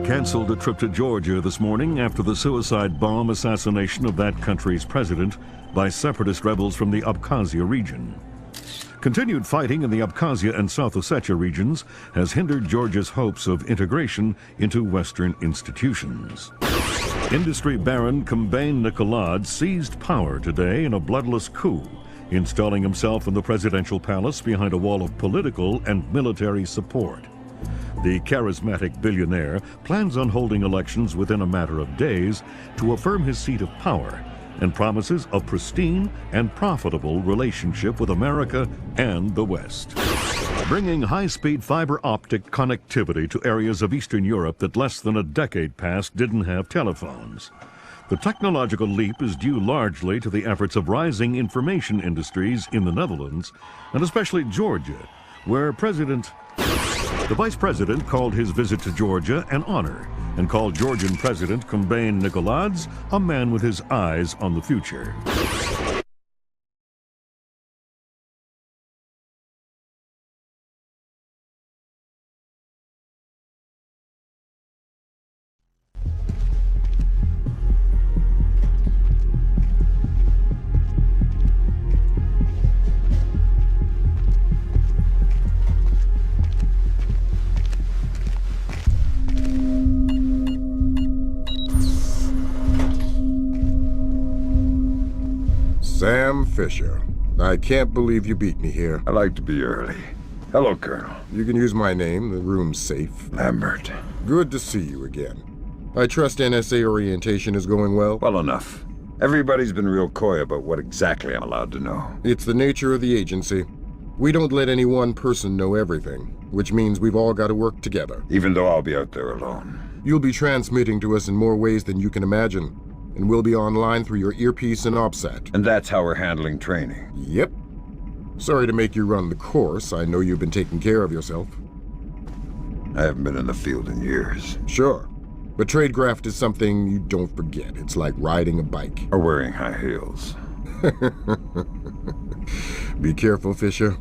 Canceled a trip to Georgia this morning after the suicide bomb assassination of that country's president by separatist rebels from the Abkhazia region. Continued fighting in the Abkhazia and South Ossetia regions has hindered Georgia's hopes of integration into Western institutions. Industry baron Kombain Nikolad seized power today in a bloodless coup, installing himself in the presidential palace behind a wall of political and military support. The charismatic billionaire plans on holding elections within a matter of days to affirm his seat of power and promises a pristine and profitable relationship with America and the West. Bringing high-speed fiber optic connectivity to areas of Eastern Europe that less than a decade past didn't have telephones. The technological leap is due largely to the efforts of rising information industries in the Netherlands, and especially Georgia, where the Vice President called his visit to Georgia an honor and called Georgian President Kombain Nikolads a man with his eyes on the future. Sam Fisher. I can't believe you beat me here. I like to be early. Hello, Colonel. You can use my name. The room's safe. Lambert. Good to see you again. I trust NSA orientation is going well? Well enough. Everybody's been real coy about what exactly I'm allowed to know. It's the nature of the agency. We don't let any one person know everything, which means we've all got to work together. Even though I'll be out there alone. You'll be transmitting to us in more ways than you can imagine. And we'll be online through your earpiece and OPSAT. And that's how we're handling training. Yep. Sorry to make you run the course. I know you've been taking care of yourself. I haven't been in the field in years. Sure. But tradecraft is something you don't forget. It's like riding a bike. Or wearing high heels. Be careful, Fisher.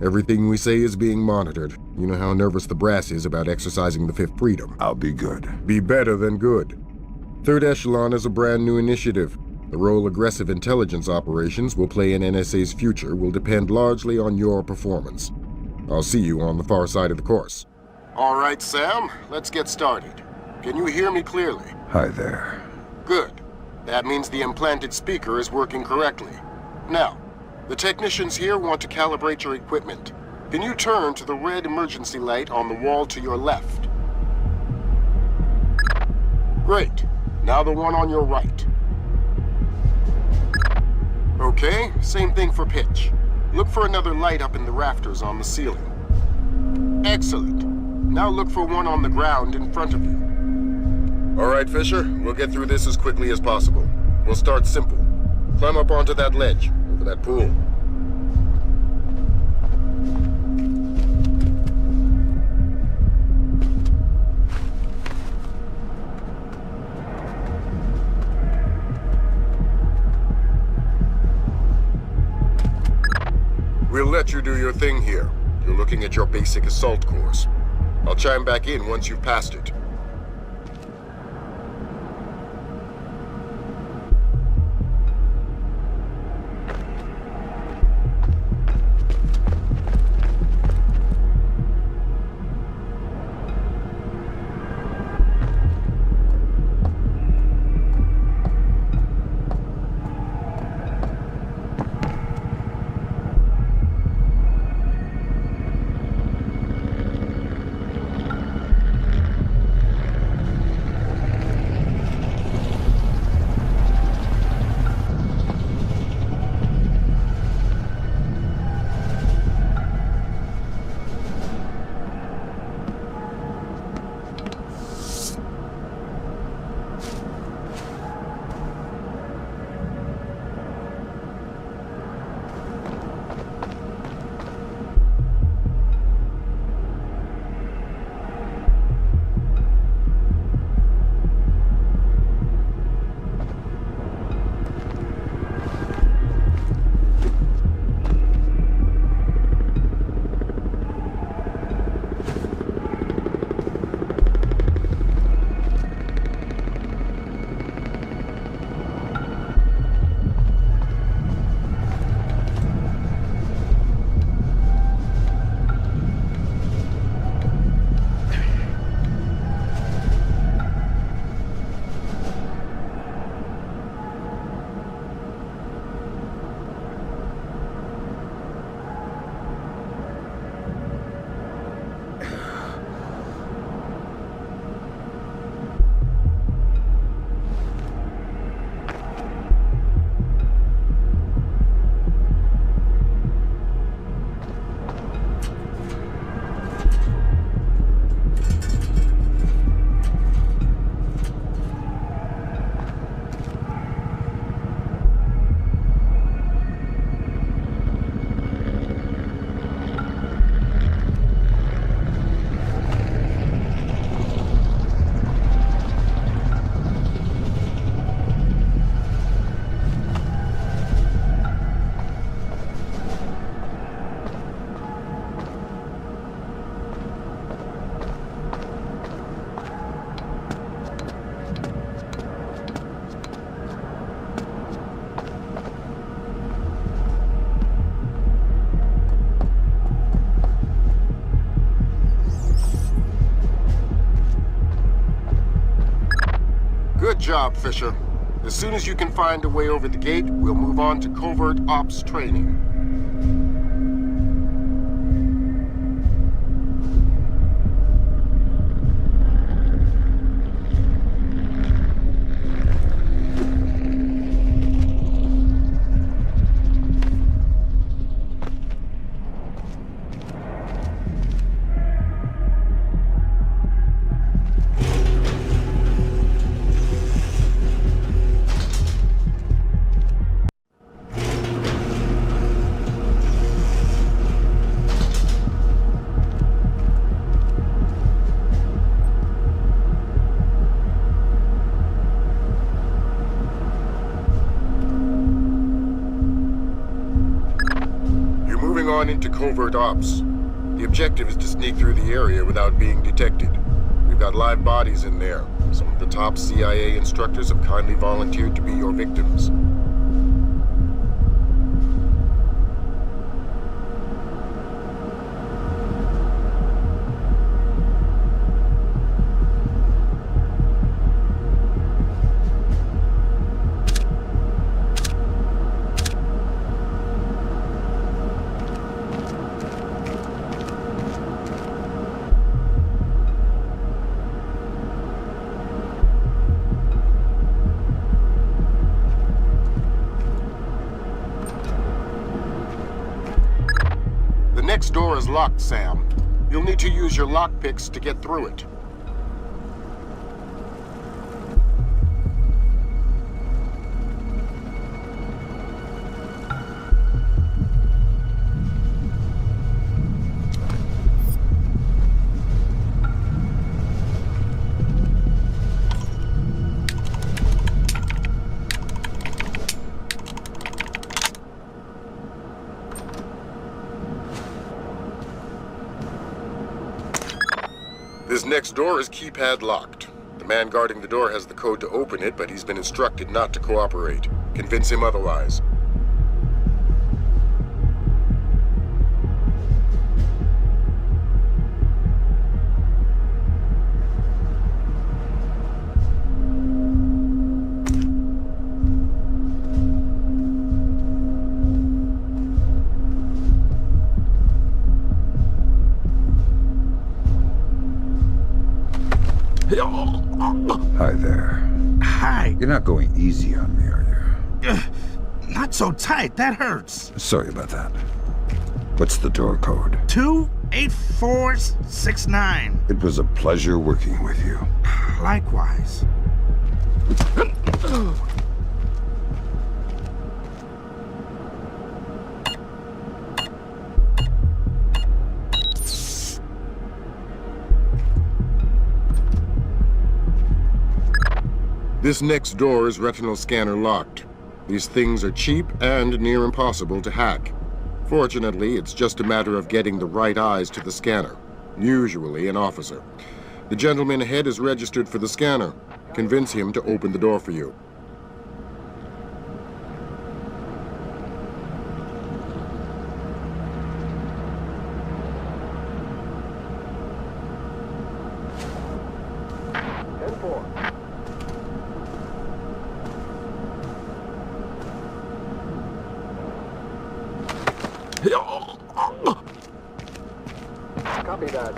Everything we say is being monitored. You know how nervous the brass is about exercising the fifth freedom. I'll be good. Be better than good. Third Echelon is a brand new initiative. The role aggressive intelligence operations will play in NSA's future will depend largely on your performance. I'll see you on the far side of the course. All right, Sam, let's get started. Can you hear me clearly? Hi there. Good. That means the implanted speaker is working correctly. Now, the technicians here want to calibrate your equipment. Can you turn to the red emergency light on the wall to your left? Great. Now the one on your right. Okay, same thing for pitch. Look for another light up in the rafters on the ceiling. Excellent. Now look for one on the ground in front of you. All right, Fisher, we'll get through this as quickly as possible. We'll start simple. Climb up onto that ledge, over that pool. We'll let you do your thing here. You're looking at your basic assault course. I'll chime back in once you've passed it. job, Fisher. As soon as you can find a way over the gate, we'll move on to covert ops training. On into covert ops. The objective is to sneak through the area without being detected. We've got live bodies in there. Some of the top CIA instructors have kindly volunteered to be your victims. Next door is locked, Sam. You'll need to use your lockpicks to get through it. This next door is keypad locked. The man guarding the door has the code to open it, but he's been instructed not to cooperate. Convince him otherwise. Hi there. Hi. You're not going easy on me, are Not so tight. That hurts. you? Sorry about that. What's the door code? 28469. It was a pleasure working with you. Likewise. This next door is retinal scanner locked. These things are cheap and near impossible to hack. Fortunately, it's just a matter of getting the right eyes to the scanner, usually an officer. The gentleman ahead is registered for the scanner. Convince him to open the door for you. Copy that.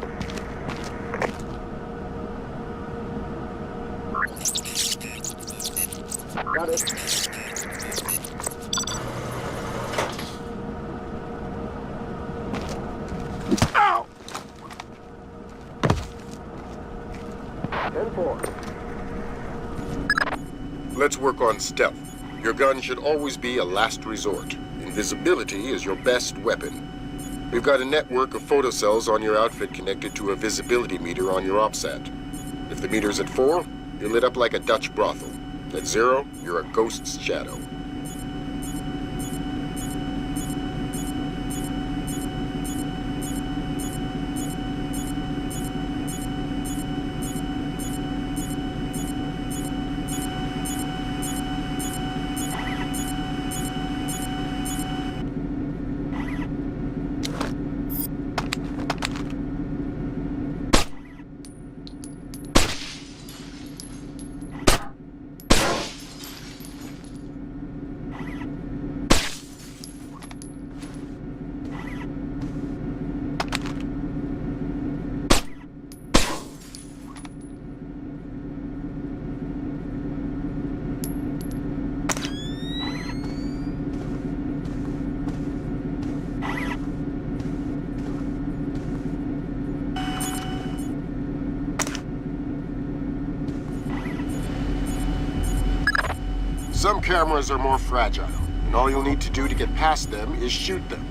Got it. Ow! 10-4. Let's work on stealth. Your gun should always be a last resort. Invisibility is your best weapon. We've got a network of photocells on your outfit connected to a visibility meter on your OPSAT. If the meter's at 4, you're lit up like a Dutch brothel. At 0, you're a ghost's shadow. Some cameras are more fragile, and all you'll need to do to get past them is shoot them.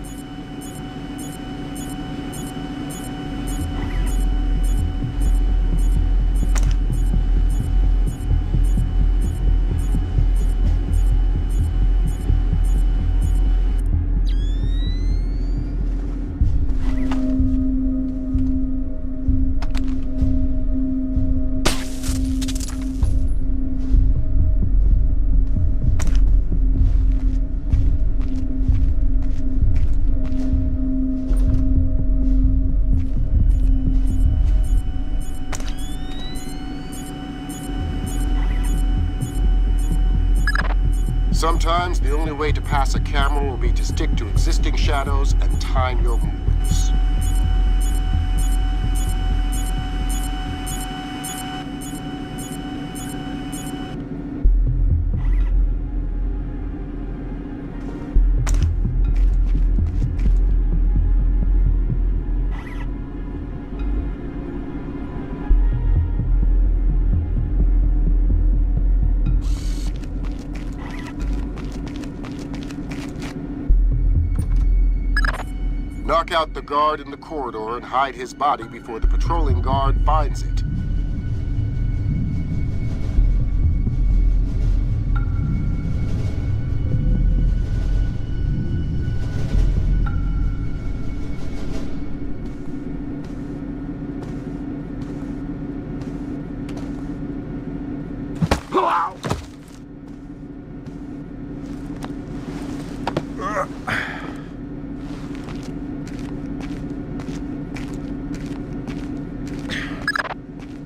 Sometimes the only way to pass a camera will be to stick to existing shadows and time your movements. Knock out the guard in the corridor and hide his body before the patrolling guard finds it.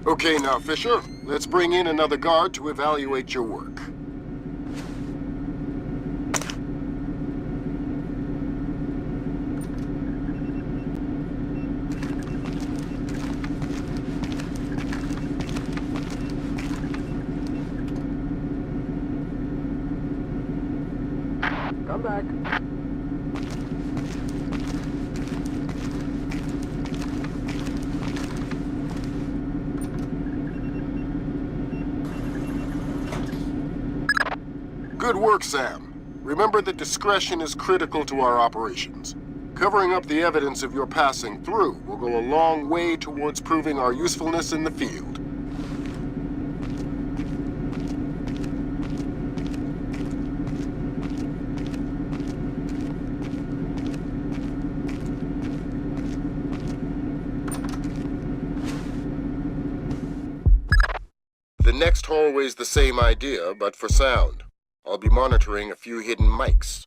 Okay now, Fisher. Let's bring in another guard to evaluate your work. Come back. Good work, Sam. Remember that discretion is critical to our operations. Covering up the evidence of your passing through will go a long way towards proving our usefulness in the field. The next hallway's the same idea, but for sound. I'll be monitoring a few hidden mics.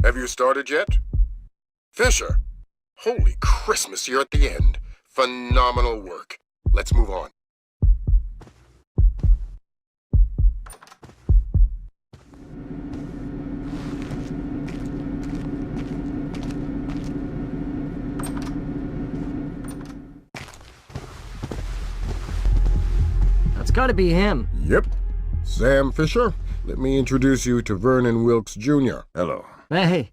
Have you started yet? Fisher! Holy Christmas, you're at the end. Phenomenal work. Let's move on. That's gotta be him. Yep. Sam Fisher, let me introduce you to Vernon Wilkes Jr. Hello. Hey,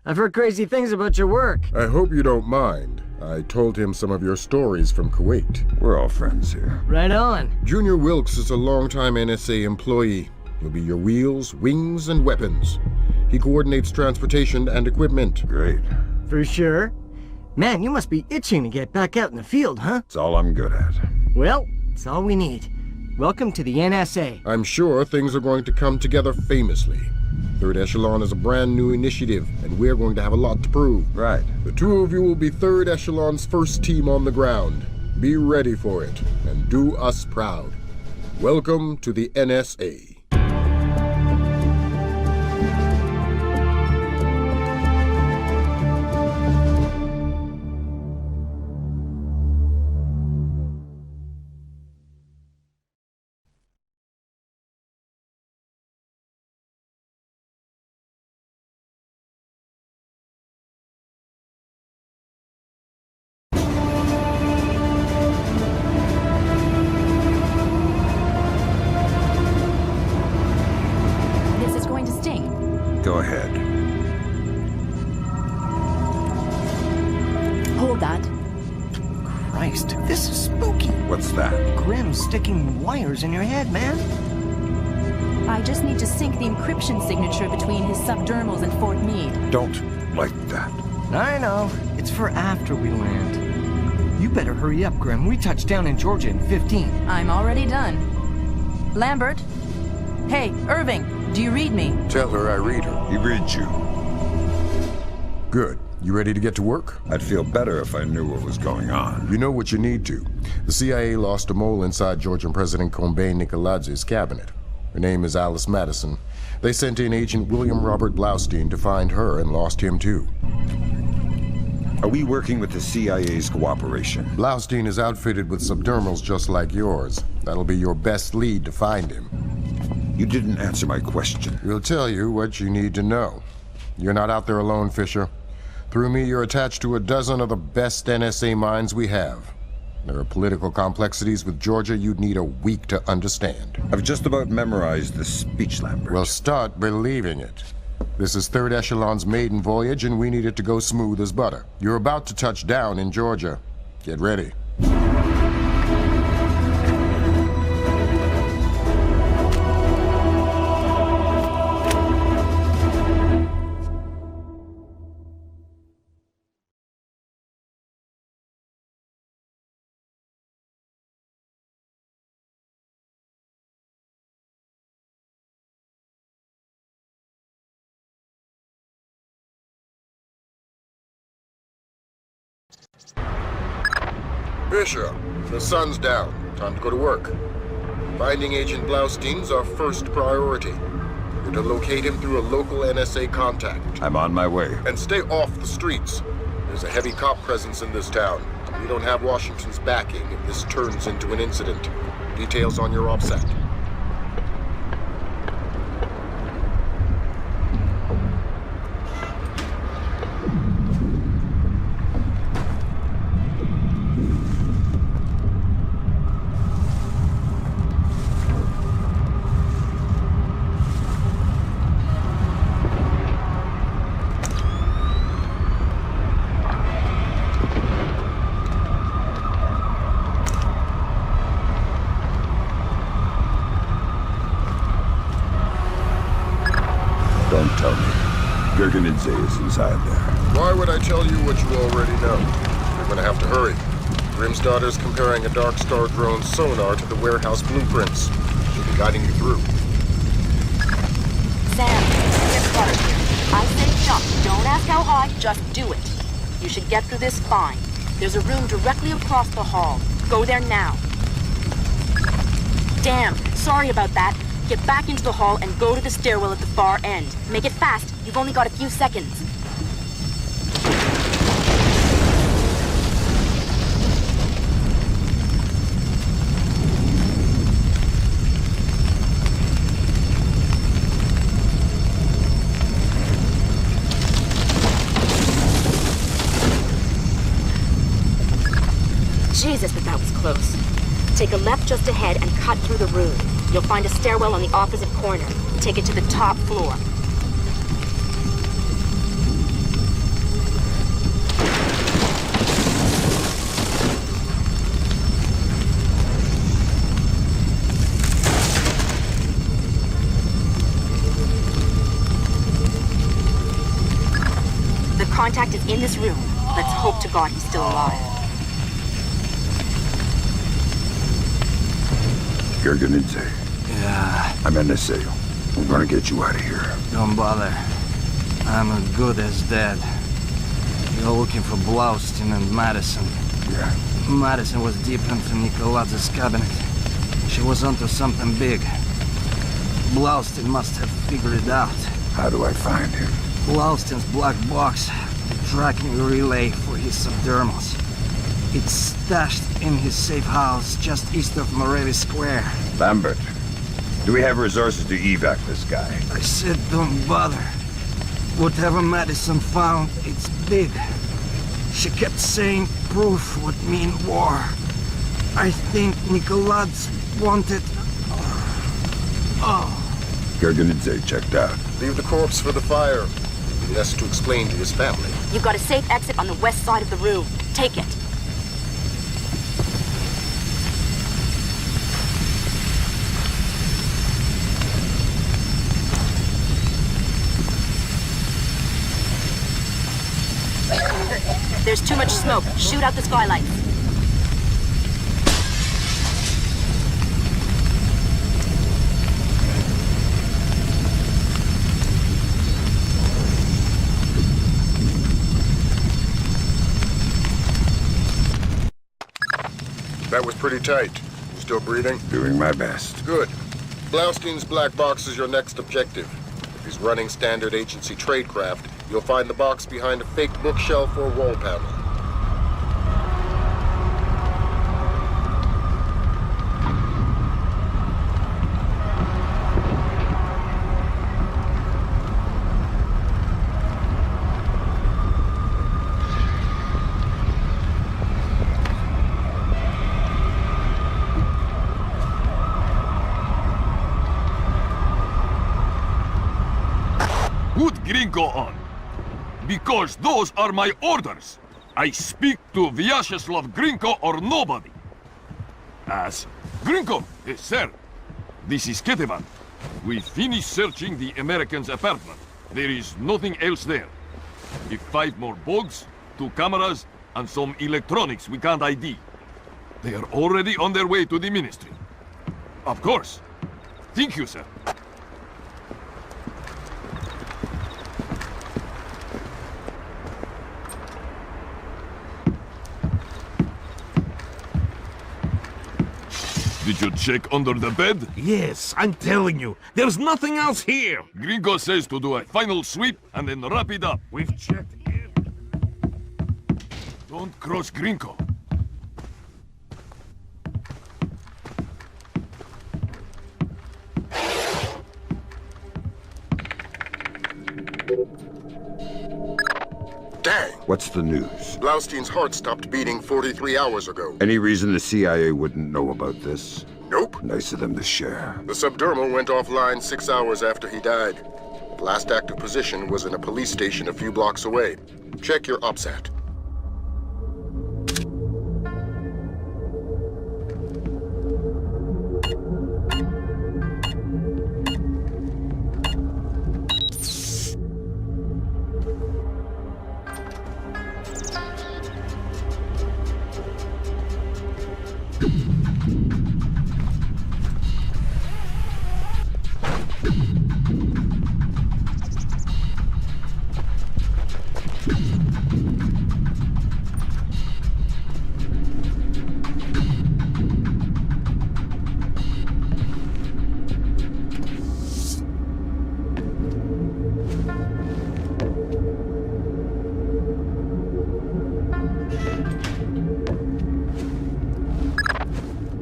I've heard crazy things about your work. I hope you don't mind. I told him some of your stories from Kuwait. We're all friends here. Right on. Junior Wilkes is a longtime NSA employee. He'll be your wheels, wings, and weapons. He coordinates transportation and equipment. Great. For sure. Man, you must be itching to get back out in the field, huh? It's all I'm good at. Well, it's all we need. Welcome to the NSA. I'm sure things are going to come together famously. Third Echelon is a brand new initiative, and we're going to have a lot to prove. Right. The two of you will be Third Echelon's first team on the ground. Be ready for it, and do us proud. Welcome to the NSA. Go ahead. Hold that. Christ, this is spooky. What's that? Grim sticking wires in your head, man. I just need to sync the encryption signature between his subdermals and Fort Meade. Don't like that. I know. It's for after we land. You better hurry up, Grim. We touch down in Georgia in 15. I'm already done. Lambert? Hey, Irving, do you read me? Tell her I read her. He reads you. Good. You ready to get to work? I'd feel better if I knew what was going on. You know what you need to. The CIA lost a mole inside Georgian President Combay Nicoladzi's cabinet. Her name is Alice Madison. They sent in Agent William Robert Blaustein to find her and lost him too. Are we working with the CIA's cooperation? Blaustein is outfitted with subdermals just like yours. That'll be your best lead to find him. You didn't answer my question. We'll tell you what you need to know. You're not out there alone, Fisher. Through me, you're attached to a dozen of the best NSA minds we have. There are political complexities with Georgia you'd need a week to understand. I've just about memorized the speech, Lambert. Well, start believing it. This is 3rd Echelon's maiden voyage, and we need it to go smooth as butter. You're about to touch down in Georgia. Get ready. Fisher, the sun's down. Time to go to work. Finding Agent Blaustein's our first priority. We're to locate him through a local NSA contact. I'm on my way. And stay off the streets. There's a heavy cop presence in this town. We don't have Washington's backing if this turns into an incident. Details on your OPSAT. Don't tell me. Gerganidze is inside there. Why would I tell you what you already know? You're gonna have to hurry. Grim's daughter's comparing a Dark Star drone sonar to the warehouse blueprints. She'll be guiding you through. Sam, get Carter here. I say jump. Don't ask how high, just do it. You should get through this fine. There's a room directly across the hall. Go there now. Damn, sorry about that. Get back into the hall and go to the stairwell at the far end. Make it fast. You've only got a few seconds. Jesus, but that was close. Take a left just ahead and cut through the room. You'll find a stairwell on the opposite corner. Take it to the top floor. The contact is in this room. Let's hope to God he's still alive. Gerganidze. Yeah, I'm NSA. I'm gonna get you out of here. don't bother. I'm as good as dead. You're looking for Blaustein and Madison. Yeah. Madison was deep into Nicoladzi's cabinet. She was onto something big. Blaustein must have figured it out. How do I find him? Blaustein's black box, the tracking relay for his subdermals. It's stashed in his safe house just east of Morevi Square. Lambert, do we have resources to evac this guy? I said don't bother. Whatever Madison found, it's big. She kept saying proof would mean war. I think Nicoladze wanted... Oh. Gerganidze checked out. Leave the corpse for the fire. He has to explain to his family. You've got a safe exit on the west side of the room. Take it. There's too much smoke. Shoot out the skylights. That was pretty tight. You still breathing? Doing my best. Good. Blaustein's black box is your next objective. If he's running standard agency tradecraft, you'll find the box behind a fake bookshelf or wall panel. Put Gringo on, because those are my orders. I speak to Vyacheslav Gringo or nobody. As Gringo, sir, this is Ketevan. We finished searching the American's apartment. There is nothing else there. If 5 more bugs, 2 cameras, and some electronics we can't ID. They are already on their way to the ministry. Of course. Thank you, sir. Did you check under the bed? Yes, I'm telling you, there's nothing else here. Gringo says to do a final sweep and then wrap it up. We've checked here. Don't cross Gringo. Dang! What's the news? Blaustein's heart stopped beating 43 hours ago. Any reason the CIA wouldn't know about this? Nope. Nice of them to share. The subdermal went offline 6 hours after he died. The last active position was in a police station a few blocks away. Check your OPSAT.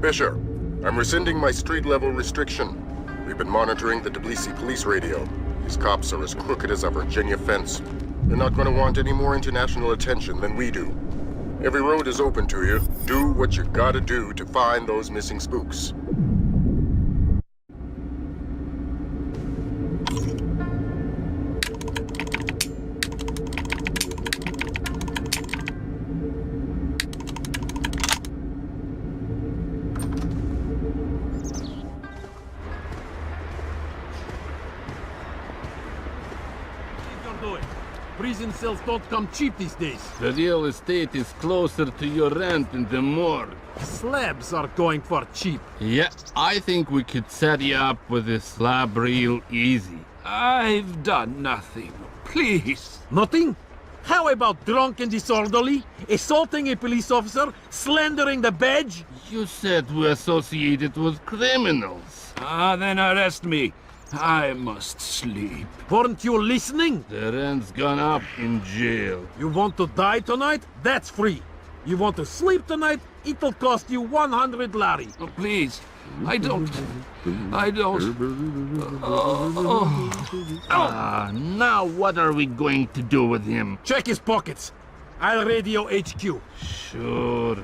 Fisher, I'm rescinding my street-level restriction. We've been monitoring the Tbilisi police radio. These cops are as crooked as a Virginia fence. They're not going to want any more international attention than we do. Every road is open to you. Do what you gotta do to find those missing spooks. Prison cells don't come cheap these days. The real estate is closer to your rent than the morgue. Slabs are going for cheap. Yeah, I think we could set you up with a slab real easy. I've done nothing. Please. Nothing? How about drunk and disorderly, assaulting a police officer, slandering the badge? You said we associated with criminals. Then arrest me. I must sleep. Weren't you listening? The rent's gone up in jail. You want to die tonight? That's free. You want to sleep tonight? It'll cost you 100 lari. Oh, please. I don't. Now what are we going to do with him? Check his pockets. I'll radio HQ. Sure.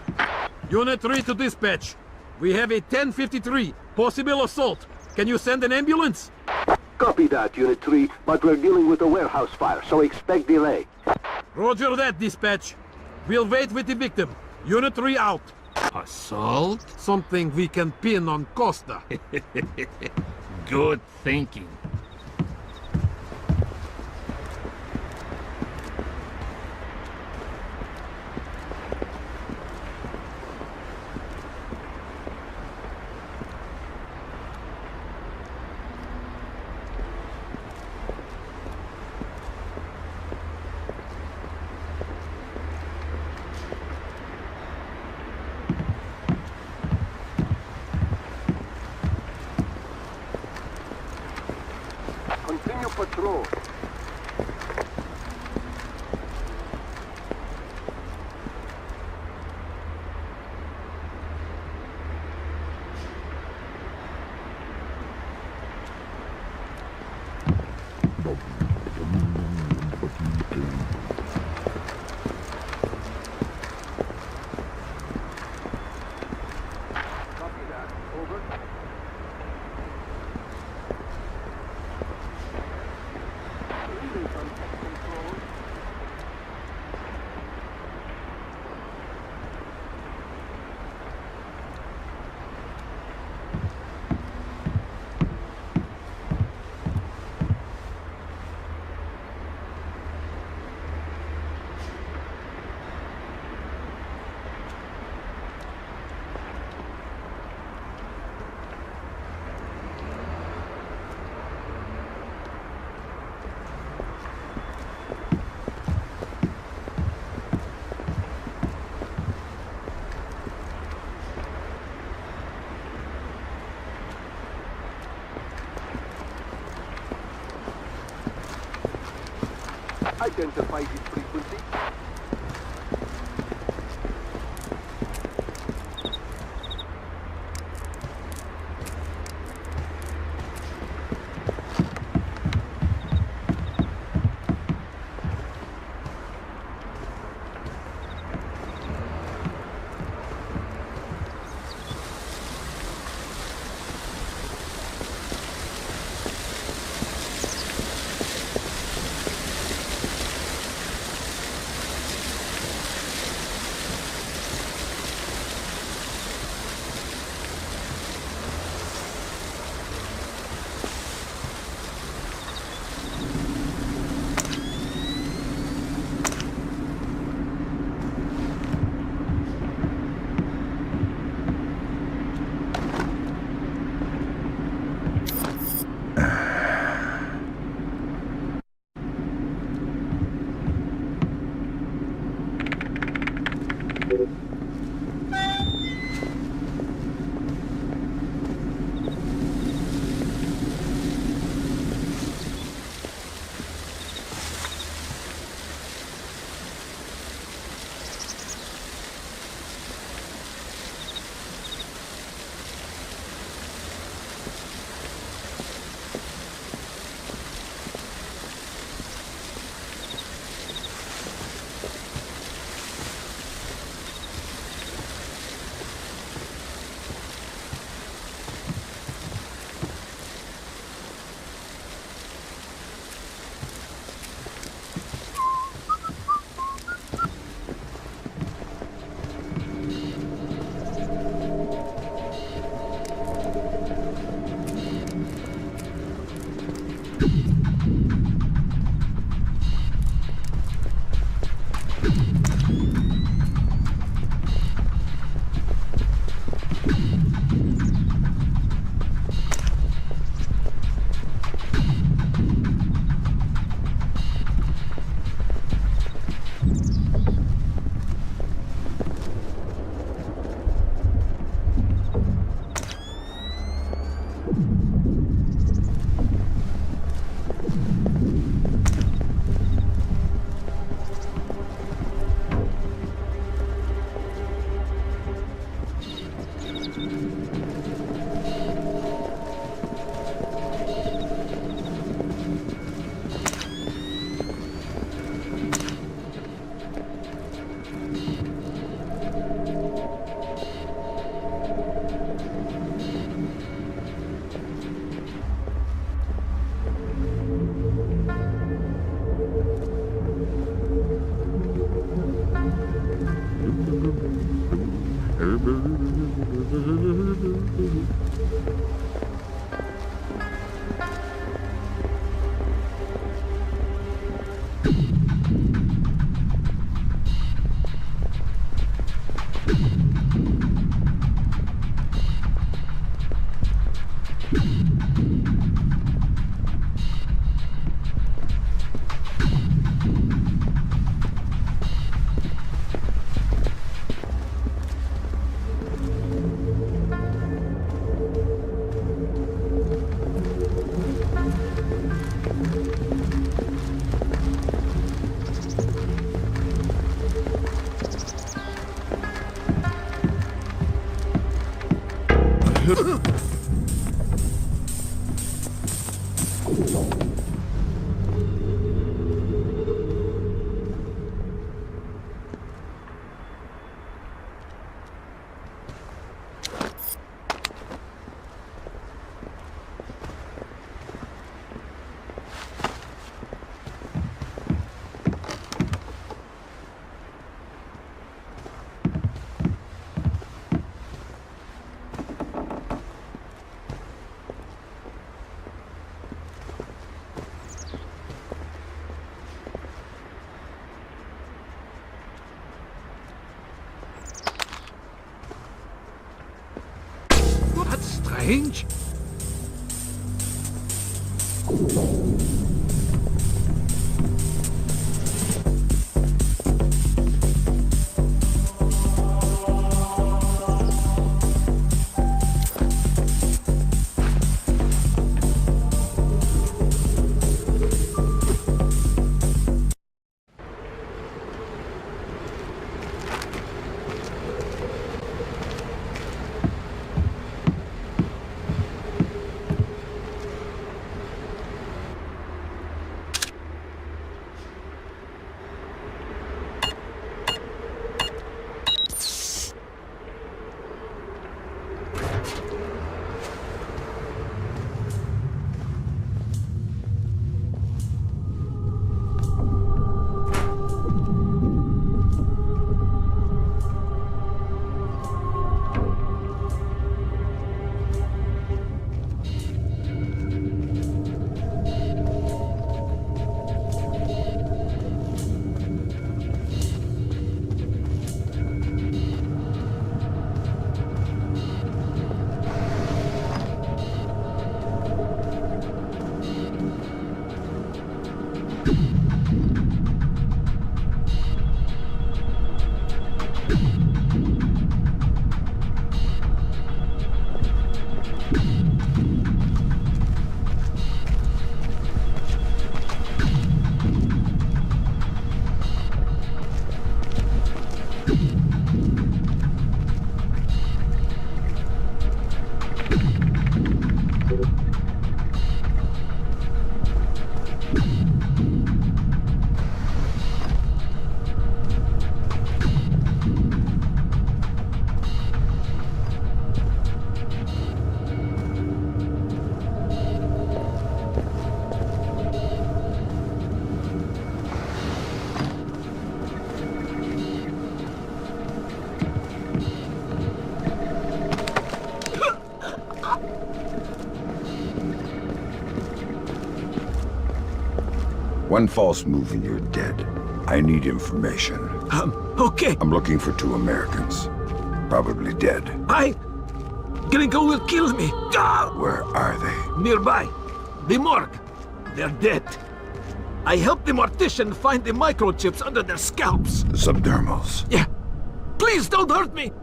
Unit 3 to dispatch. We have a 1053, possible assault. Can you send an ambulance? Copy that, Unit 3, but we're dealing with a warehouse fire, so expect delay. Roger that, dispatch. We'll wait with the victim. Unit 3 out. Assault? Something we can pin on Costa. Good thinking. Continue patrol. Copy that. Over. Reading from control. Identify the frequency. strange. One false move and you're dead. I need information. Okay. I'm looking for 2 Americans. Probably dead. Gringo will kill me. Where are they? Nearby. The morgue. They're dead. I helped the mortician find the microchips under their scalps. The subdermals. Yeah. Please don't hurt me.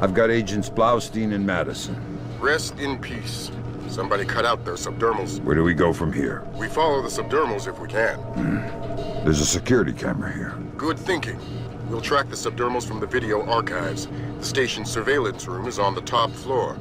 I've got Agents Blaustein and Madison. Rest in peace. Somebody cut out their subdermals. Where do we go from here? We follow the subdermals if we can. There's a security camera here. Good thinking. We'll track the subdermals from the video archives. The station's surveillance room is on the top floor.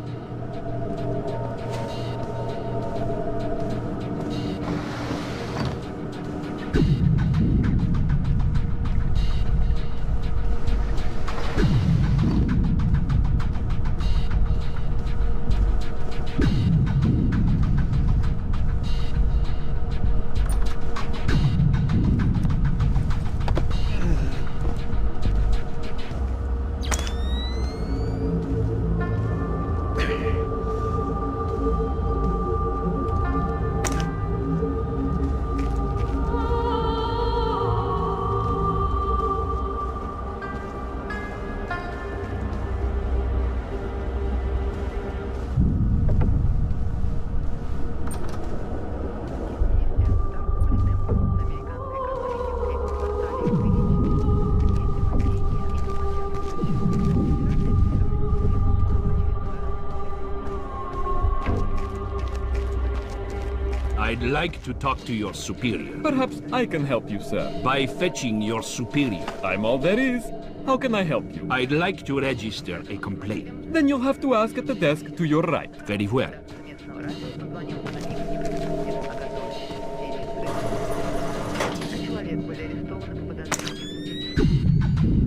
I'd like to talk to your superior. Perhaps I can help you, sir. By fetching your superior. I'm all there is. How can I help you? I'd like to register a complaint. Then you'll have to ask at the desk to your right. Very well.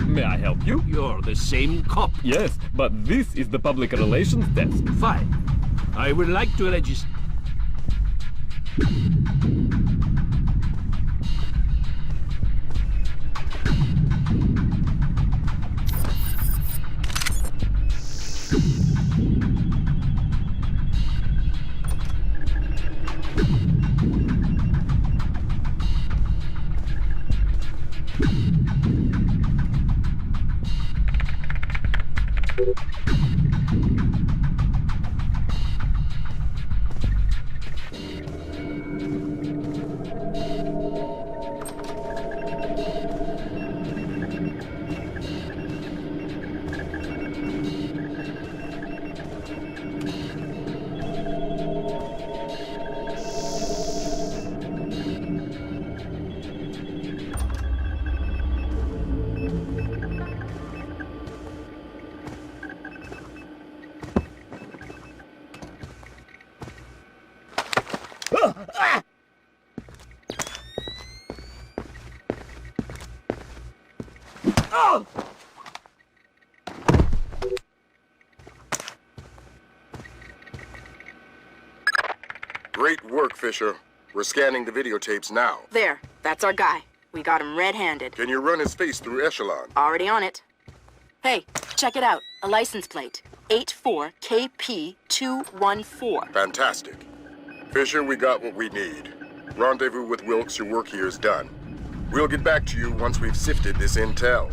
May I help you? You're the same cop. Yes, but this is the public relations desk. Fine. I would like to register... Great work, Fisher. We're scanning the videotapes now. There, that's our guy. We got him red-handed. Can you run his face through Echelon? Already on it. Hey, check it out. A license plate. 84KP214. Fantastic. Fisher, we got what we need. Rendezvous with Wilkes, your work here is done. We'll get back to you once we've sifted this intel.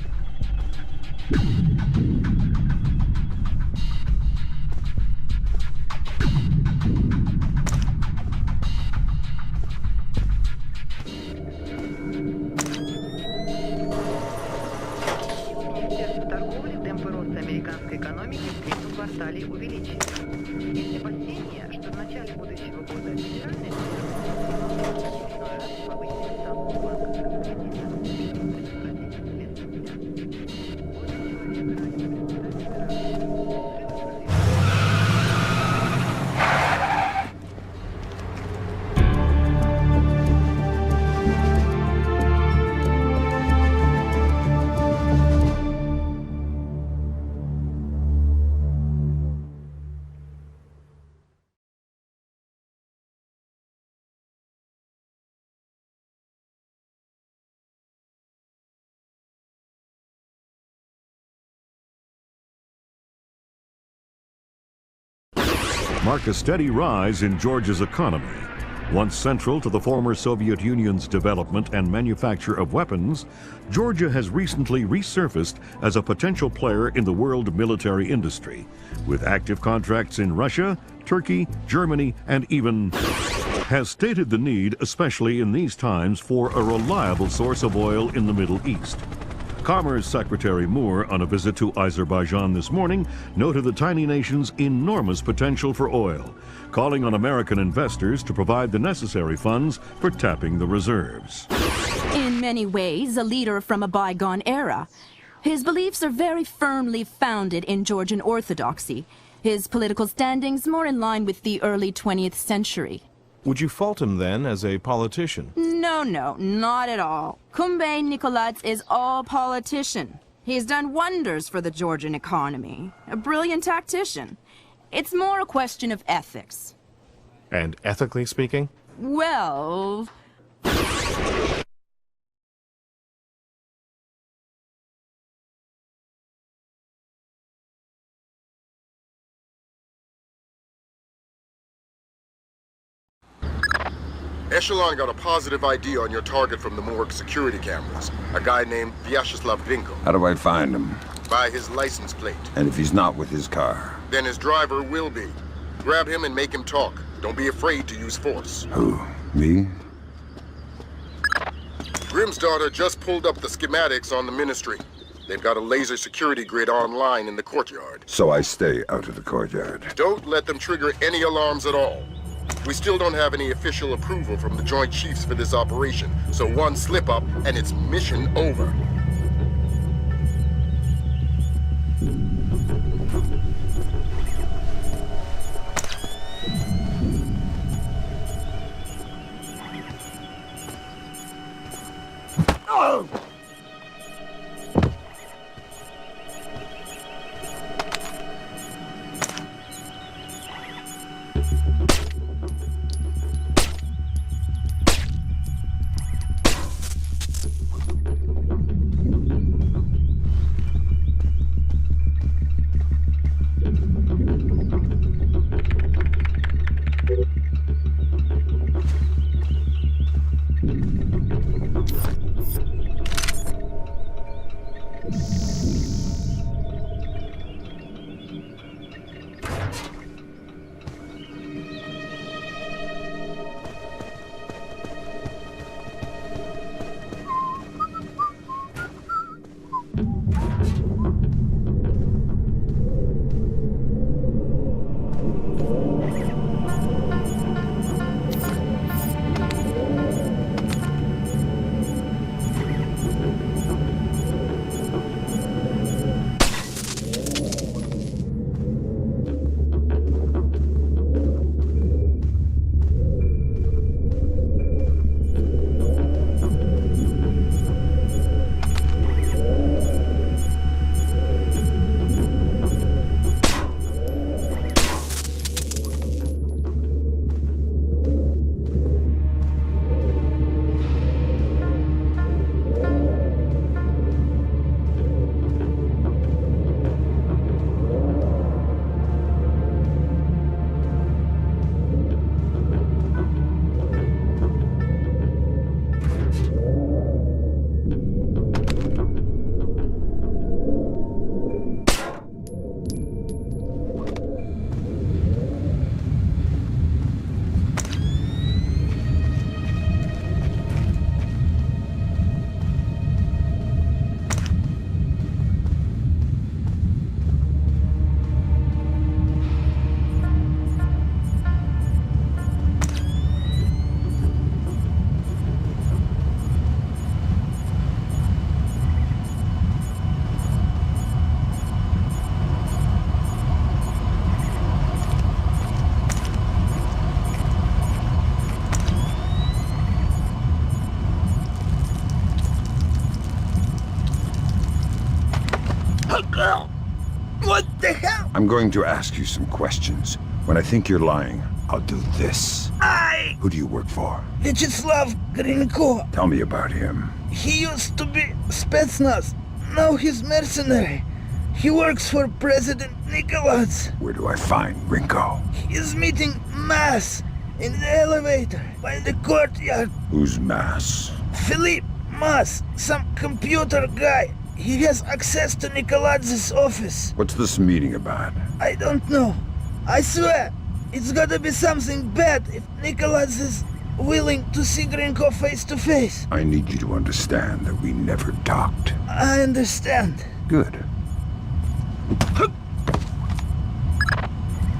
Mark a steady rise in Georgia's economy. Once central to the former Soviet Union's development and manufacture of weapons, Georgia has recently resurfaced as a potential player in the world military industry, with active contracts in Russia, Turkey, Germany, and even has stated the need, especially in these times, for a reliable source of oil in the Middle East. Commerce Secretary Moore, on a visit to Azerbaijan this morning, noted the tiny nation's enormous potential for oil, calling on American investors to provide the necessary funds for tapping the reserves. In many ways, a leader from a bygone era. His beliefs are very firmly founded in Georgian orthodoxy. His political standings more in line with the early 20th century. Would you fault him then as a politician? No, not at all. Kumbay Nikolaidze is all politician. He's done wonders for the Georgian economy. A brilliant tactician. It's more a question of ethics. And ethically speaking? Well... Echelon got a positive ID on your target from the morgue security cameras. A guy named Vyacheslav Grinko. How do I find him? By his license plate. And if he's not with his car? Then his driver will be. Grab him and make him talk. Don't be afraid to use force. Who? Me? Grimm's daughter just pulled up the schematics on the ministry. They've got a laser security grid online in the courtyard. So I stay out of the courtyard. Don't let them trigger any alarms at all. We still don't have any official approval from the Joint Chiefs for this operation, so one slip-up and it's mission over. What the hell? I'm going to ask you some questions. When I think you're lying, I'll do this. Who do you work for? Vyacheslav Grinko. Tell me about him. He used to be Spetsnaz. Now he's mercenary. He works for President Nikolaz. Where do I find Grinko? He's meeting Mass in the elevator by the courtyard. Who's Mass? Philippe Mass, some computer guy. He has access to Nikolaz's office. What's this meeting about? I don't know. I swear, it's gotta be something bad if Nikolaz is willing to see Grinko face to face. I need you to understand that we never talked. I understand. Good.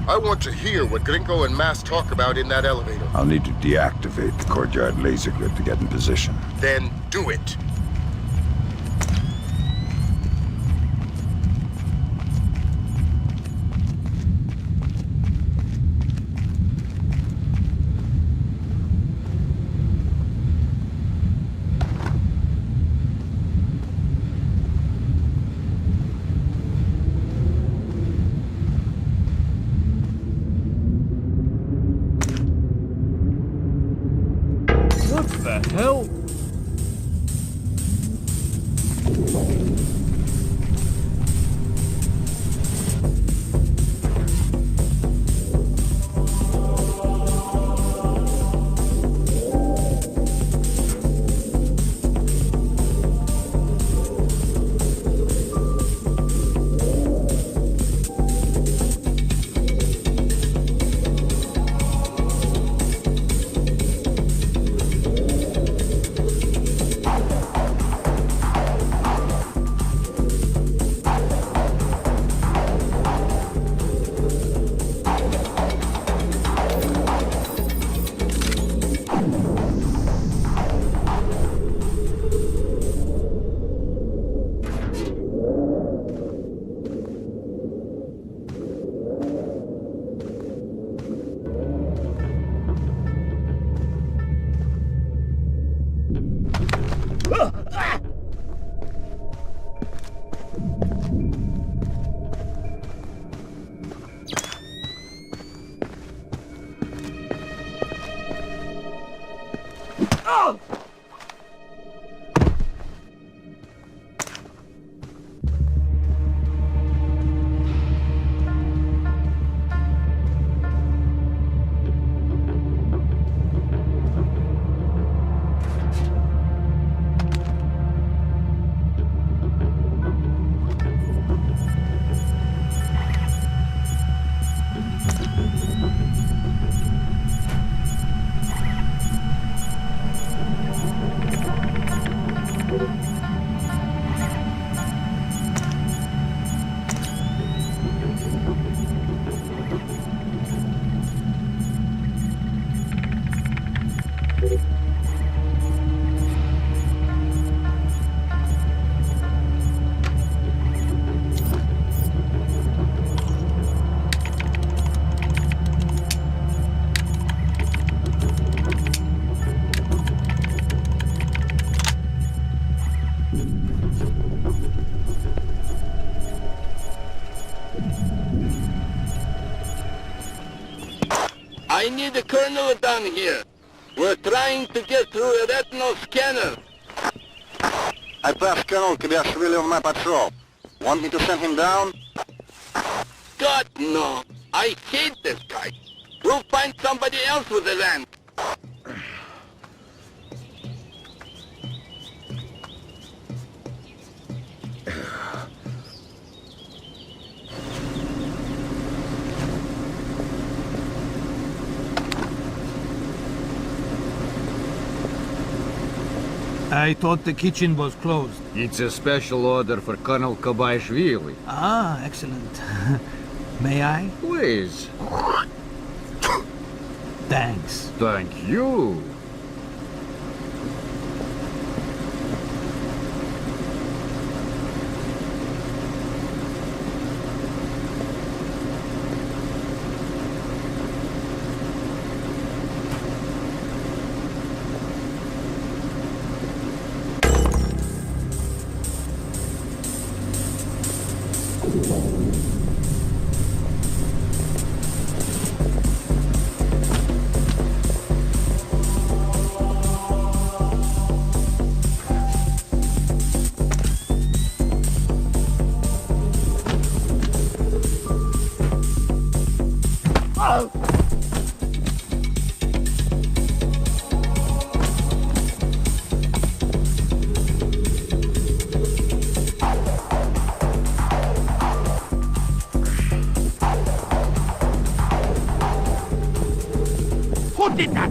I want to hear what Grinko and Mass talk about in that elevator. I'll need to deactivate the courtyard laser grid to get in position. Then do it. What the hell? I need a colonel down here. We're trying to get through a retinal scanner. I passed Colonel Kibashvili on my patrol. Want me to send him down? God, no. I hate this guy. We'll find somebody else with the land. I thought the kitchen was closed. It's a special order for Colonel Kobaishvili. Ah, excellent. May I? Please. Thanks. Thank you. Who did that?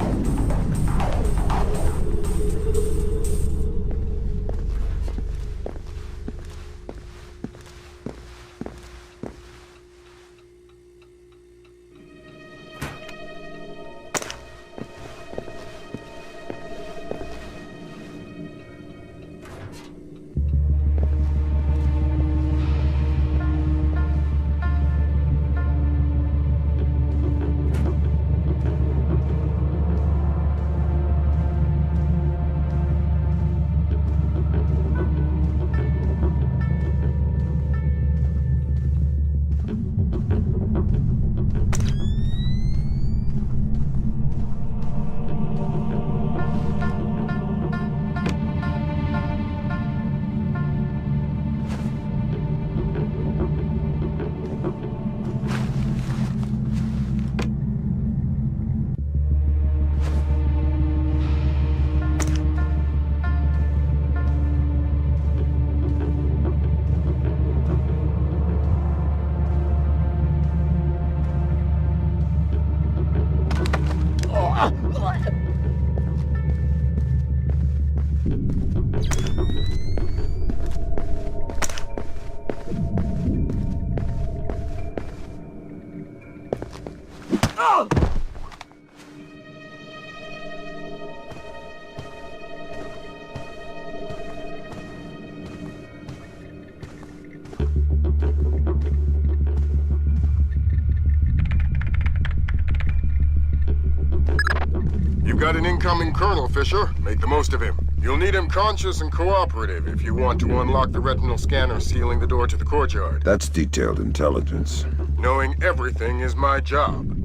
Got an incoming colonel, Fisher. Make the most of him. You'll need him conscious and cooperative if you want to unlock the retinal scanner sealing the door to the courtyard. That's detailed intelligence. Knowing everything is my job.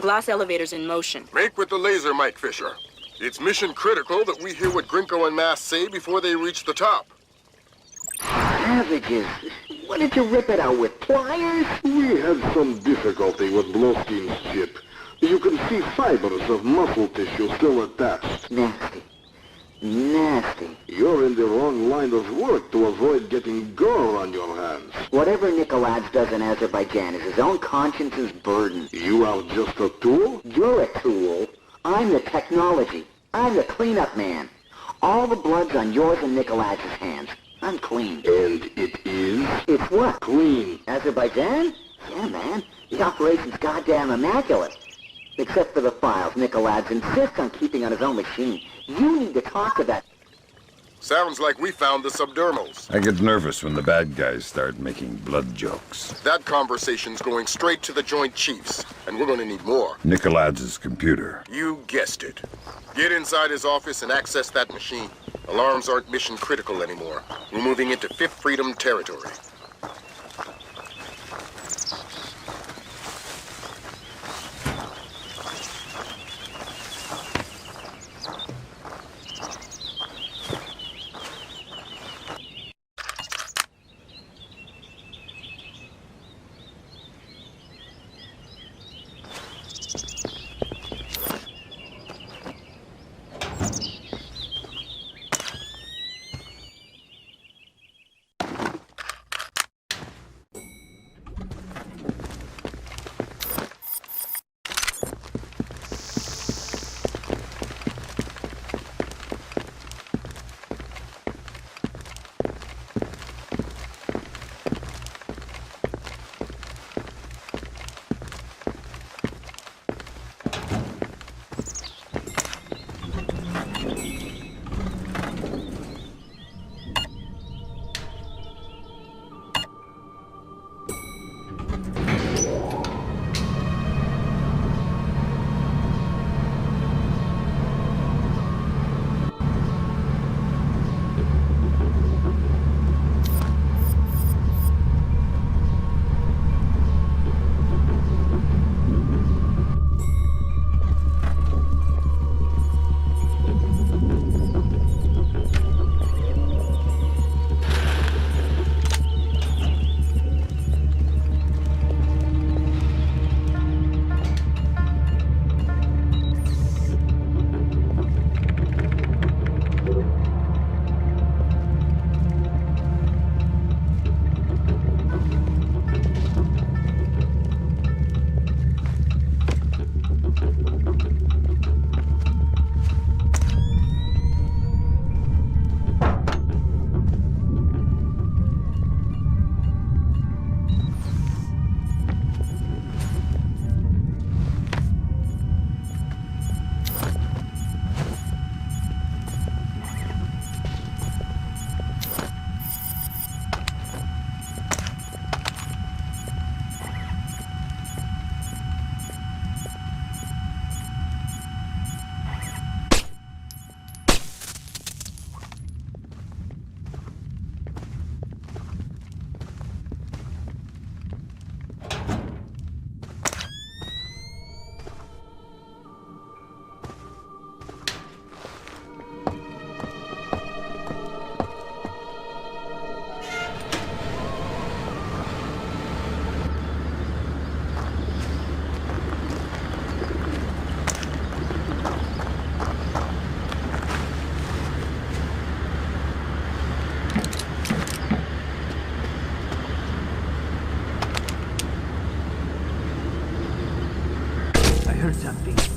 The glass elevator's in motion. Make with the laser, Mike Fisher. It's mission critical that we hear what Grinko and Mass say before they reach the top. Savages! Why did you rip it out with pliers? We had some difficulty with Bloskin's chip. You can see fibers of muscle tissue still attached. Nasty. Nasty. You're in the wrong line of work to avoid getting gore on your hands. Whatever Nikolaj does in Azerbaijan is his own conscience's burden. You are just a tool? You're a tool. I'm the technology. I'm the cleanup man. All the blood's on yours and Nikolaj's hands. I'm clean. And it is? It's what? Clean. Azerbaijan? Yeah, man. The operation's goddamn immaculate. Except for the files Nikolaj insists on keeping on his own machine. You need to talk to that. Sounds like we found the subdermals. I get nervous when the bad guys start making blood jokes. That conversation's going straight to the Joint Chiefs, and we're gonna need more. Nikolaj's computer. You guessed it. Get inside his office and access that machine. Alarms aren't mission critical anymore. We're moving into Fifth Freedom territory. heard something.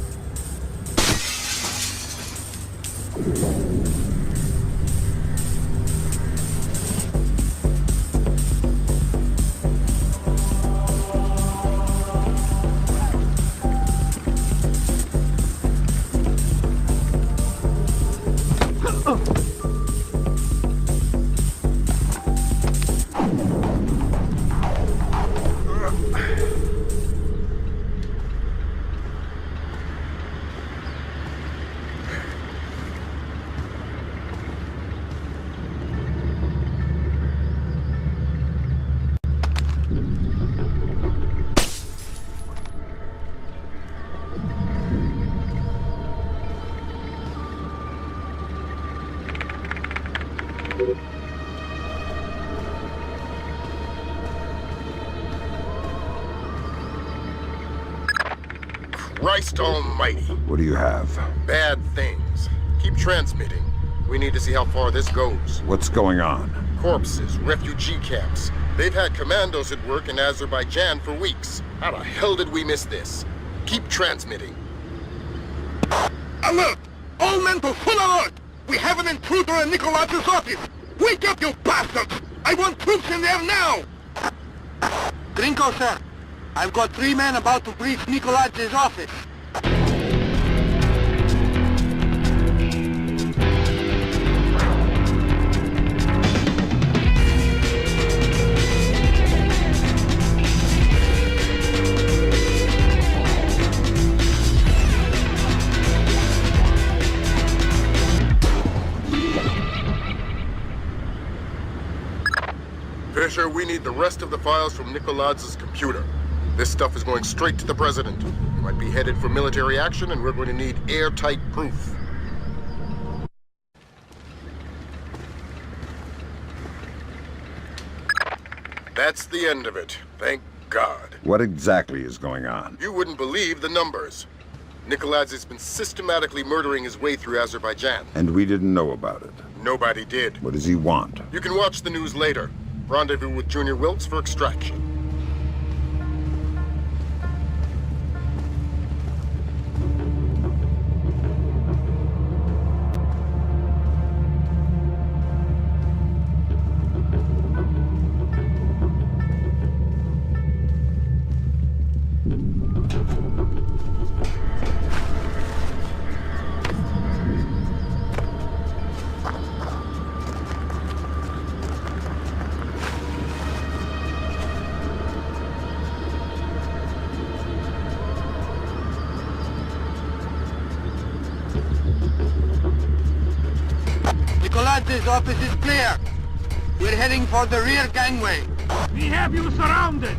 Christ almighty. What do you have? Bad things. Keep transmitting. We need to see how far this goes. What's going on? Corpses, refugee camps. They've had commandos at work in Azerbaijan for weeks. How the hell did we miss this? Keep transmitting. Alert! All men to full alert! We have an intruder in Nikolaz's office! Wake up, you bastards! I want troops in there now! Grinko, sir. I've got 3 men about to breach Nikolaz's office. Fisher, we need the rest of the files from Nikolaz's computer. This stuff is going straight to the president. He might be headed for military action, and we're going to need airtight proof. That's the end of it. Thank God. What exactly is going on? You wouldn't believe the numbers. Nikolaz has been systematically murdering his way through Azerbaijan. And we didn't know about it. Nobody did. What does he want? You can watch the news later. Rendezvous with Junior Wilkes for extraction. Nikolaz's office is clear. We're heading for the rear gangway. We have you surrounded!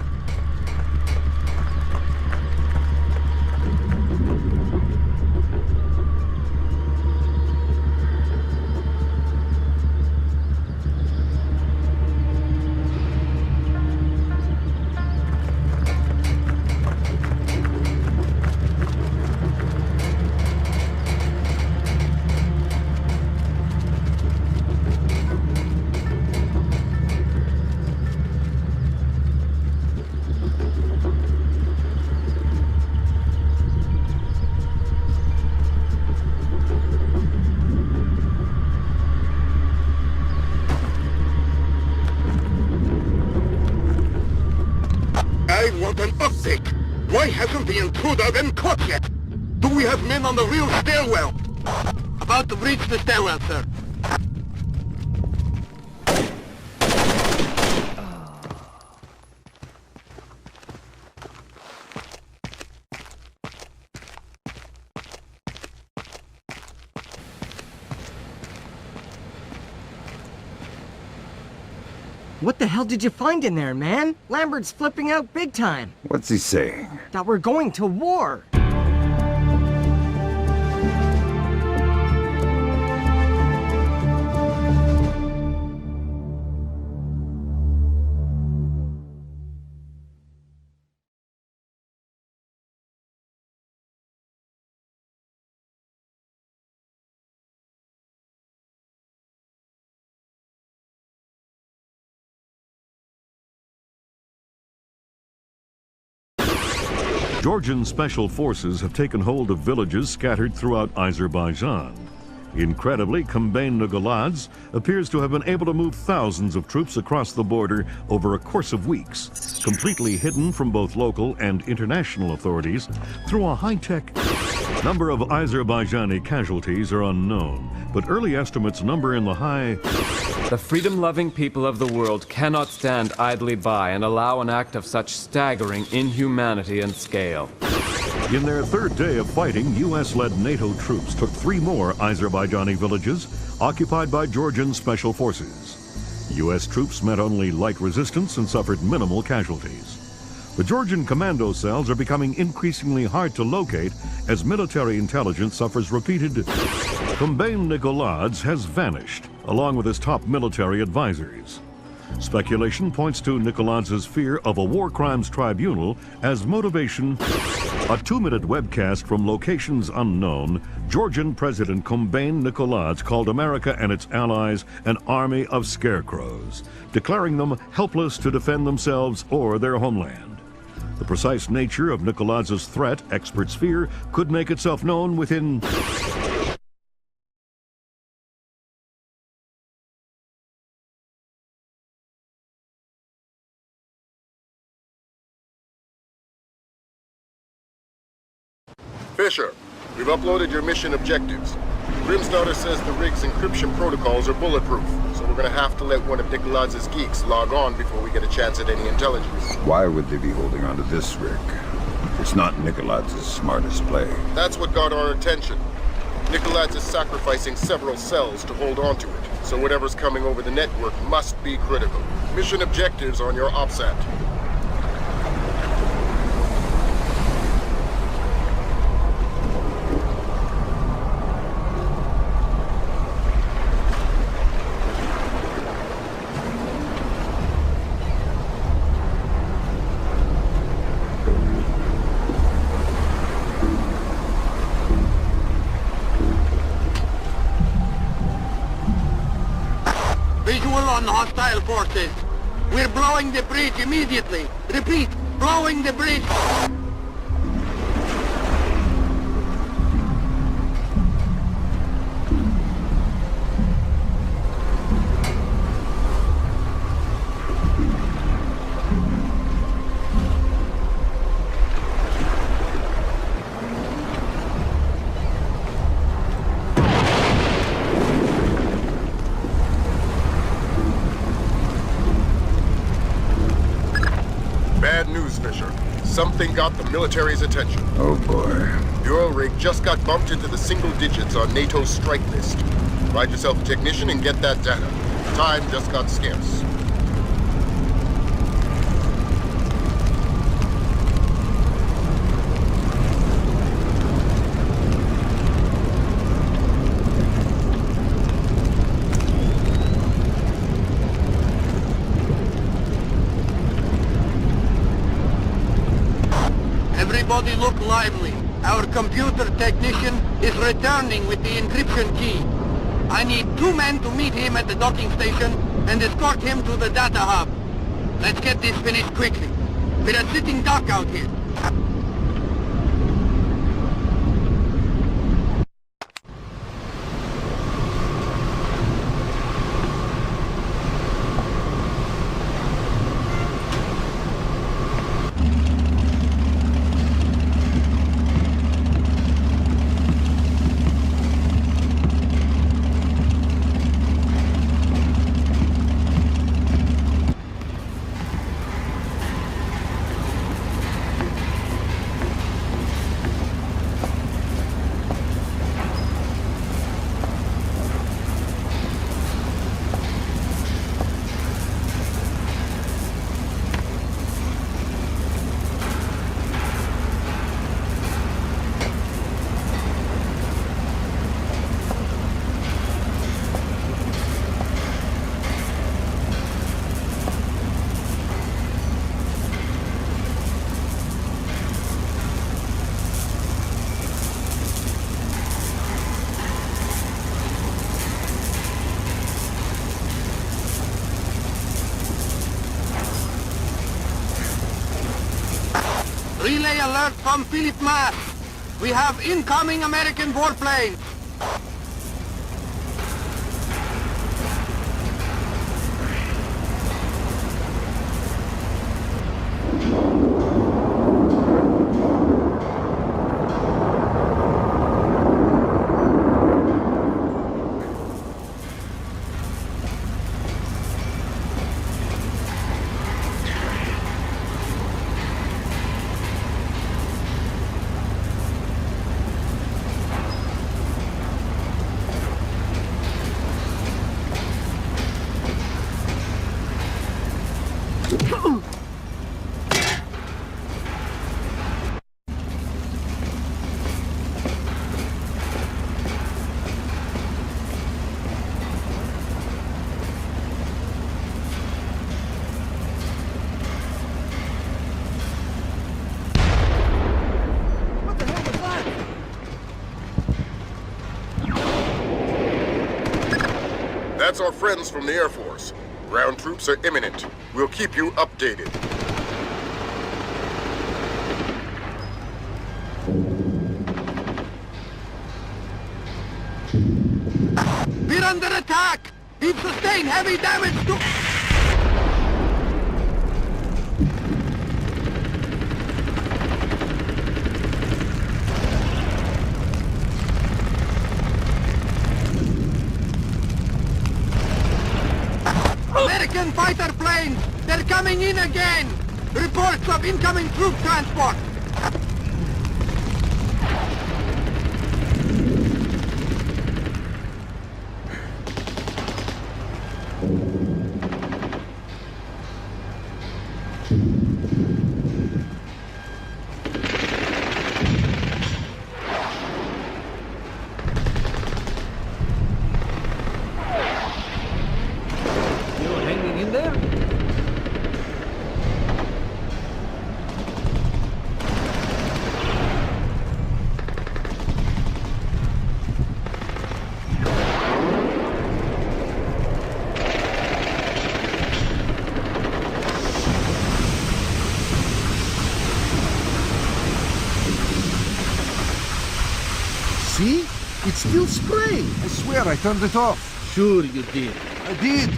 I want an update. Why hasn't the intruder been caught yet? Do we have men on the rear stairwell? About to breach the stairwell, sir. What the hell did you find in there, man? Lambert's flipping out big time. What's he saying? That we're going to war. Georgian special forces have taken hold of villages scattered throughout Azerbaijan. Incredibly, Kombain Nikoladze appears to have been able to move thousands of troops across the border over a course of weeks, completely hidden from both local and international authorities through a high-tech. Number of Azerbaijani casualties are unknown, but early estimates number in the high. The freedom-loving people of the world cannot stand idly by and allow an act of such staggering inhumanity and scale. In their third day of fighting, U.S.-led NATO troops took 3 more Azerbaijani villages occupied by Georgian special forces. U.S. troops met only light resistance and suffered minimal casualties. The Georgian commando cells are becoming increasingly hard to locate as military intelligence suffers repeated. Kombain Nikoladze has vanished, along with his top military advisors. Speculation points to Nikoladze's fear of a war crimes tribunal as motivation. A 2-minute webcast from locations unknown, Georgian President Kombain Nikoladze called America and its allies an army of scarecrows, declaring them helpless to defend themselves or their homeland. The precise nature of Nikoladze's threat, experts fear, could make itself known within... Fisher, we've uploaded your mission objectives. Grimsnarter says the rig's encryption protocols are bulletproof, so we're gonna have to let one of Nikoladze's geeks log on before we get a chance at any intelligence. Why would they be holding onto this rig? It's not Nikoladze's smartest play. That's what got our attention. Nikoladze is sacrificing several cells to hold onto it, so whatever's coming over the network must be critical. Mission objectives on your OPSAT. On hostile forces. We're blowing the bridge immediately. Repeat, blowing the bridge. Bad news, Fisher. Something got the military's attention. Oh boy. The oil rig just got bumped into the single digits on NATO's strike list. Find yourself a technician and get that data. Time just got scarce. Everybody look lively. Our computer technician is returning with the encryption key. I need 2 men to meet him at the docking station and escort him to the data hub. Let's get this finished quickly. We're a sitting duck out here. Relay alert from Philip Mass. We have incoming American warplanes. That's our friends from the Air Force. Ground troops are imminent. We'll keep you updated. We're under attack! We've sustained heavy damage to... American fighter planes! They're coming in again! Reports of incoming troop transport! See? It's still spraying. I swear I turned it off. Sure you did. I did.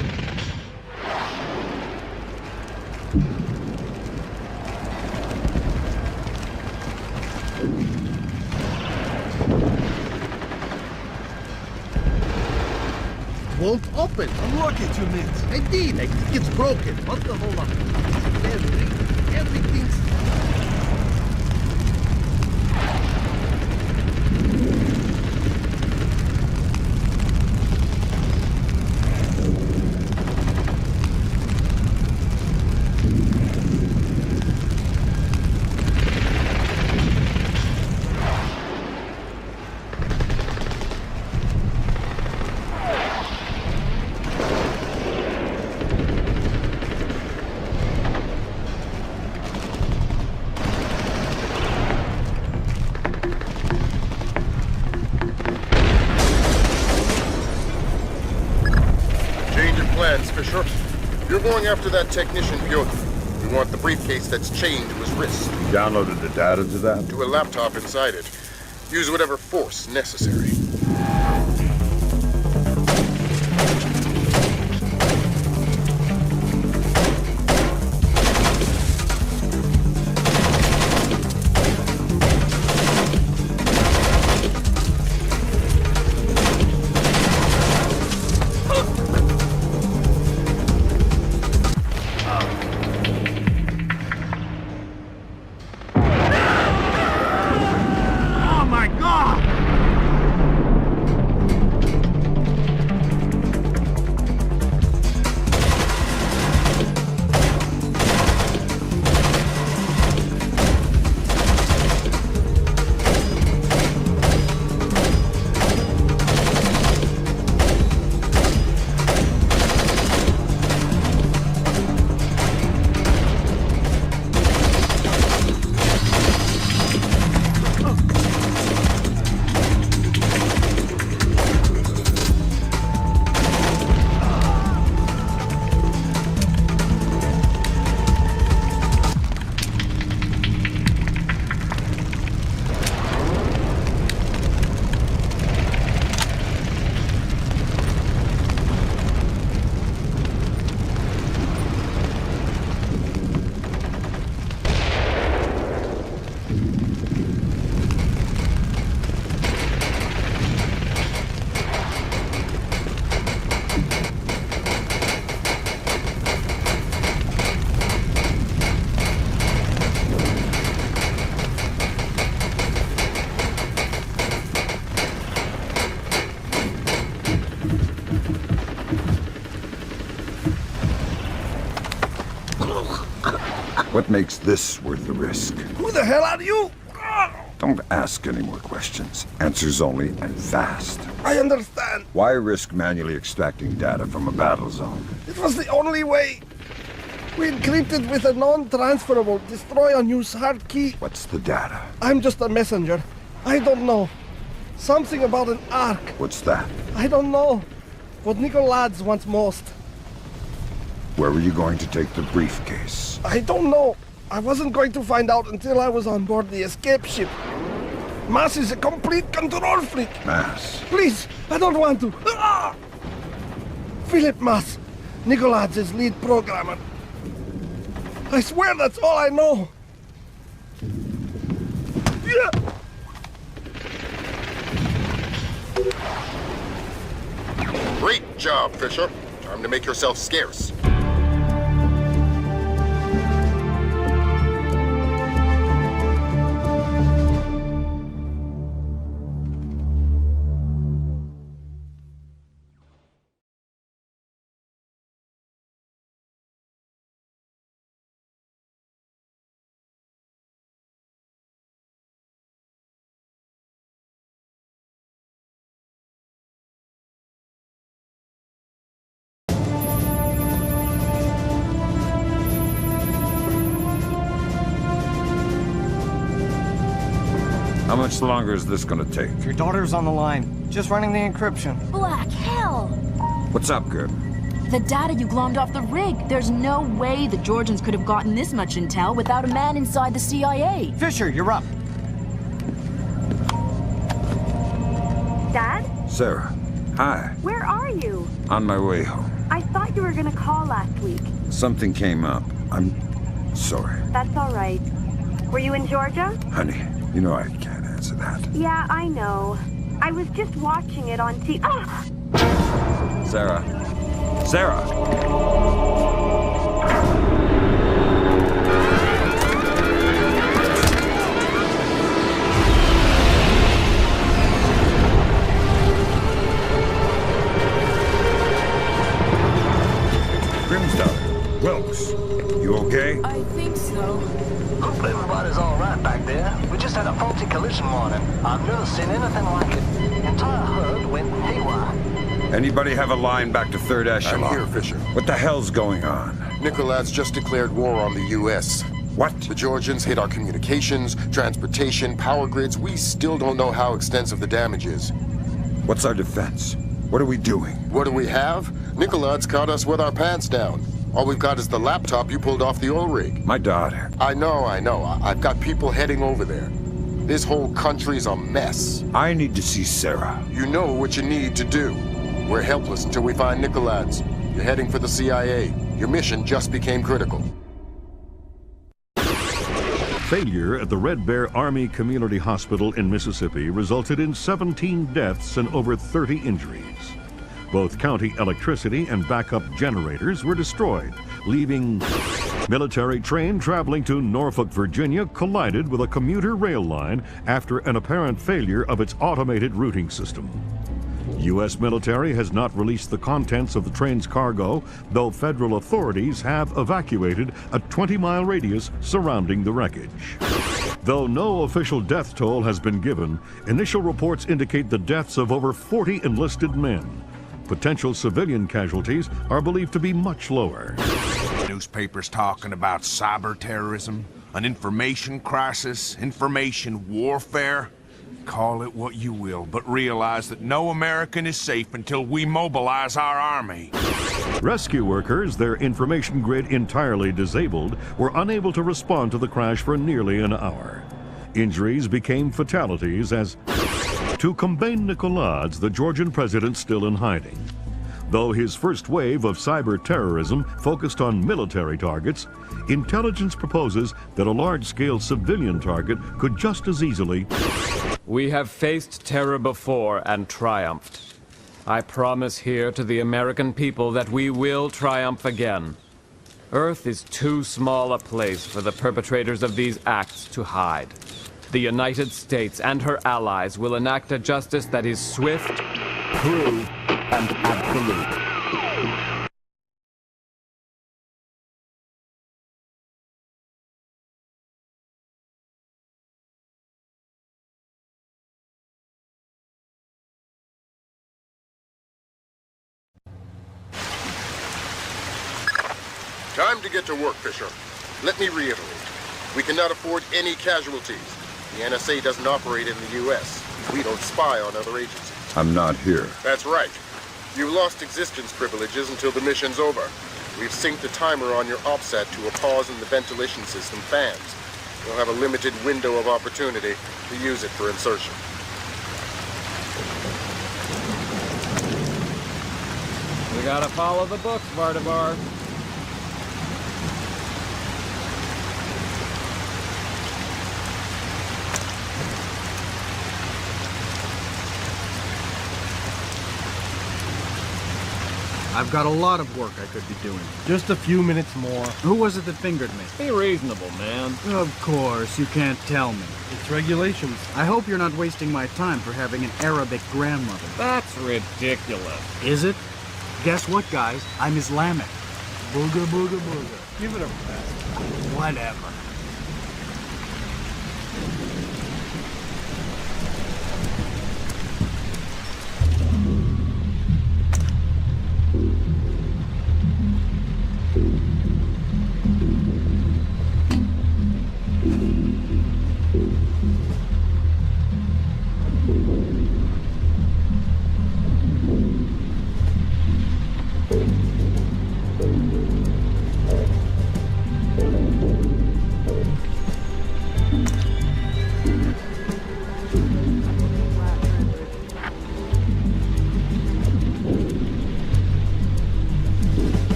It won't open. Unlock it, you meant. I did. I think it's broken. What the whole lot? Everything's... Fisher. You're going after that technician, Piotr. We want the briefcase that's chained to his wrist. You downloaded the data to that? To a laptop inside it. Use whatever force necessary. What makes this worth the risk? Who the hell are you? Don't ask any more questions. Answers only, and fast. I understand. Why risk manually extracting data from a battle zone? It was the only way. We encrypted with a non-transferable destroy-on-use hard key. What's the data? I'm just a messenger. I don't know. Something about an ark. What's that? I don't know. What Nicoladze wants most. Where were you going to take the briefcase? I don't know. I wasn't going to find out until I was on board the escape ship. Mass is a complete control freak. Mass? Please, I don't want to. Ah! Philip Mass, Nicoladze's lead programmer. I swear that's all I know. Yeah. Great job, Fisher. Time to make yourself scarce. How much longer is this gonna take? Your daughter's on the line. Just running the encryption. Black hell! What's up, Gerb? The data you glommed off the rig. There's no way the Georgians could have gotten this much intel without a man inside the CIA. Fisher, you're up. Dad? Sarah. Hi. Where are you? On my way home. I thought you were gonna call last week. Something came up. I'm sorry. That's all right. Were you in Georgia? Honey, you know I can't answer that. Yeah, I know. I was just watching it on TV. Ah! Sarah. Sarah! Grimsdale, Wilkes, you okay? I think so. Hope everybody's all right back there. We just had a faulty collision warning. I've never seen anything like it. Entire herd went haywire. Anybody have a line back to 3rd Echelon? I'm here, Fisher. What the hell's going on? Nicoladze just declared war on the U.S. What? The Georgians hit our communications, transportation, power grids. We still don't know how extensive the damage is. What's our defense? What are we doing? What do we have? Nicoladze caught us with our pants down. All we've got is the laptop you pulled off the oil rig. My daughter. I know. I've got people heading over there. This whole country's a mess. I need to see Sarah. You know what you need to do. We're helpless until we find Nicoladze. You're heading for the CIA. Your mission just became critical. Failure at the Red Bear Army Community Hospital in Mississippi resulted in 17 deaths and over 30 injuries. Both county electricity and backup generators were destroyed, leaving military train traveling to Norfolk, Virginia collided with a commuter rail line after an apparent failure of its automated routing system. U.S. military has not released the contents of the train's cargo, though federal authorities have evacuated a 20-mile radius surrounding the wreckage. Though no official death toll has been given, initial reports indicate the deaths of over 40 enlisted men. Potential civilian casualties are believed to be much lower. Newspapers talking about cyber terrorism, an information crisis, information warfare. Call it what you will, but realize that no American is safe until we mobilize our army. Rescue workers, their information grid entirely disabled, were unable to respond to the crash for nearly an hour. Injuries became fatalities as, to combat Nicoladze, the Georgian president still in hiding. Though his first wave of cyber terrorism focused on military targets, intelligence proposes that a large-scale civilian target could just as easily... We have faced terror before and triumphed. I promise here to the American people that we will triumph again. Earth is too small a place for the perpetrators of these acts to hide. The United States and her allies will enact a justice that is swift, true, and absolute. Time to get to work, Fisher. Let me reiterate. We cannot afford any casualties. The NSA doesn't operate in the U.S. We don't spy on other agencies. I'm not here. That's right. You lost existence privileges until the mission's over. We've synced the timer on your OPSAT to a pause in the ventilation system fans. You'll have a limited window of opportunity to use it for insertion. We gotta follow the books, Vardavar. I've got a lot of work I could be doing. Just a few minutes more. Who was it that fingered me? Be reasonable, man. Of course, you can't tell me. It's regulations. I hope you're not wasting my time for having an Arabic grandmother. That's ridiculous. Is it? Guess what, guys? I'm Islamic. Booga, booga, booga. Give it a rest. Whatever.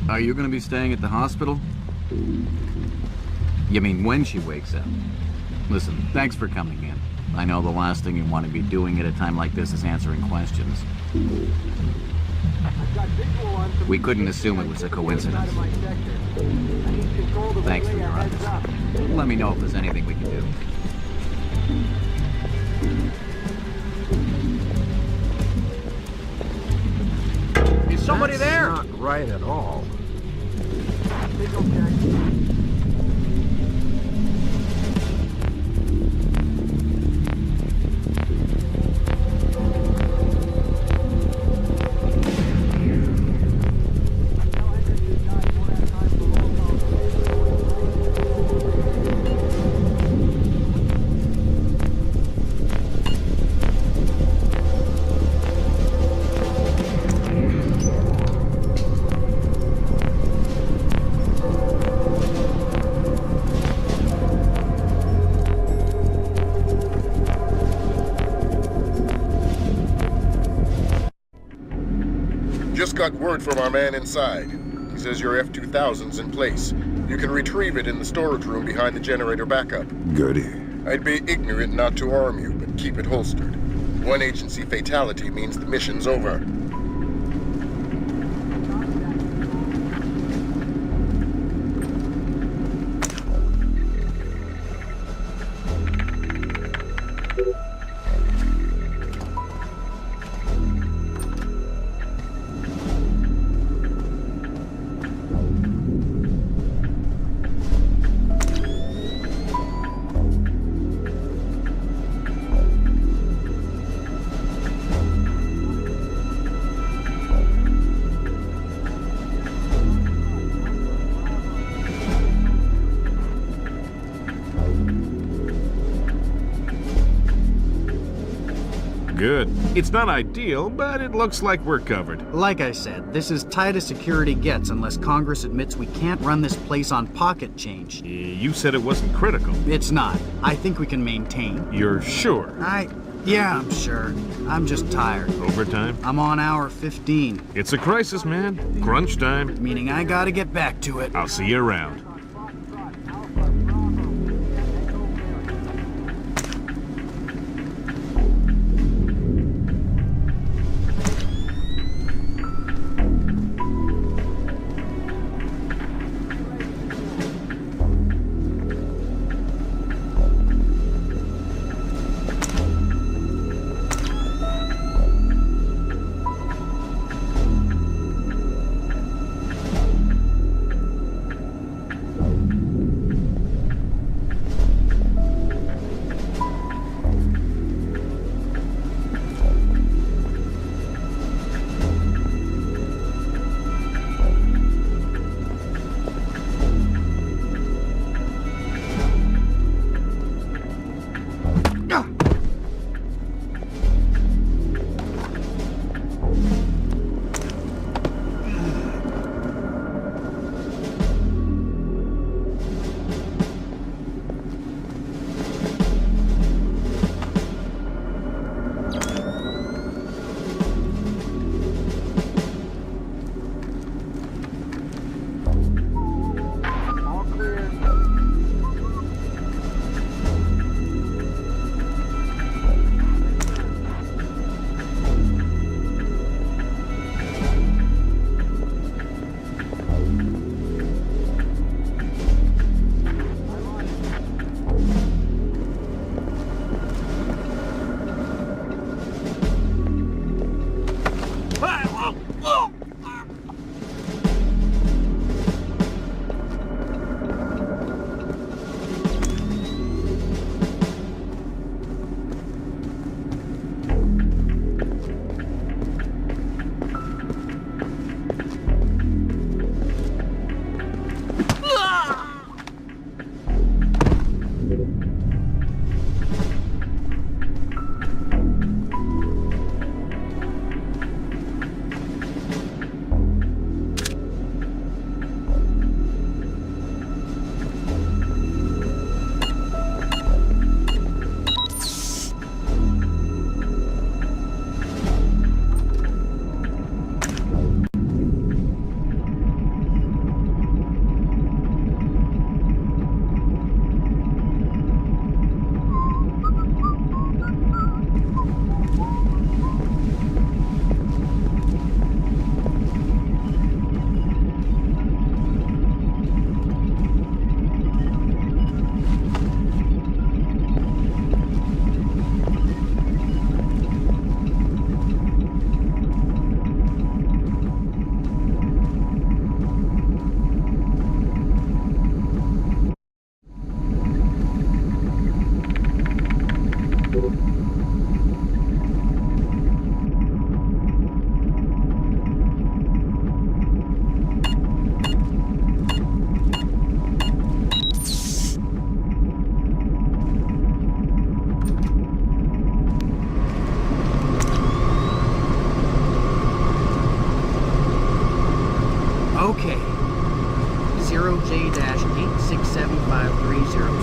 Are you gonna be staying at the hospital? You mean when she wakes up? Listen, thanks for coming in. I know the last thing you want to be doing at a time like this is answering questions. We couldn't assume it was a coincidence. Thanks for your honesty. Let me know if there's anything we can do. Is somebody there? Not right at all. Just got word from our man inside. He says your F-2000's in place. You can retrieve it in the storage room behind the generator backup. Goody. I'd be ignorant not to arm you, but keep it holstered. One agency fatality means the mission's over. Good. It's not ideal, but it looks like we're covered. Like I said, this is tight as security gets unless Congress admits we can't run this place on pocket change. You said it wasn't critical. It's not. I think we can maintain. You're sure? Yeah, I'm sure. I'm just tired. Overtime? I'm on hour 15. It's a crisis, man. Crunch time. Meaning I gotta get back to it. I'll see you around.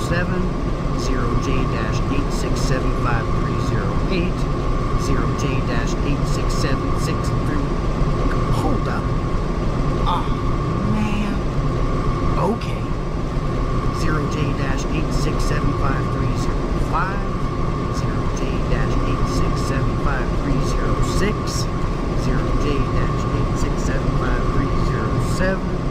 0J-8675308, 0J-86763... Hold up. Oh, man. Okay. 0J-8675305, 0J-8675306, 0J-8675307.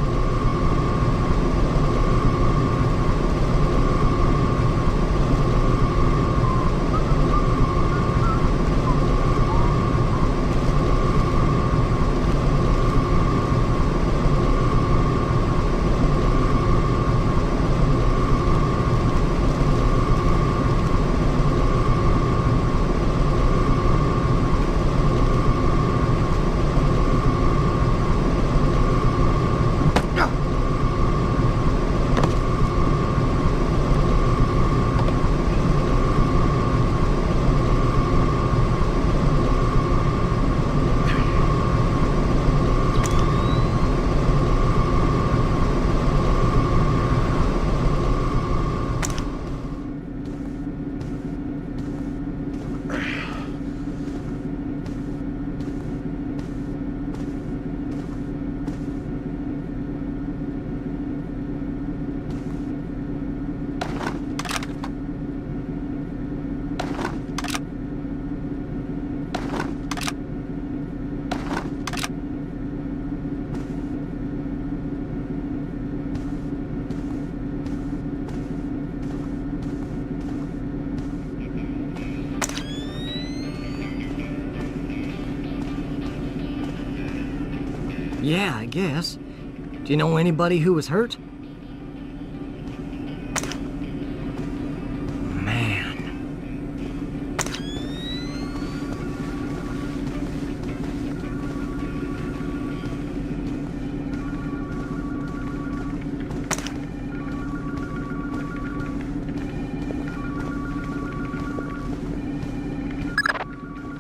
Yeah, I guess. Do you know anybody who was hurt? Man.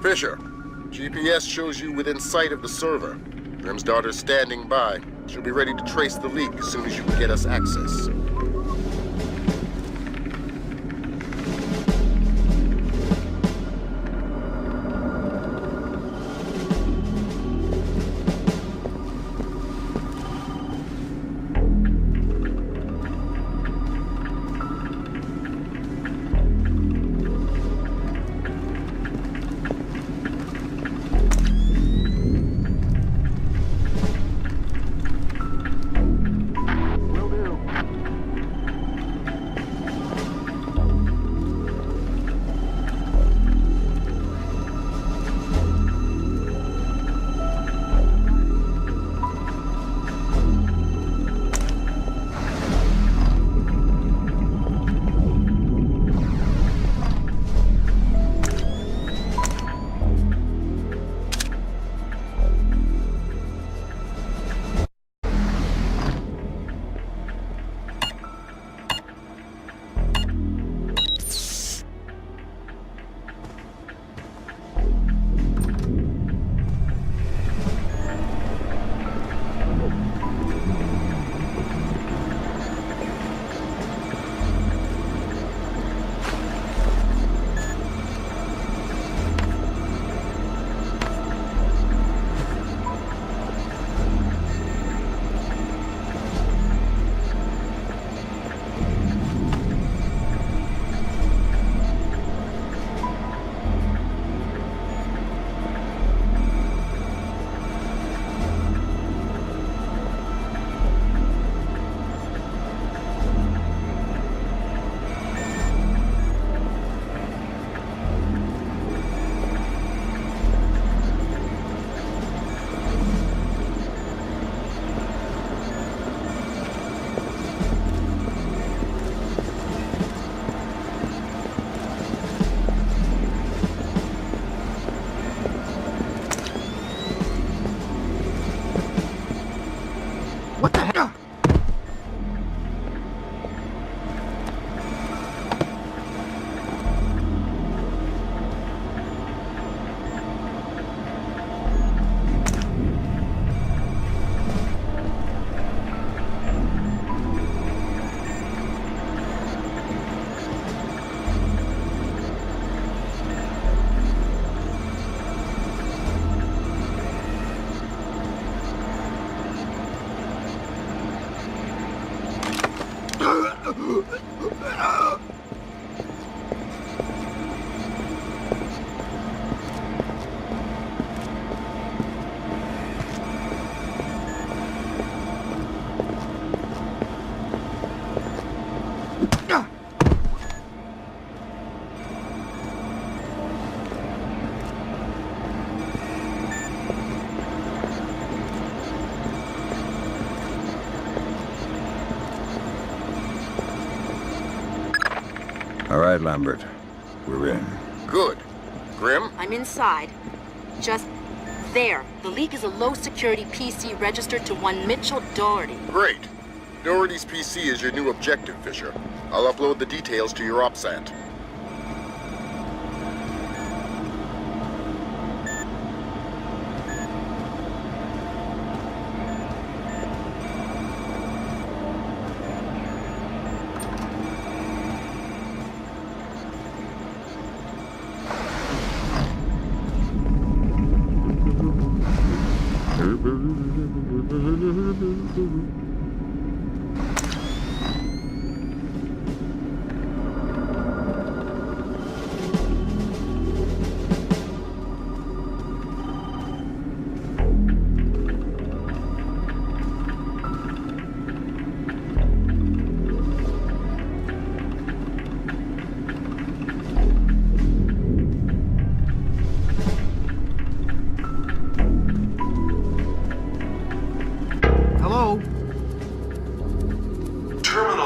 Fisher, GPS shows you within sight of the server. Grim's daughter's standing by. She'll be ready to trace the leak as soon as you can get us access. right, Lambert. We're in. Good. Grim? I'm inside. Just there. The leak is a low-security PC registered to one Mitchell Doherty. Great. Doherty's PC is your new objective, Fisher. I'll upload the details to your OpSat.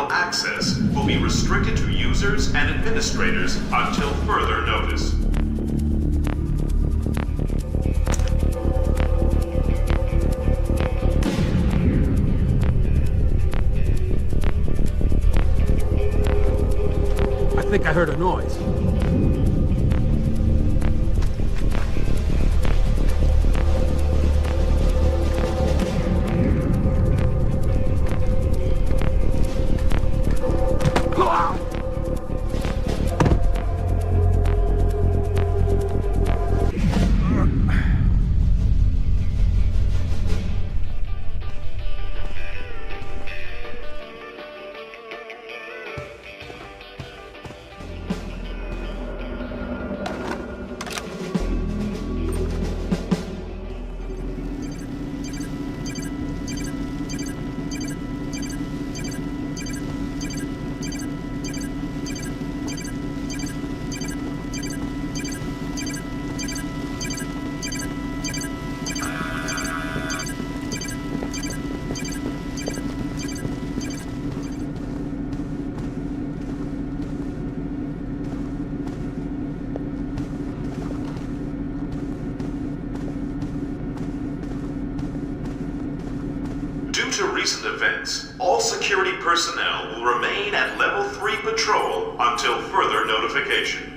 Access will be restricted to users and administrators until further notice. I think I heard a noise. Due to recent events, all security personnel will remain at Level 3 patrol until further notification.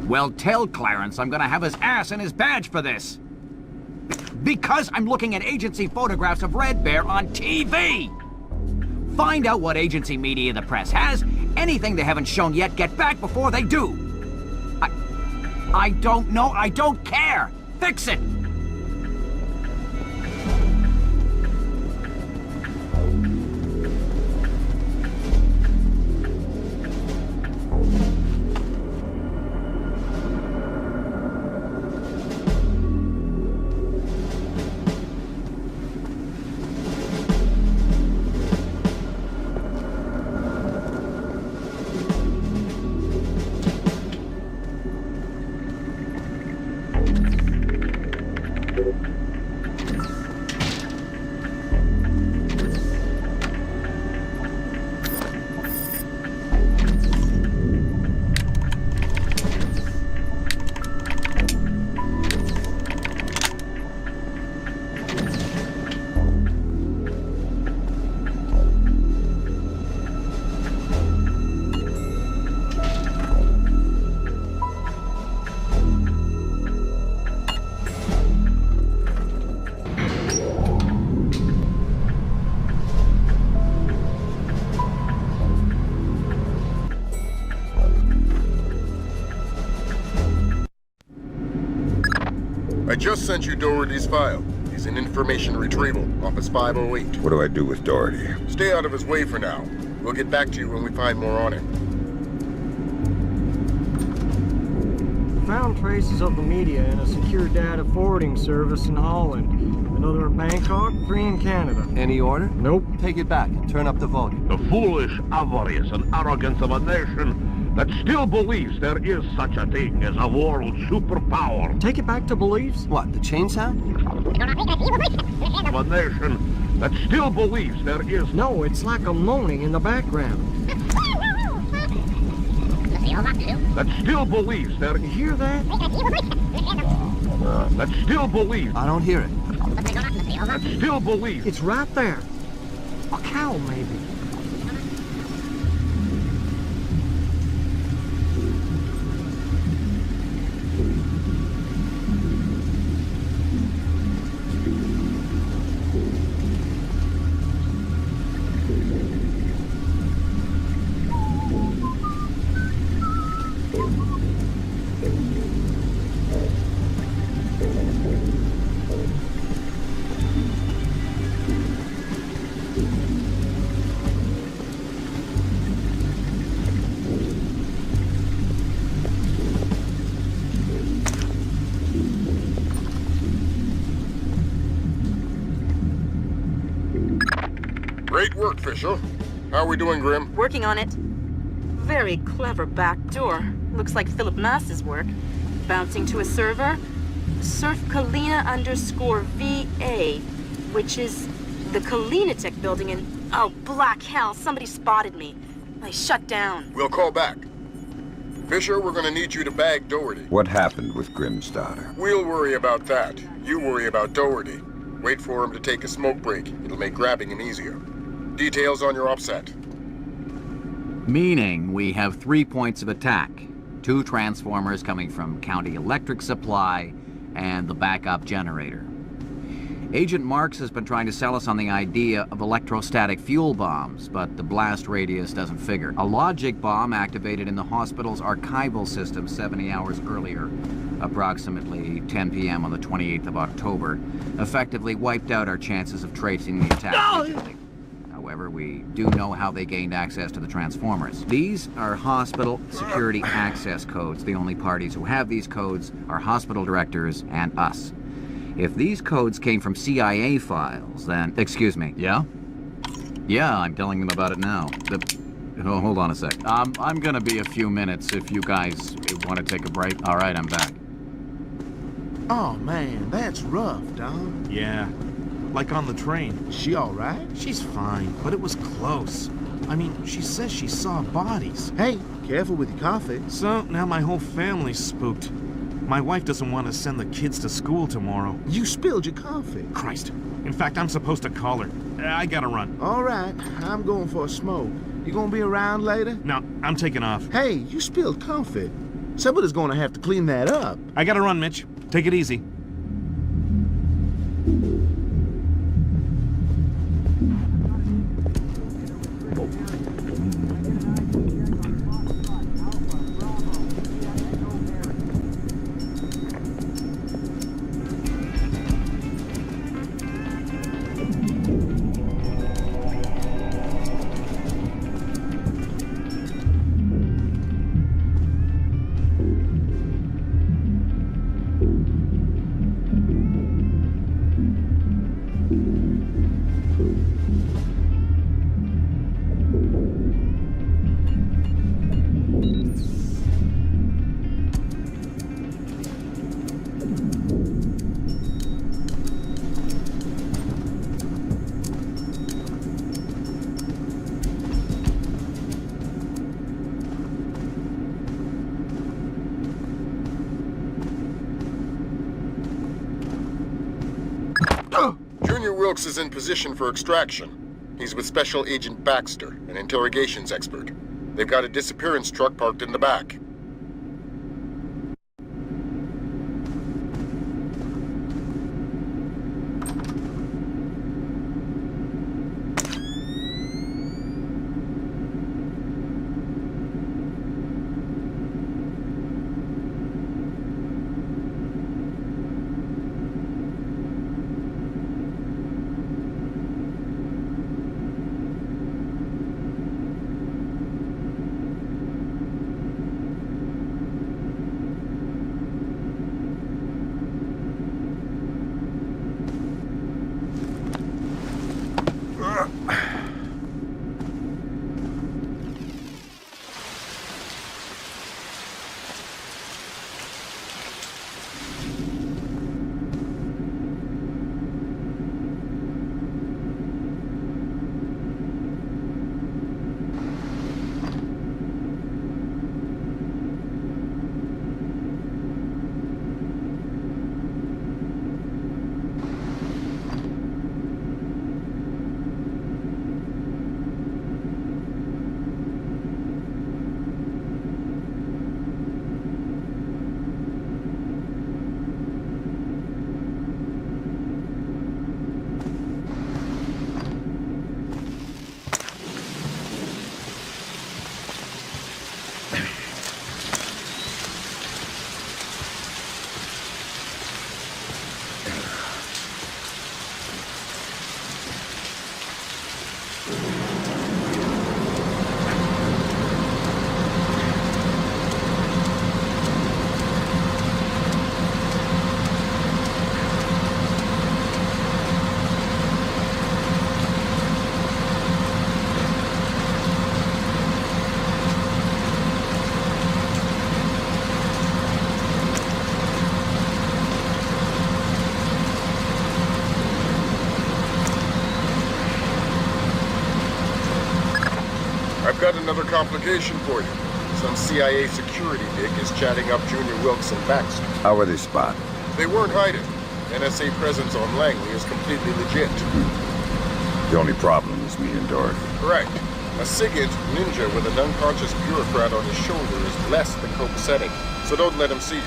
Well, tell Clarence I'm gonna have his ass and his badge for this. Because I'm looking at agency photographs of Red Bear on TV! Find out what agency media the press has. Anything they haven't shown yet, get back before they do. I don't know. I don't care. Fix it! I just sent you Doherty's file. He's in information retrieval, Office 508. What do I do with Doherty? Stay out of his way for now. We'll get back to you when we find more on him. Found traces of the media in a secure data forwarding service in Holland. Another in Bangkok, 3 in Canada. Any order? Nope. Take it back and turn up the volume. The foolish avarice and arrogance of a nation that still believes there is such a thing as a world superpower. Take it back to beliefs? What, the chain sound? Of a nation that still believes there is... No, it's like a moaning in the background. That still believes there... You hear that? That still believes... I don't hear it. That still believes... It's right there. A cow, maybe. Great work, Fisher. How are we doing, Grim? Working on it. Very clever back door. Looks like Philip Mass's work. Bouncing to a server. Surf Kalina _VA, which is the Kalina Tech building in... Oh, black hell, somebody spotted me. I shut down. We'll call back. Fisher, we're gonna need you to bag Doherty. What happened with Grimm's daughter? We'll worry about that. You worry about Doherty. Wait for him to take a smoke break. It'll make grabbing him easier. Details on your offset. Meaning we have 3 points of attack. 2 transformers coming from County Electric Supply and the backup generator. Agent Marks has been trying to sell us on the idea of electrostatic fuel bombs, but the blast radius doesn't figure. A logic bomb activated in the hospital's archival system 70 hours earlier, approximately 10 p.m. on the 28th of October, effectively wiped out our chances of tracing the attack. However, we do know how they gained access to the transformers. These are hospital security access codes. The only parties who have these codes are hospital directors and us. If these codes came from CIA files, then... Excuse me, yeah? Yeah, I'm telling them about it now. Oh, hold on a sec. I'm gonna be a few minutes if you guys want to take a break. All right, I'm back. Oh, man, that's rough, Dom. Yeah. Like on the train. She all right? She's fine, but it was close. I mean, she says she saw bodies. Hey, careful with your coffee. So, now my whole family's spooked. My wife doesn't want to send the kids to school tomorrow. You spilled your coffee. Christ. In fact, I'm supposed to call her. I gotta run. All right, I'm going for a smoke. You gonna be around later? No, I'm taking off. Hey, you spilled coffee. Somebody's gonna have to clean that up. I gotta run, Mitch. Take it easy. Wilkes is in position for extraction. He's with Special Agent Baxter, an interrogations expert. They've got a disappearance truck parked in the back. I've got another complication for you. Some CIA security dick is chatting up Junior Wilkes and Baxter. How were they spotted? They weren't hiding. NSA presence on Langley is completely legit. The only problem is me and Dorothy. Correct. A SIGINT ninja with an unconscious bureaucrat on his shoulder is less than copacetic, so don't let him see you.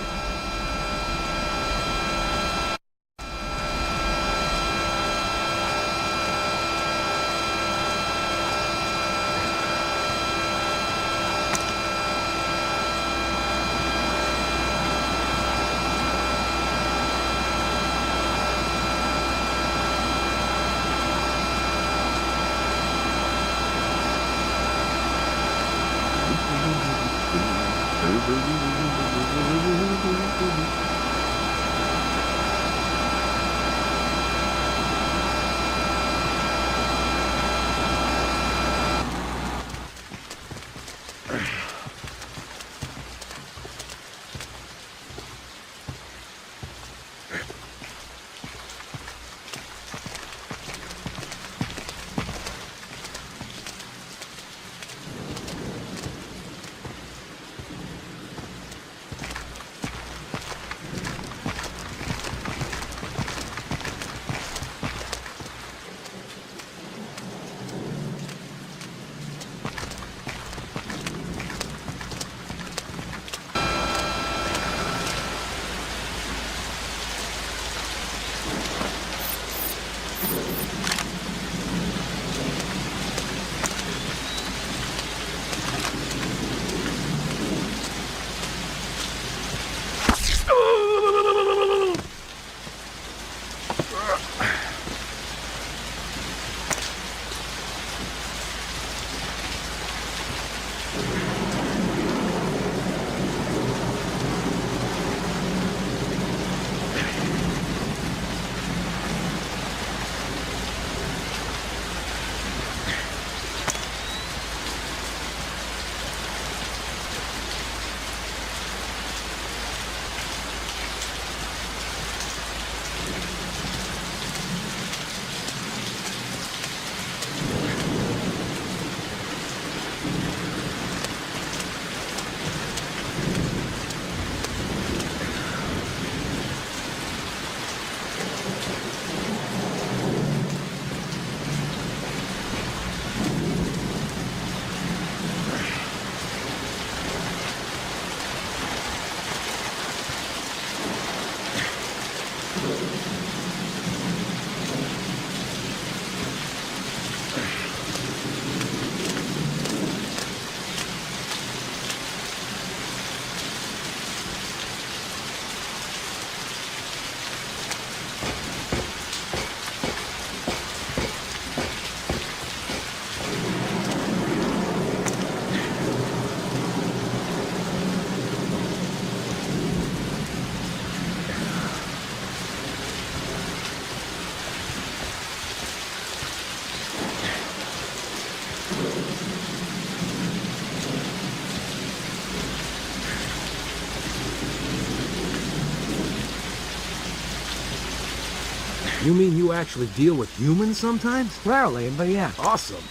You mean you actually deal with humans sometimes? Rarely, but yeah. Awesome.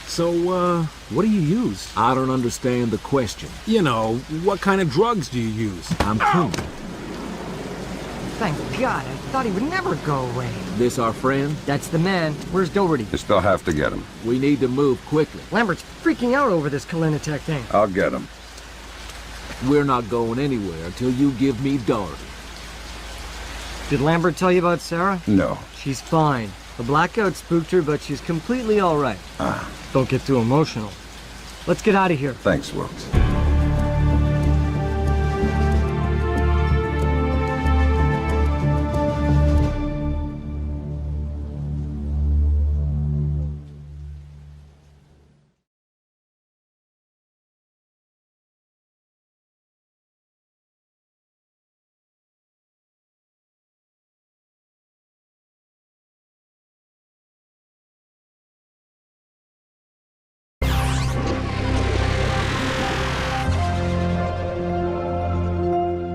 So, what do you use? I don't understand the question. You know, what kind of drugs do you use? I'm clean. Thank God, I thought he would never go away. This our friend? That's the man. Where's Doherty? You still have to get him. We need to move quickly. Lambert's freaking out over this Kalinatech thing. I'll get him. We're not going anywhere until you give me Doherty. Did Lambert tell you about Sarah? No. She's fine. The blackout spooked her, but she's completely all right. Don't get too emotional. Let's get out of here. Thanks, Wilkes.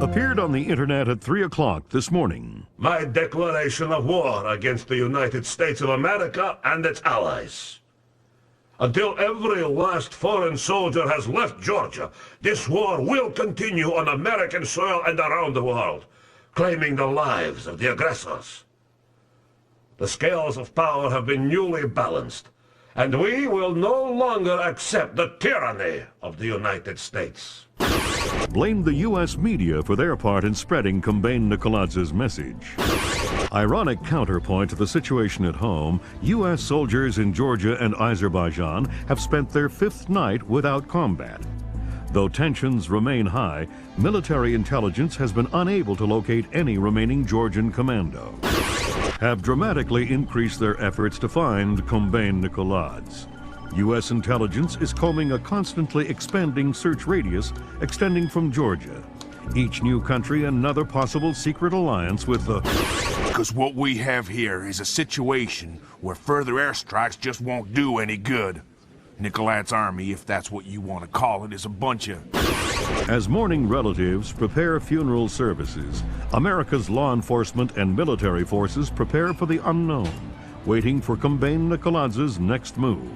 Appeared on the internet at 3 o'clock this morning. My declaration of war against the United States of America and its allies. Until every last foreign soldier has left Georgia, this war will continue on American soil and around the world, claiming the lives of the aggressors. The scales of power have been newly balanced, and we will no longer accept the tyranny of the United States. Blamed the U.S. media for their part in spreading Kombain Nikoladz's message. Ironic counterpoint to the situation at home, U.S. soldiers in Georgia and Azerbaijan have spent their 5th night without combat. Though tensions remain high, military intelligence has been unable to locate any remaining Georgian commando. Have dramatically increased their efforts to find Kombain Nikoladze. U.S. intelligence is combing a constantly expanding search radius extending from Georgia. Each new country another possible secret alliance with the... Because what we have here is a situation where further airstrikes just won't do any good. Nikoladze's army, if that's what you want to call it, is a bunch of... As mourning relatives prepare funeral services, America's law enforcement and military forces prepare for the unknown, waiting for Kombain Nikoladze's next move.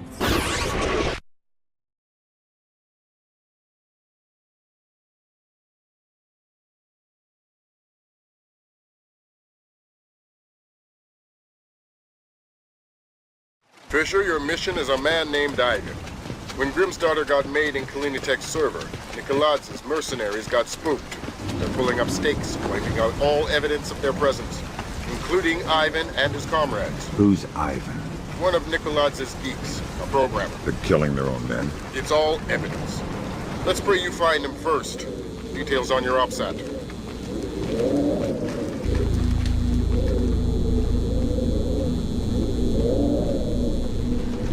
Fisher, your mission is a man named Ivan. When Grimsdottir got made in Kalinitek's server, Nikoladze's mercenaries got spooked. They're pulling up stakes, wiping out all evidence of their presence, including Ivan and his comrades. Who's Ivan? One of Nikoladze's geeks, a programmer. They're killing their own men. It's all evidence. Let's pray you find him first. Details on your OPSAT.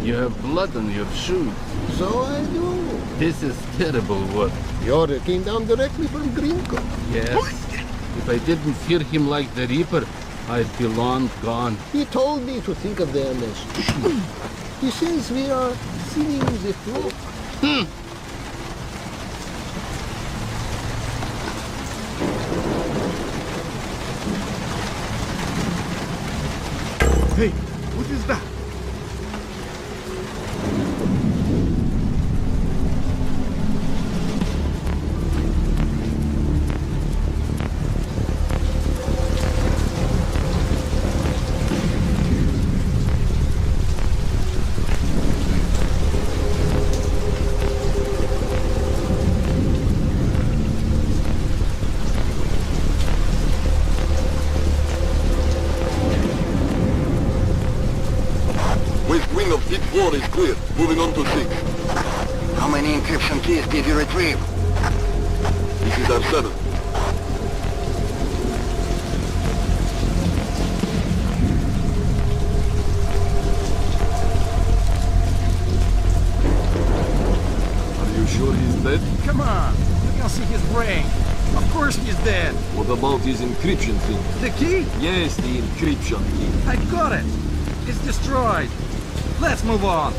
You have blood on your shoes. So I do. This is terrible work. The order came down directly from Grinko. Yes. If I didn't fear him like the Reaper, I'd be long gone. He told me to think of them as sheep. He says we are singing the flock. Hey, what is that? Wing of Pit 4 is clear. Moving on to 6. How many encryption keys did you retrieve? This is our 7th. Are you sure he's dead? Come on, you can see his brain. Of course he's dead. What about his encryption key? The key? Yes, the encryption key. I got it. It's destroyed. Let's move on.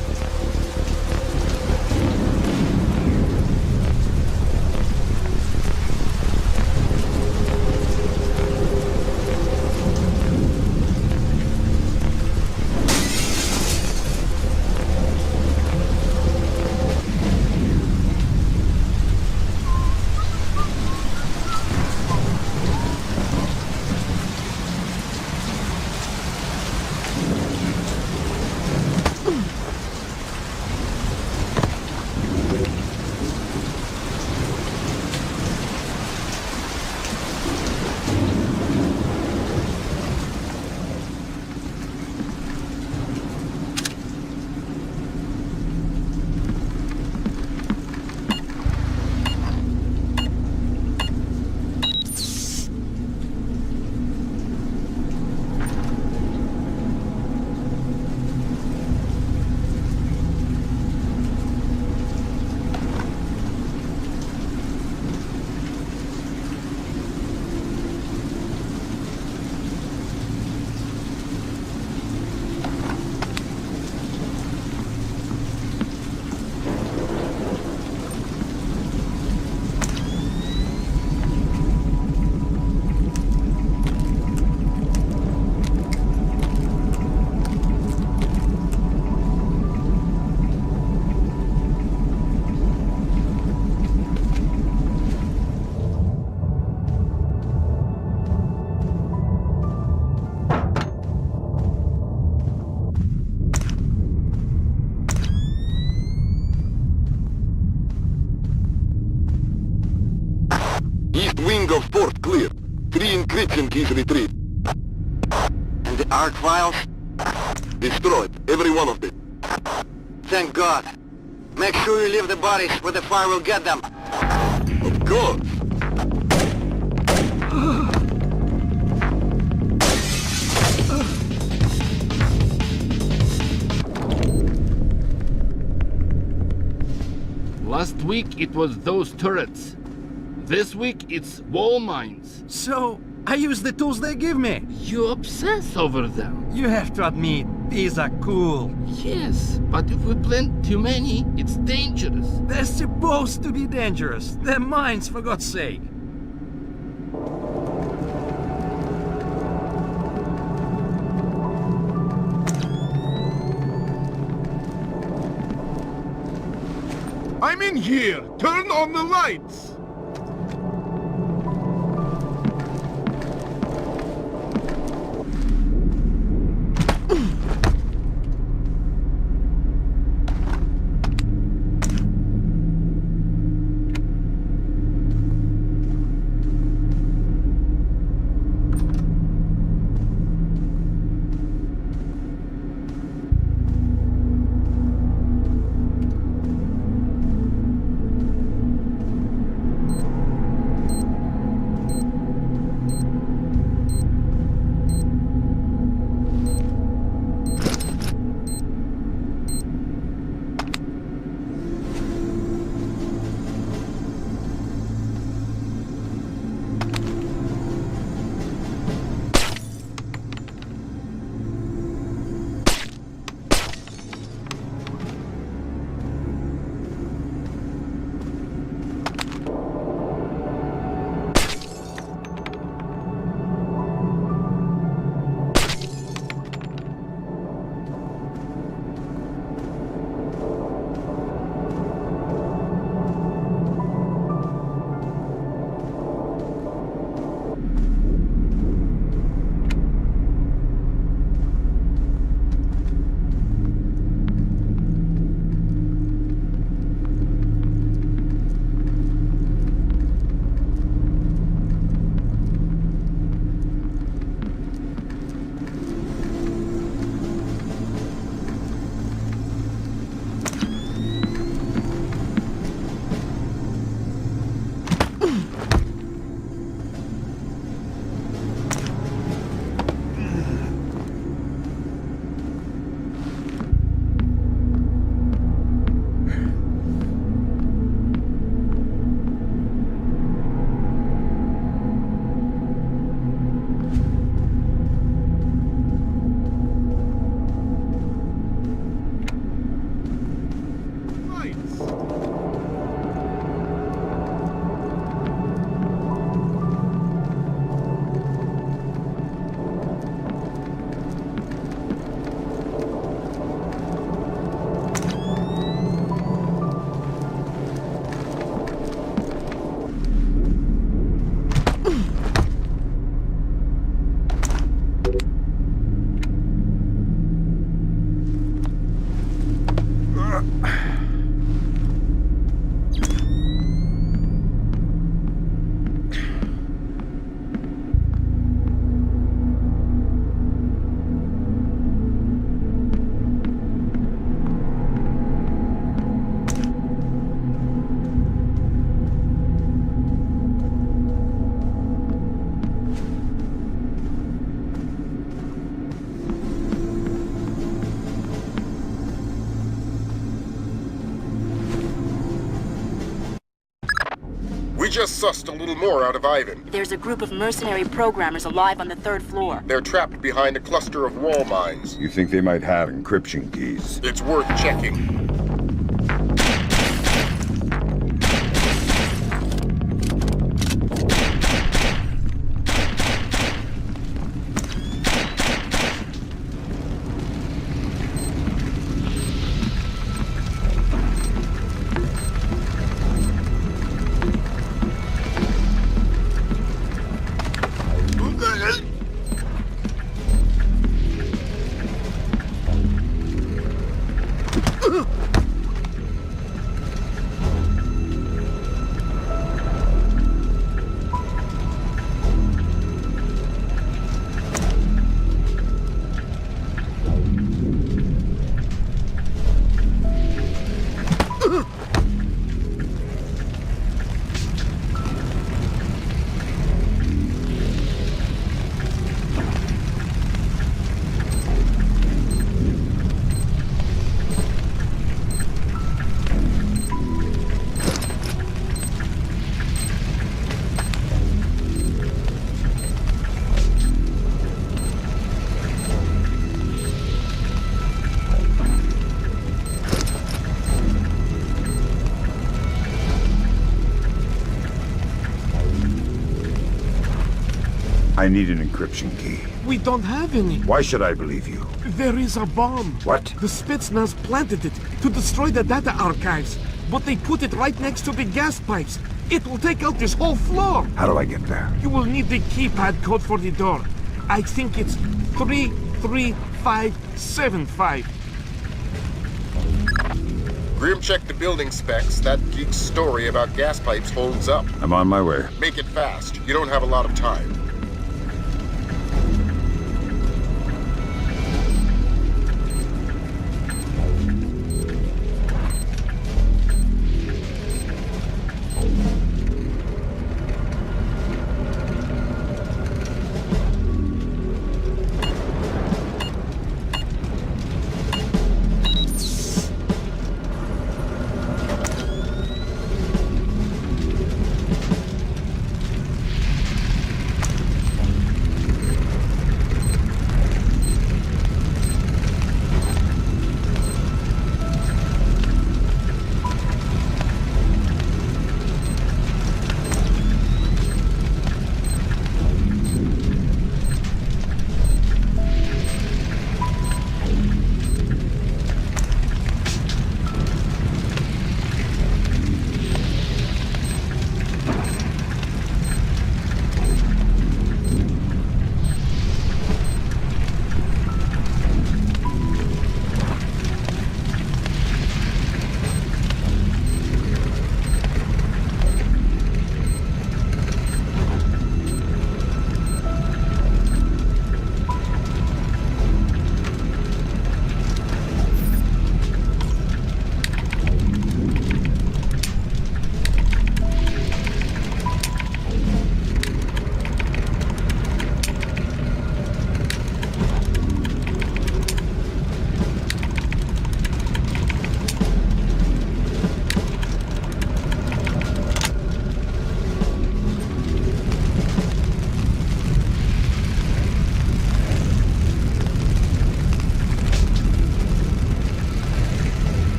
encryption keys retrieved. And the art files? Destroyed, every one of them. Thank God. Make sure you leave the bodies where the fire will get them. Of course. Last week it was those turrets. This week it's wall mines. So, I use the tools they give me. You obsess over them. You have to admit, these are cool. Yes, but if we plant too many, it's dangerous. They're supposed to be dangerous. They're mines, for God's sake. I'm in here! Turn on the lights! We just sussed a little more out of Ivan. There's a group of mercenary programmers alive on the 3rd floor. They're trapped behind a cluster of wall mines. You think they might have encryption keys? It's worth checking. I need an encryption key. We don't have any. Why should I believe you? There is a bomb. What? The Spetsnaz planted it to destroy the data archives, but they put it right next to the gas pipes. It will take out this whole floor. How do I get there? You will need the keypad code for the door. I think it's 33575. Grim checked the building specs. That geek's story about gas pipes holds up. I'm on my way. Make it fast. You don't have a lot of time.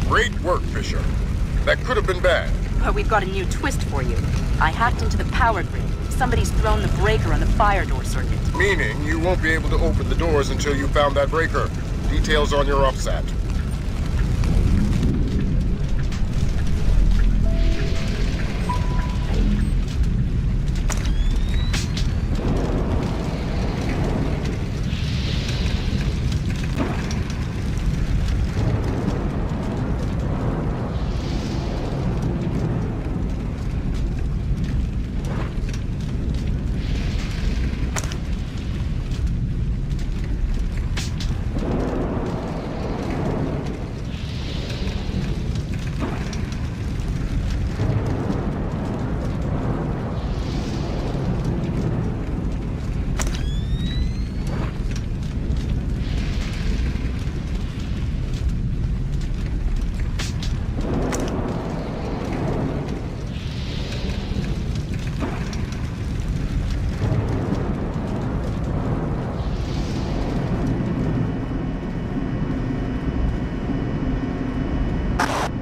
Great work, Fisher. That could have been bad. But we've got a new twist for you. I hacked into the power grid. Somebody's thrown the breaker on the fire door circuit. Meaning you won't be able to open the doors until you found that breaker. Details on your offset.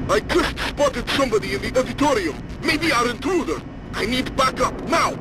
I just spotted somebody in the auditorium. Maybe our intruder. I need backup, now!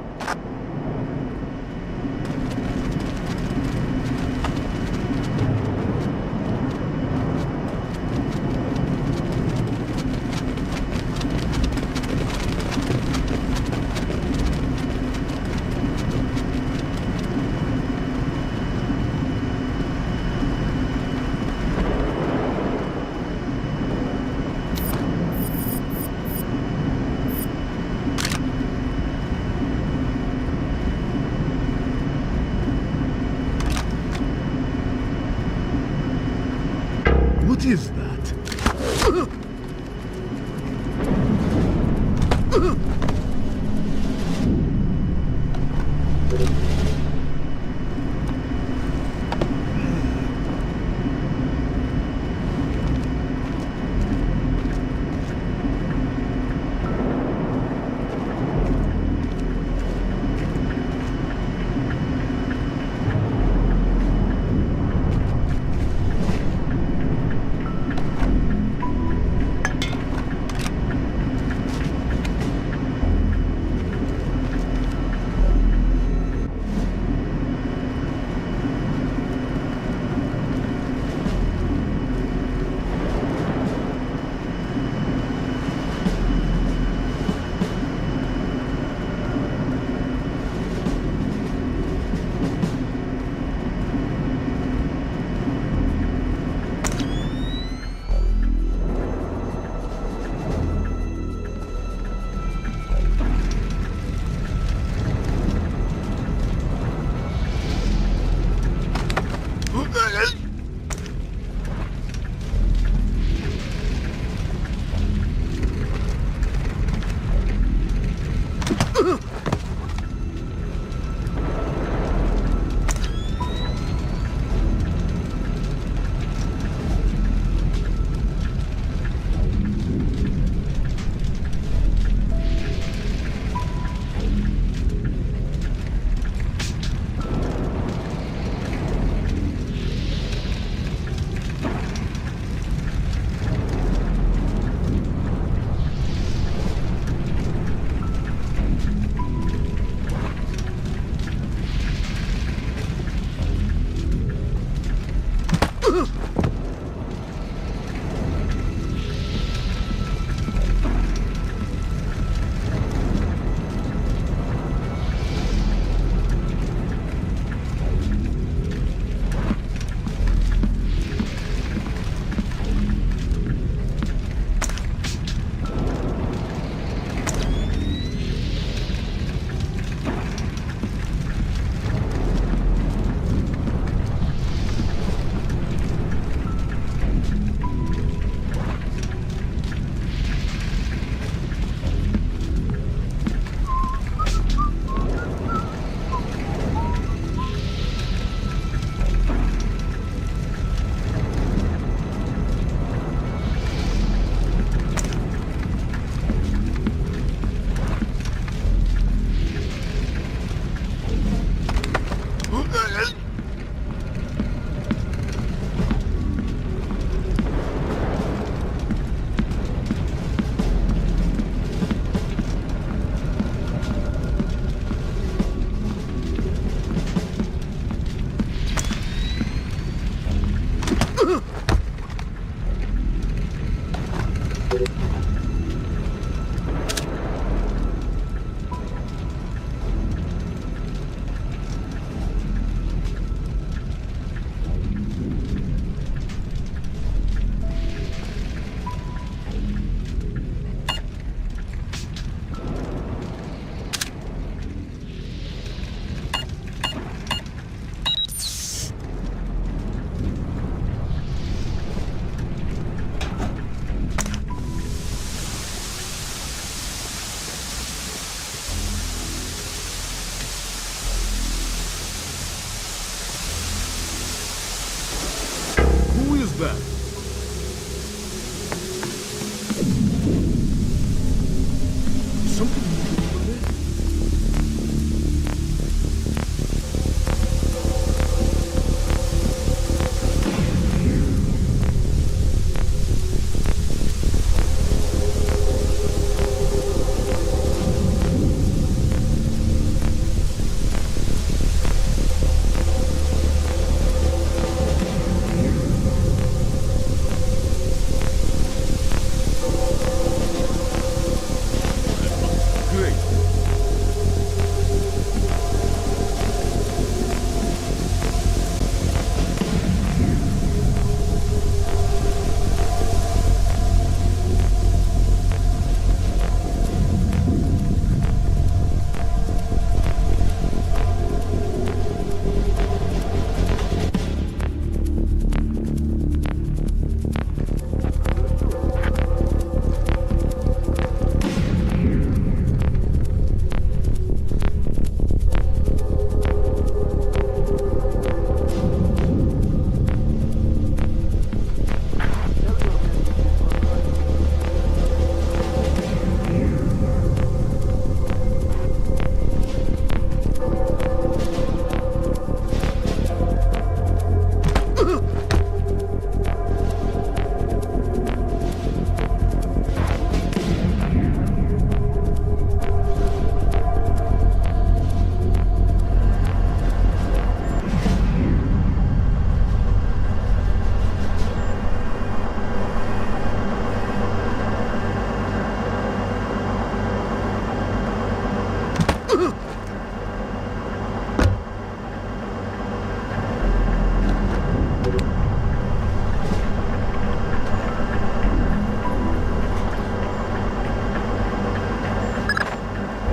What is that? bad. Something moving over there?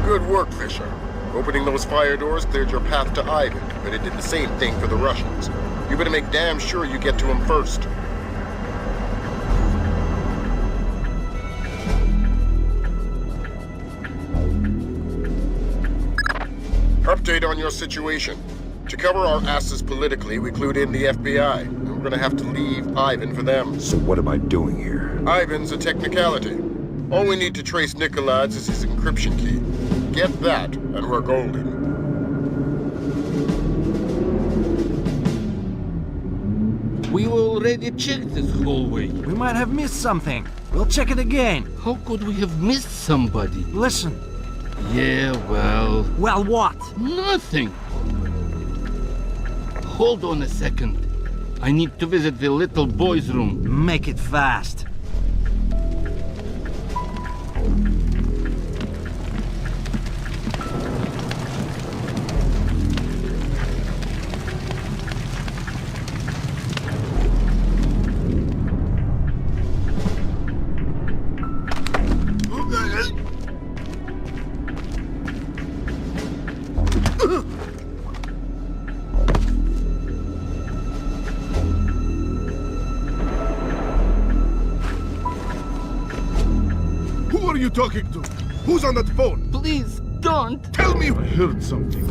Good work, Fisher. Opening those fire doors cleared your path to Ivan, but it did the same thing for the Russians. You better make damn sure you get to him first. Update on your situation. To cover our asses politically, we clued in the FBI, and we're gonna have to leave Ivan for them. So what am I doing here? Ivan's a technicality. All we need to trace Nikolai's is his encryption key. Get that, and we're golden. We already checked this hallway. We might have missed something. We'll check it again. How could we have missed somebody? Listen. Yeah, well... Well, what? Nothing. Hold on a second. I need to visit the little boy's room. Make it fast. Who are you talking to? Who's on that phone? Please, don't! Tell me! I heard something.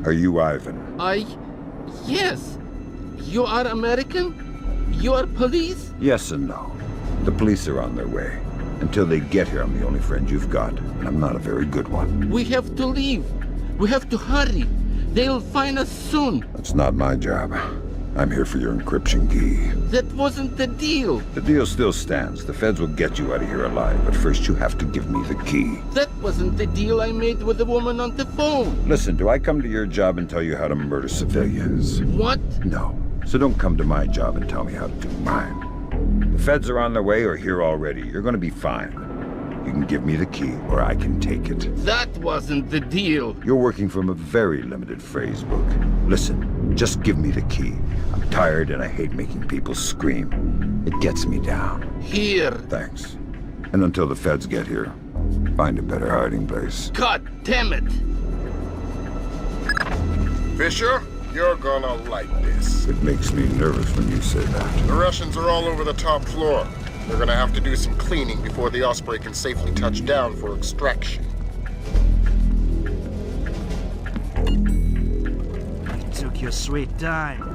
Are you Ivan? Yes. You are American? You are police? Yes and no. The police are on their way. Until they get here, I'm the only friend you've got, and I'm not a very good one. We have to leave. We have to hurry. They'll find us soon. That's not my job. I'm here for your encryption key. That wasn't the deal. The deal still stands. The feds will get you out of here alive, but first you have to give me the key. That wasn't the deal I made with the woman on the phone. Listen, do I come to your job and tell you how to murder civilians? What? No. So don't come to my job and tell me how to do mine. The feds are on their way or here already. You're gonna be fine. You can give me the key, or I can take it. That wasn't the deal. You're working from a very limited phrase book. Listen, just give me the key. I'm tired and I hate making people scream. It gets me down. Here. Thanks. And until the feds get here, Find a better hiding place. God damn it! Fisher, you're gonna like this. It makes me nervous when you say that. The Russians are all over the top floor. They're gonna have to do some cleaning before the Osprey can safely touch down for extraction. You took your sweet time.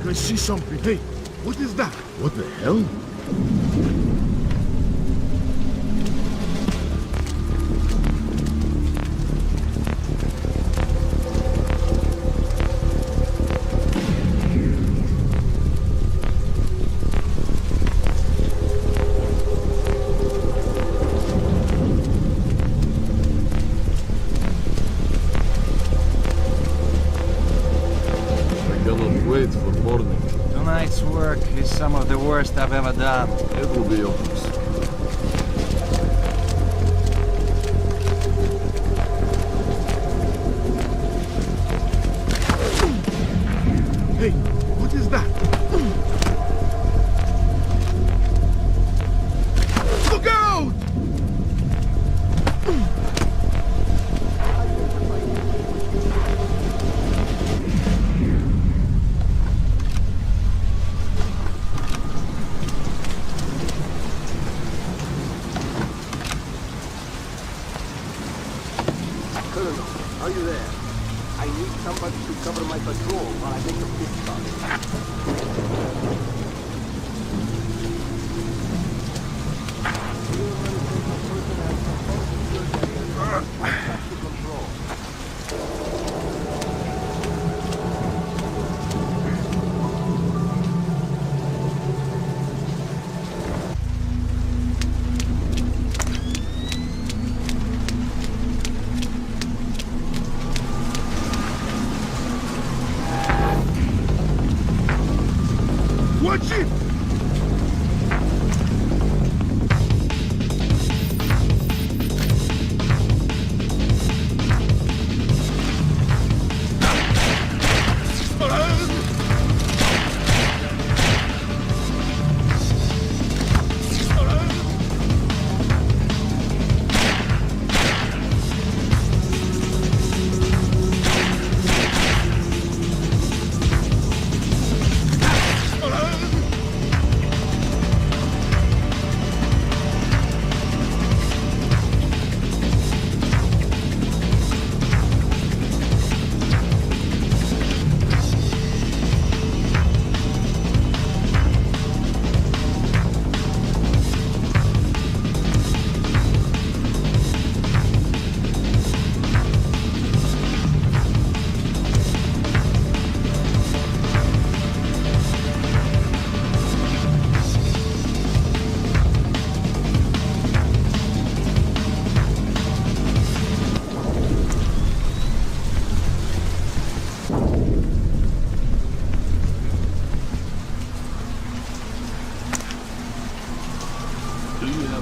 I see something. Hey, what is that? What the hell? Wait for morning. Tonight's work is some of the worst I've ever done. It will be yours. Hey, what is that? Look out! Colonel, are you there? I need somebody to cover my patrol while I make a pit Watch it!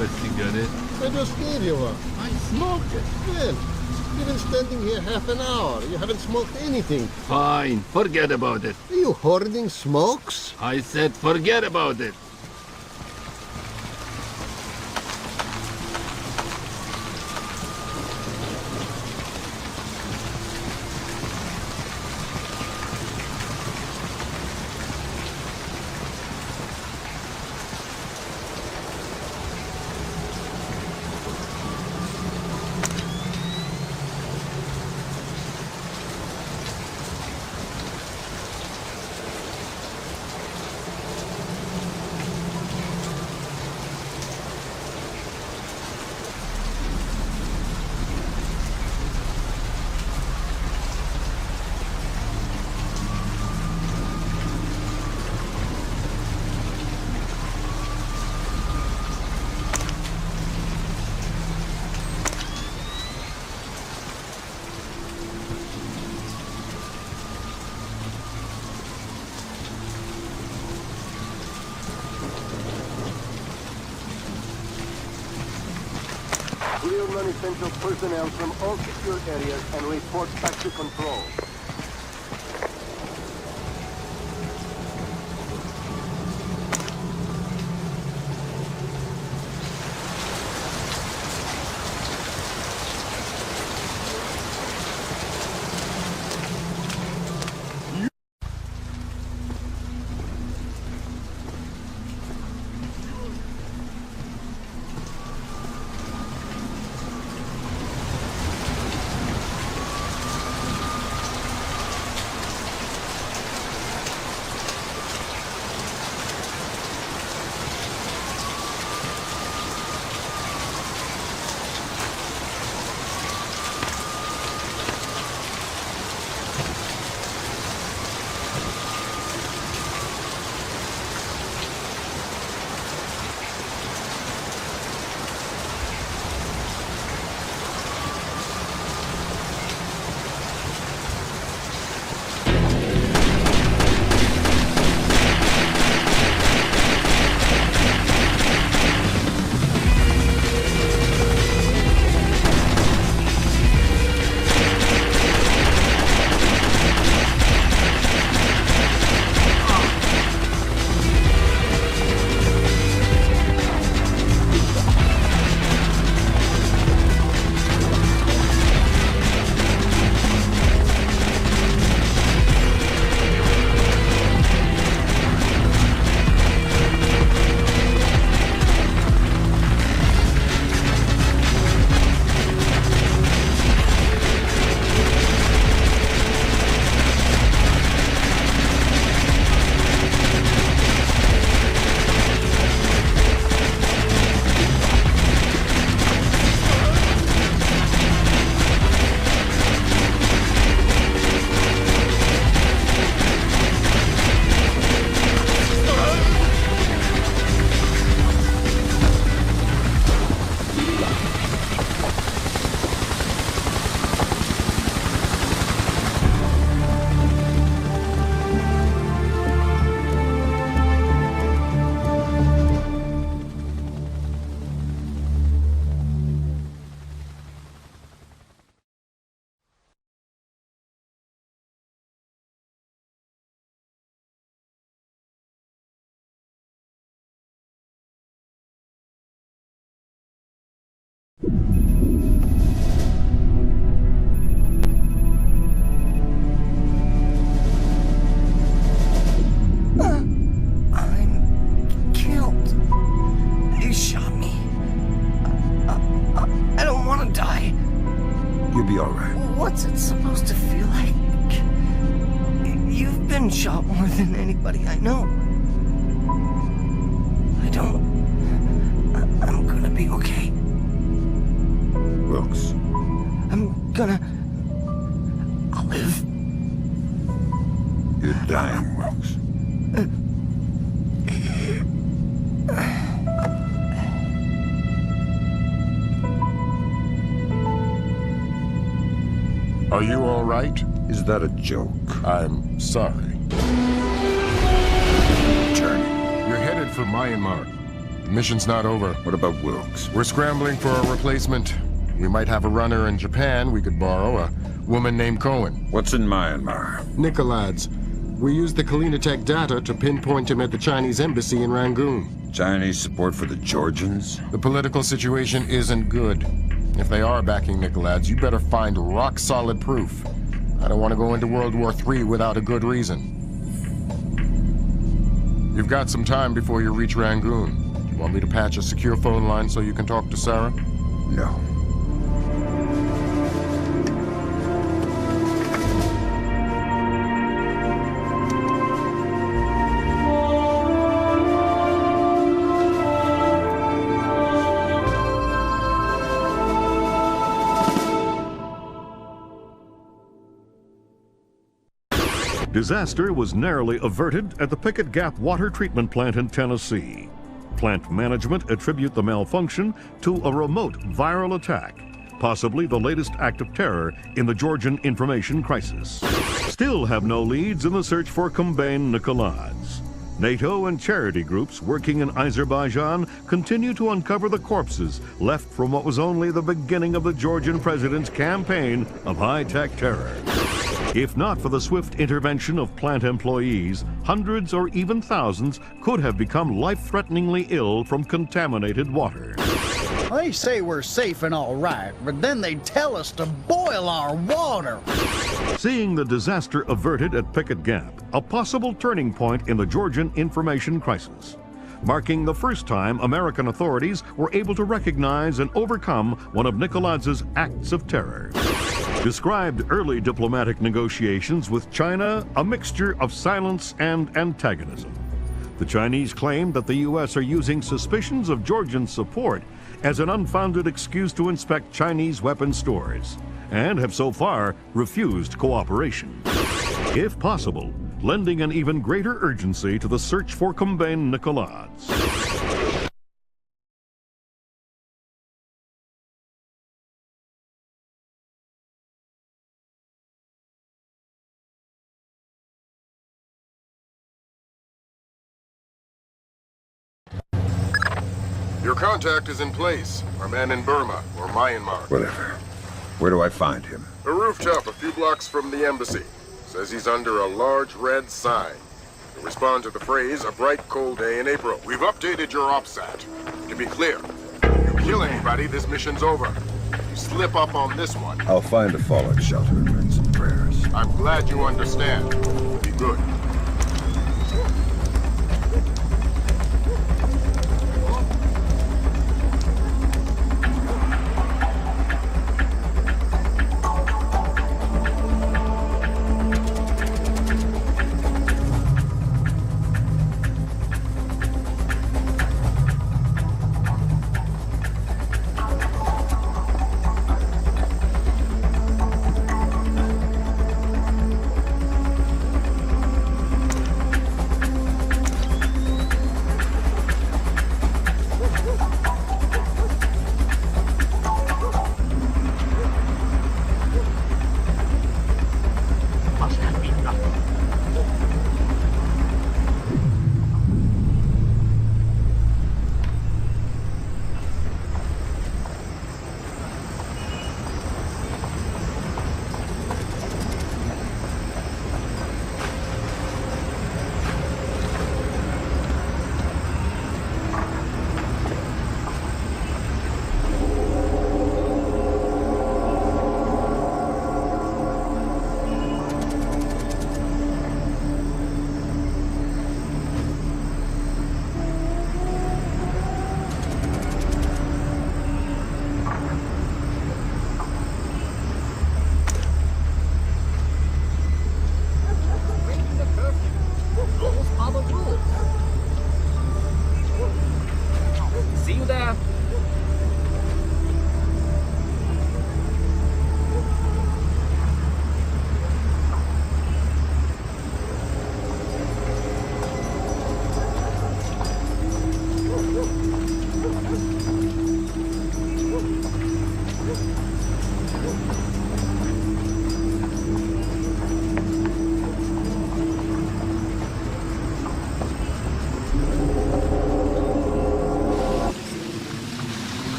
A cigarette? I just gave you one. I smoked it. Well, you've been standing here half an hour. You haven't smoked anything. Fine, forget about it. Are you hoarding smokes? I said forget about it. Clear non-essential personnel from all secure areas and report back to control. I'm killed. They shot me. I don't want to die. You'll be all right. What's it supposed to feel like? You've been shot more than anybody I know. I'm gonna be okay. Wilkes. I'll live. You're dying, Wilkes. Are you all right? Is that a joke? I'm sorry. Journey. You're headed for Myanmar. The mission's not over. What about Wilkes? We're scrambling for a replacement. We might have a runner in Japan we could borrow, a woman named Cohen. What's in Myanmar? Nikolads. We used the Kalinatech data to pinpoint him at the Chinese embassy in Rangoon. Chinese support for the Georgians? The political situation isn't good. If they are backing Nikolads, you better find rock-solid proof. I don't want to go into World War III without a good reason. You've got some time before you reach Rangoon. You want me to patch a secure phone line so you can talk to Sarah? No. Disaster was narrowly averted at the Pickett Gap Water Treatment Plant in Tennessee. Plant management attribute the malfunction to a remote viral attack, possibly the latest act of terror in the Georgian information crisis. Still have no leads in the search for Combane Nikolads. NATO and charity groups working in Azerbaijan continue to uncover the corpses left from what was only the beginning of the Georgian president's campaign of high-tech terror. If not for the swift intervention of plant employees, hundreds or even thousands could have become life-threateningly ill from contaminated water. They say we're safe and all right, but then they tell us to boil our water. Seeing the disaster averted at Picket Gap, a possible turning point in the Georgian information crisis, marking the first time American authorities were able to recognize and overcome one of Nikoladz's acts of terror. Described early diplomatic negotiations with China a mixture of silence and antagonism. The Chinese claimed that the U.S. are using suspicions of Georgian support as an unfounded excuse to inspect Chinese weapons stores, and have so far refused cooperation. If possible, lending an even greater urgency to the search for Kumbain Nikolads. Your contact is in place. Our man in Burma, or Myanmar. Whatever. Where do I find him? A rooftop a few blocks from the embassy. Says he's under a large red sign. To respond to the phrase, a bright cold day in April. We've updated your OPSAT. To be clear, if you kill anybody, this mission's over. If you slip up on this one... I'll find a fallout shelter and bring some prayers. I'm glad you understand. Be good.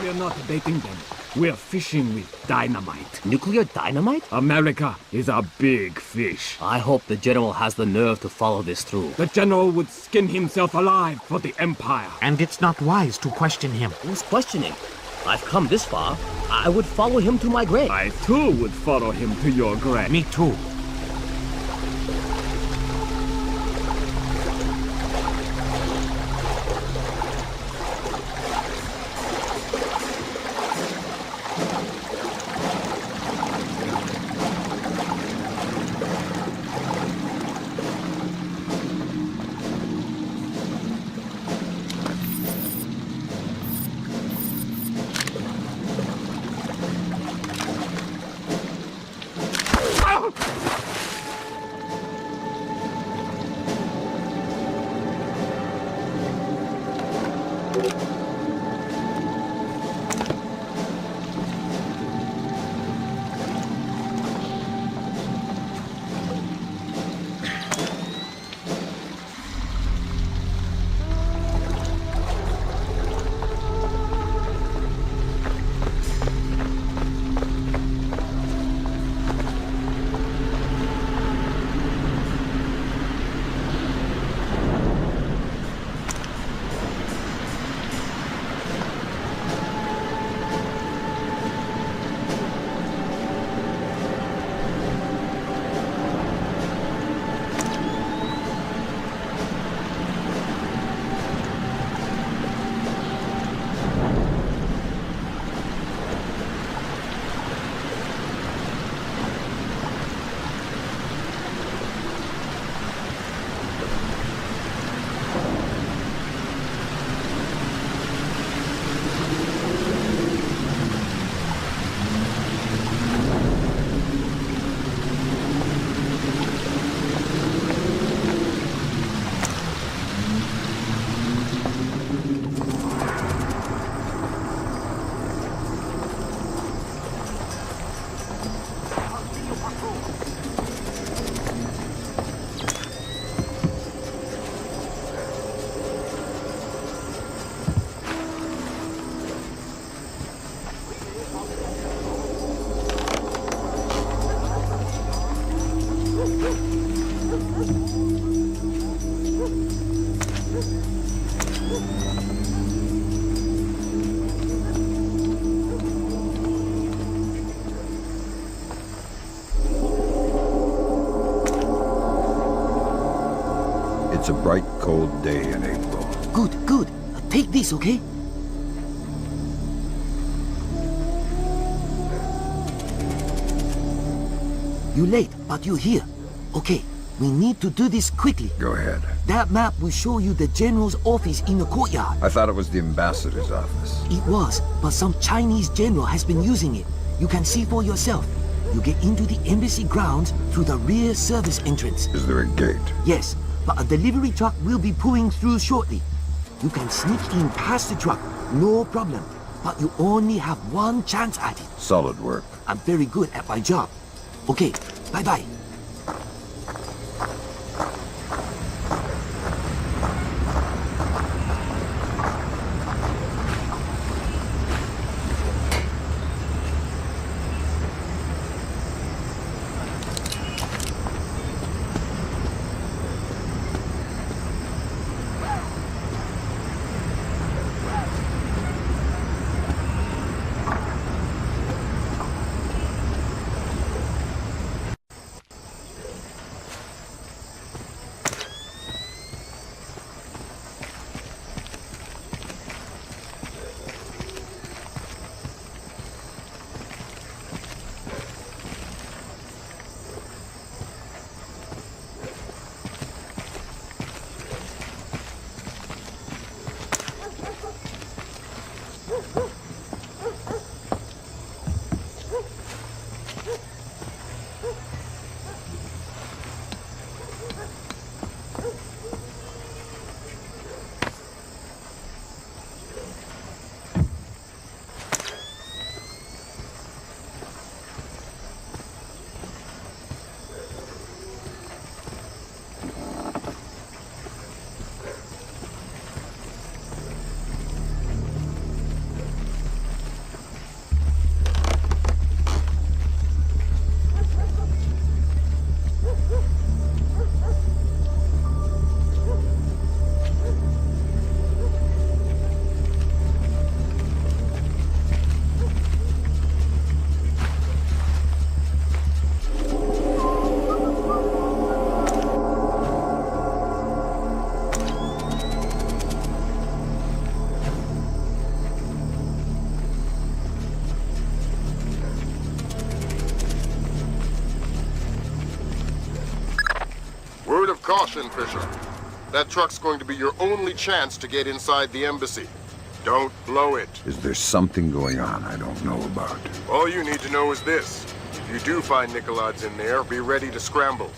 We're not baiting them. We're fishing with dynamite. Nuclear dynamite? America is a big fish. I hope the General has the nerve to follow this through. The General would skin himself alive for the Empire. And it's not wise to question him. Who's questioning? I've come this far. I would follow him to my grave. I too would follow him to your grave. Me too. It's a bright, cold day in April. Good, good. Take this, okay? You're late, but you're here. Okay, we need to do this quickly. Go ahead. That map will show you the general's office in the courtyard. I thought it was the ambassador's office. It was, but some Chinese general has been using it. You can see for yourself. You get into the embassy grounds through the rear service entrance. Is there a gate? Yes, but a delivery truck will be pulling through shortly. You can sneak in past the truck, no problem. But you only have one chance at it. Solid work. I'm very good at my job. Okay, bye-bye. Caution, Fisher. That truck's going to be your only chance to get inside the embassy. Don't blow it. Is there something going on I don't know about? All you need to know is this. If you do find Nicolod's in there, be ready to scramble.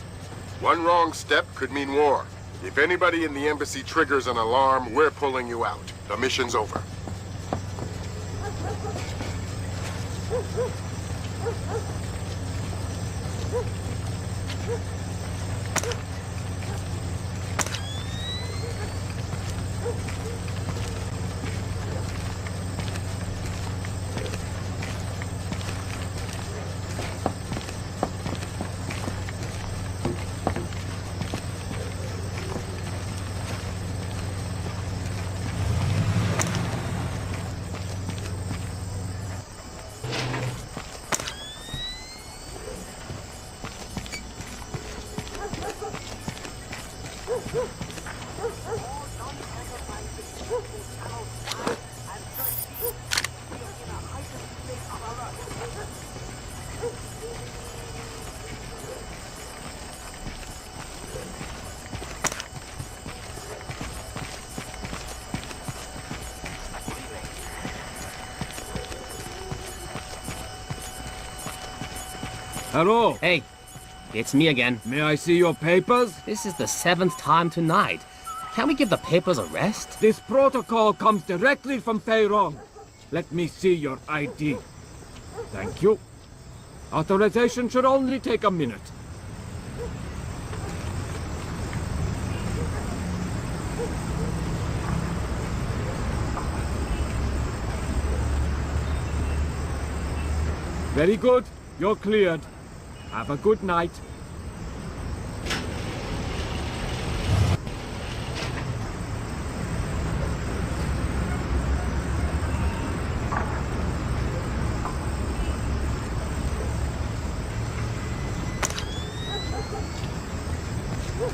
One wrong step could mean war. If anybody in the embassy triggers an alarm, we're pulling you out. The mission's over. Hello. Hey, it's me again. May I see your papers? This is the 7th time tonight. Can't we give the papers a rest? This protocol comes directly from Feirong. Let me see your ID. Thank you. Authorization should only take a minute. Very good. You're cleared. Have a good night. This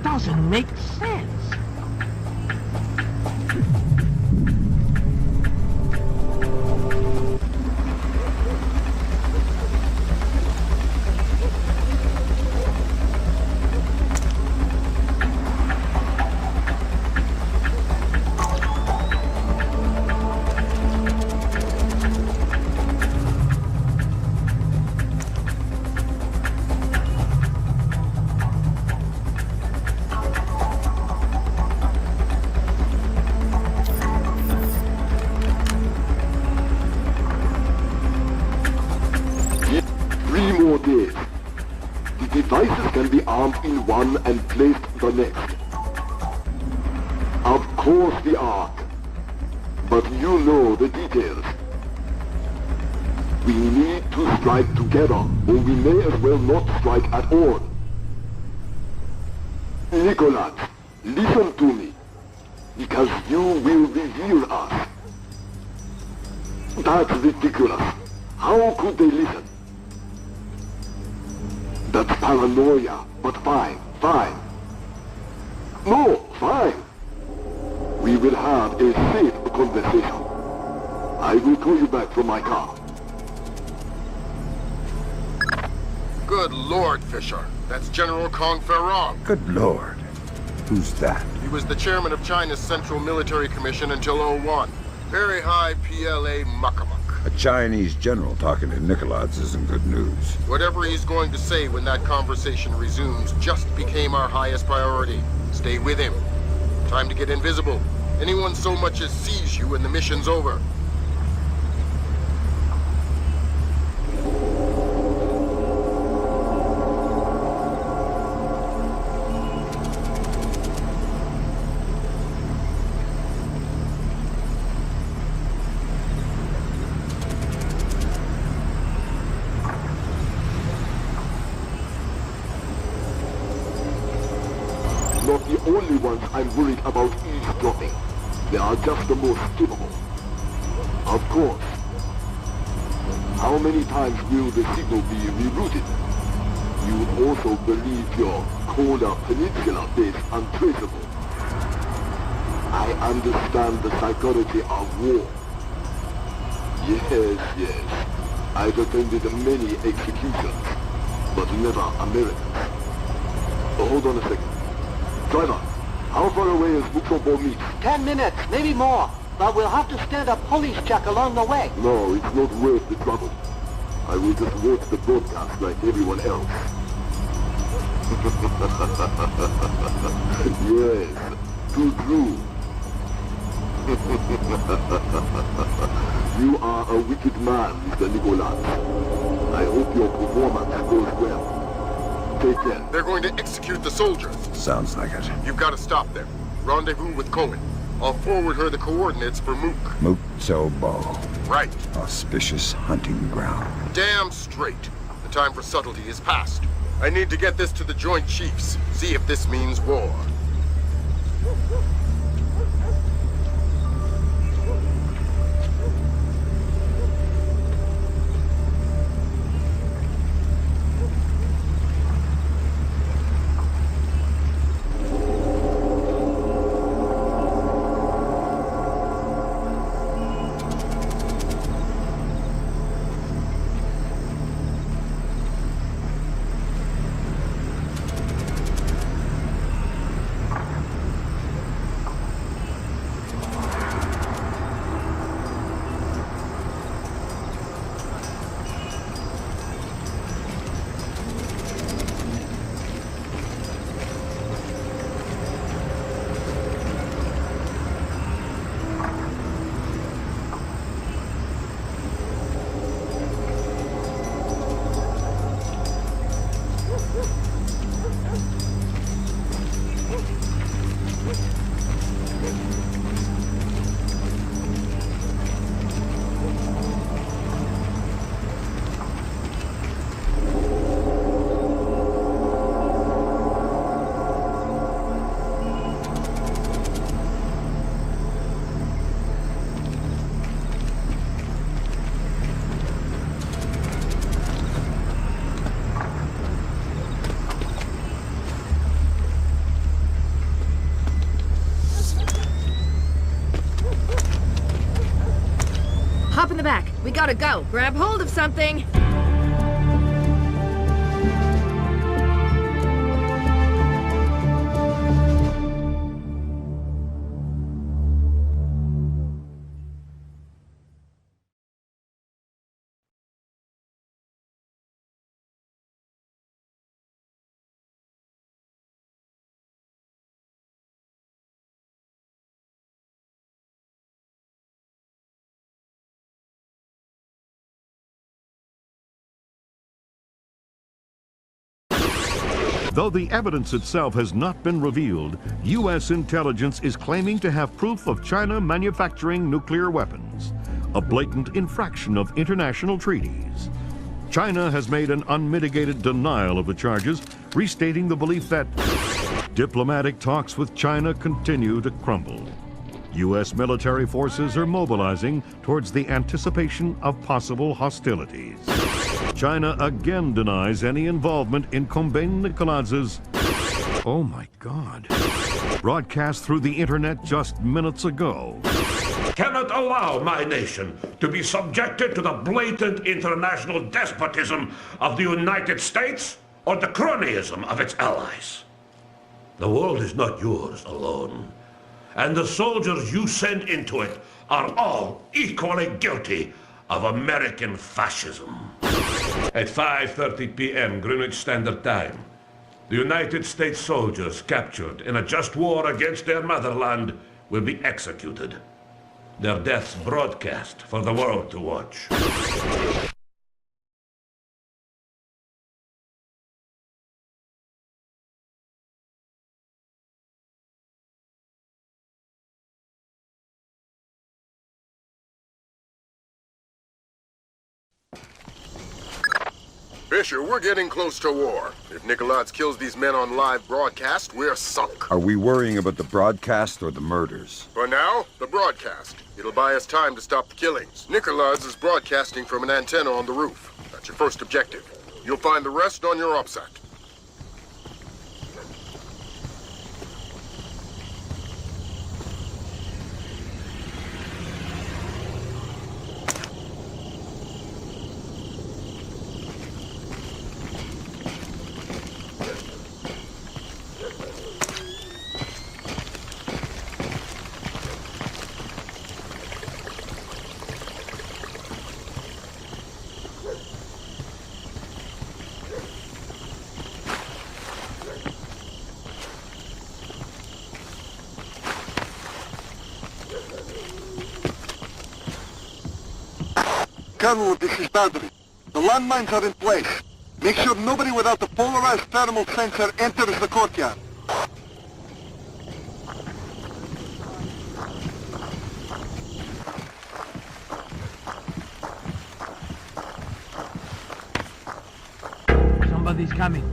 doesn't make sense. The devices can be armed in one and placed the next. Of course the Ark. But you know the details. We need to strike together, or we may as well not strike at all. Nicholas, listen to me. Because you will reveal us. That's ridiculous. How could they listen? That's paranoia, but fine. No, fine. We will have a safe conversation. I will call you back from my car. Good Lord, Fisher. That's General Kong Ferrong. Good Lord. Who's that? He was the chairman of China's Central Military Commission until '01. Very high PLA muckamuck. A Chinese general talking to Nicholas isn't good news. Whatever he's going to say when that conversation resumes just became our highest priority. Stay with him. Time to get invisible. Anyone so much as sees you and the mission's over. Not the only ones I'm worried about eavesdropping. They are just the most capable. Of course. How many times will the signal be rerouted? You would also believe your Kola Peninsula base untraceable. I understand the psychology of war. Yes. I've attended many executions, but never Americans. Hold on a second. Driver, how far away is Luxembourg meet? 10 minutes, maybe more. But we'll have to stand a police check along the way. No, it's not worth the trouble. I will just watch the broadcast like everyone else. Yes, too true. You are a wicked man, Mr. Nicholas. I hope your performance goes well. Take care. They're going to execute the soldiers. Sounds like it. You've got to stop them. Rendezvous with Cohen. I'll forward her the coordinates for Mook. Muksobo. Right. Auspicious hunting ground. Damn straight. The time for subtlety is past. I need to get this to the Joint Chiefs. See if this means war. We gotta go. Grab hold of something. Though the evidence itself has not been revealed, U.S. intelligence is claiming to have proof of China manufacturing nuclear weapons, a blatant infraction of international treaties. China has made an unmitigated denial of the charges, restating the belief that diplomatic talks with China continue to crumble. U.S. military forces are mobilizing towards the anticipation of possible hostilities. China again denies any involvement in Combain Nicoladz's, oh my God, broadcast through the internet just minutes ago. Cannot allow my nation to be subjected to the blatant international despotism of the United States or the cronyism of its allies. The world is not yours alone, and the soldiers you send into it are all equally guilty of American fascism. At 5:30 p.m. Greenwich Standard Time, the United States soldiers captured in a just war against their motherland will be executed. Their deaths broadcast for the world to watch. Fisher, we're getting close to war. If Nicoladz's kills these men on live broadcast, we're sunk. Are we worrying about the broadcast or the murders? For now, the broadcast. It'll buy us time to stop the killings. Nicoladz's is broadcasting from an antenna on the roof. That's your first objective. You'll find the rest on your OPSAT. Colonel, this is Boundary. The landmines are in place. Make sure nobody without the polarized thermal sensor enters the courtyard. Somebody's coming.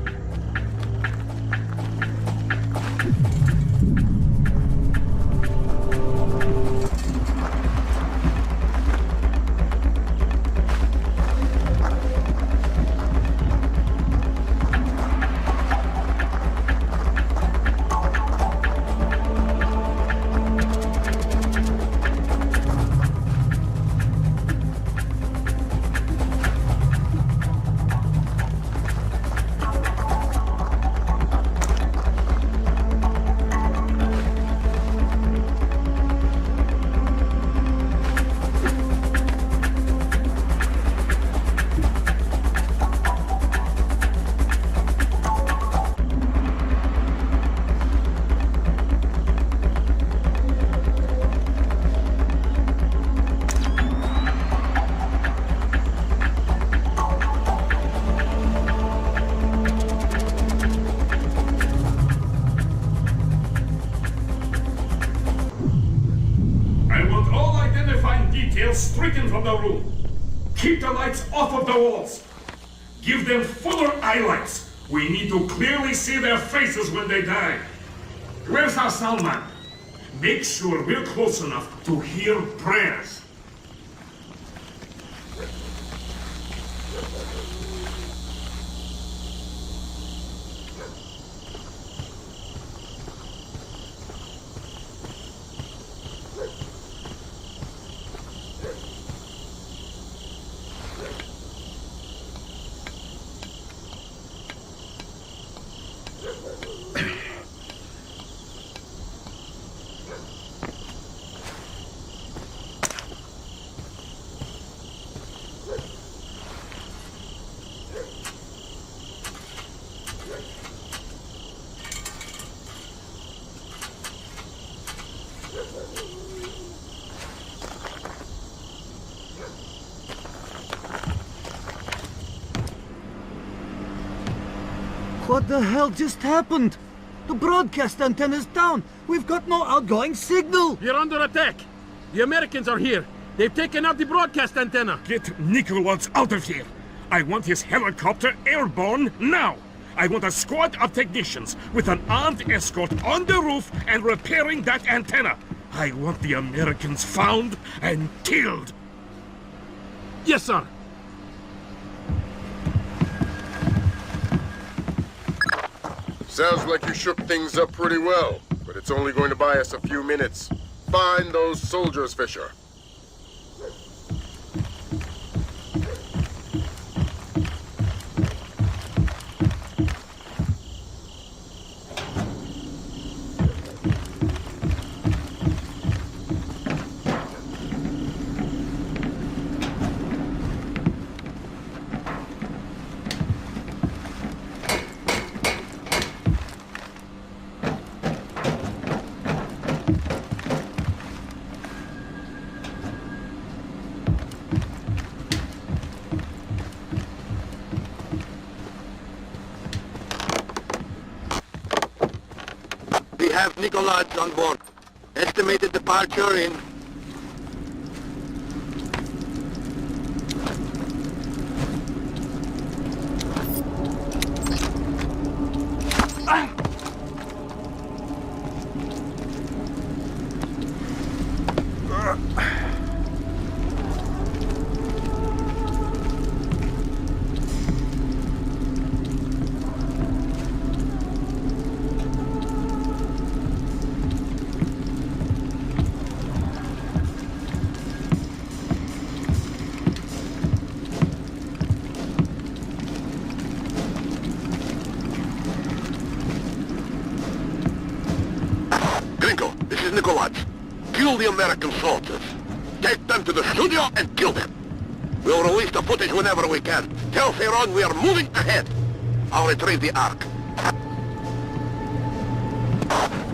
Stricken from the room. Keep the lights off of the walls. Give them fuller highlights. We need to clearly see their faces when they die. Where's our soundman? Make sure we're close enough to hear prayers. What the hell just happened? The broadcast antenna's down. We've got no outgoing signal. You're under attack. The Americans are here. They've taken out the broadcast antenna. Get Nikolodz out of here. I want his helicopter airborne now. I want a squad of technicians with an armed escort on the roof and repairing that antenna. I want the Americans found and killed. Yes, sir. Sounds like you shook things up pretty well, but it's only going to buy us a few minutes. Find those soldiers, Fisher. We have Nikolodz on board. Estimated departure in... Nikolodz, kill the American soldiers. Take them to the studio and kill them. We'll release the footage whenever we can. Tell Theron we are moving ahead. I'll retrieve the Ark.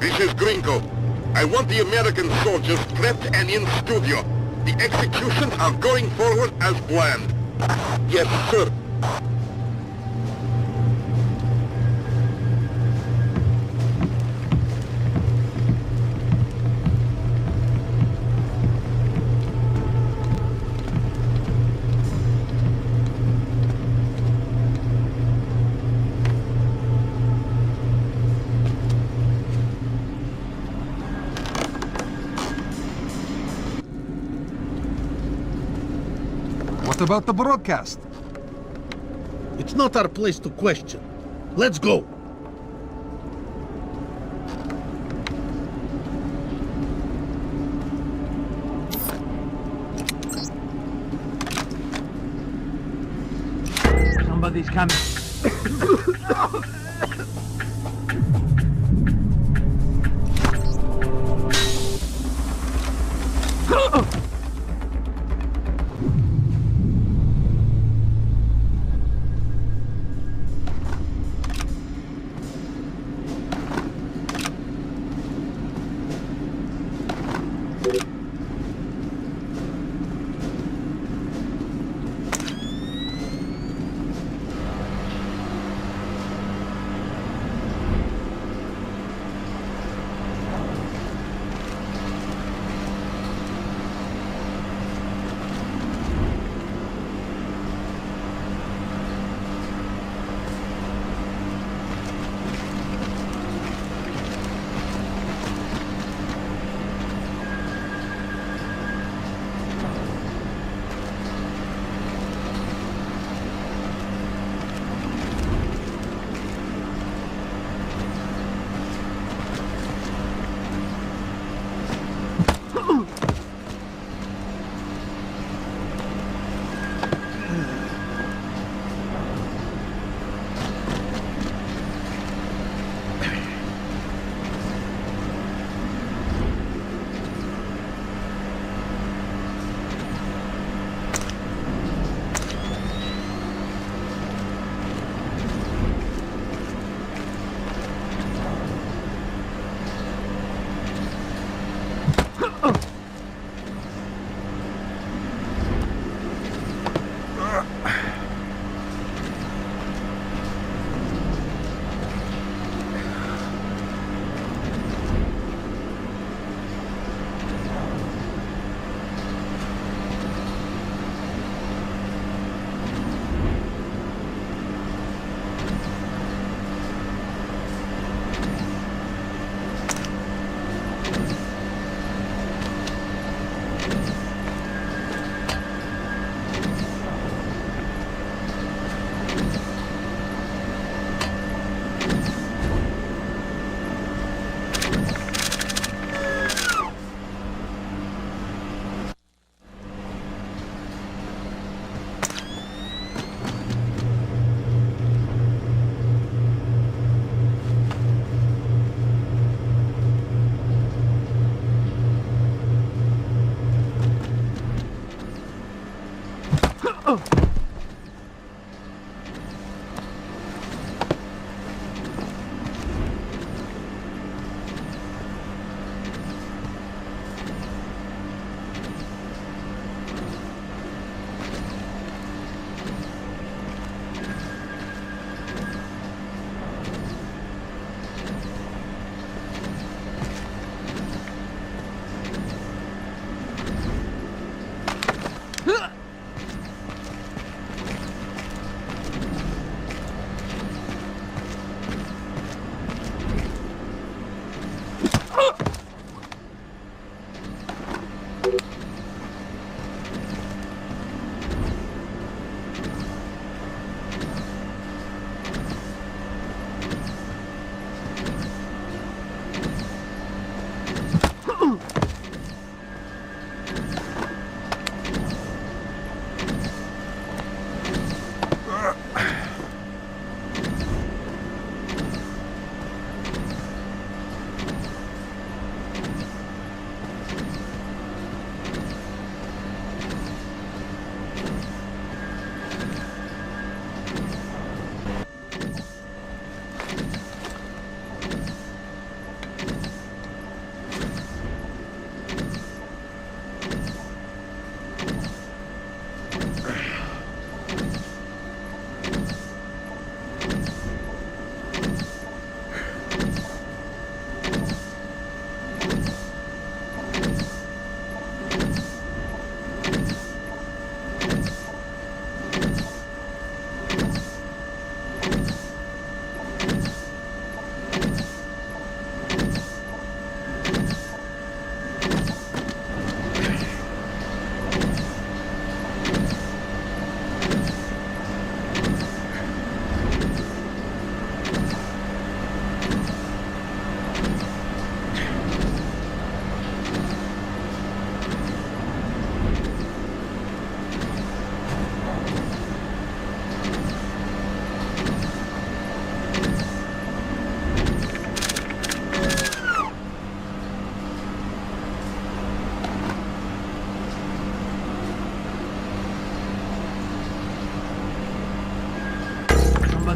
This is Gringo. I want the American soldiers prepped and in studio. The executions are going forward as planned. Yes, sir. What about the broadcast? It's not our place to question. Let's go. Somebody's coming.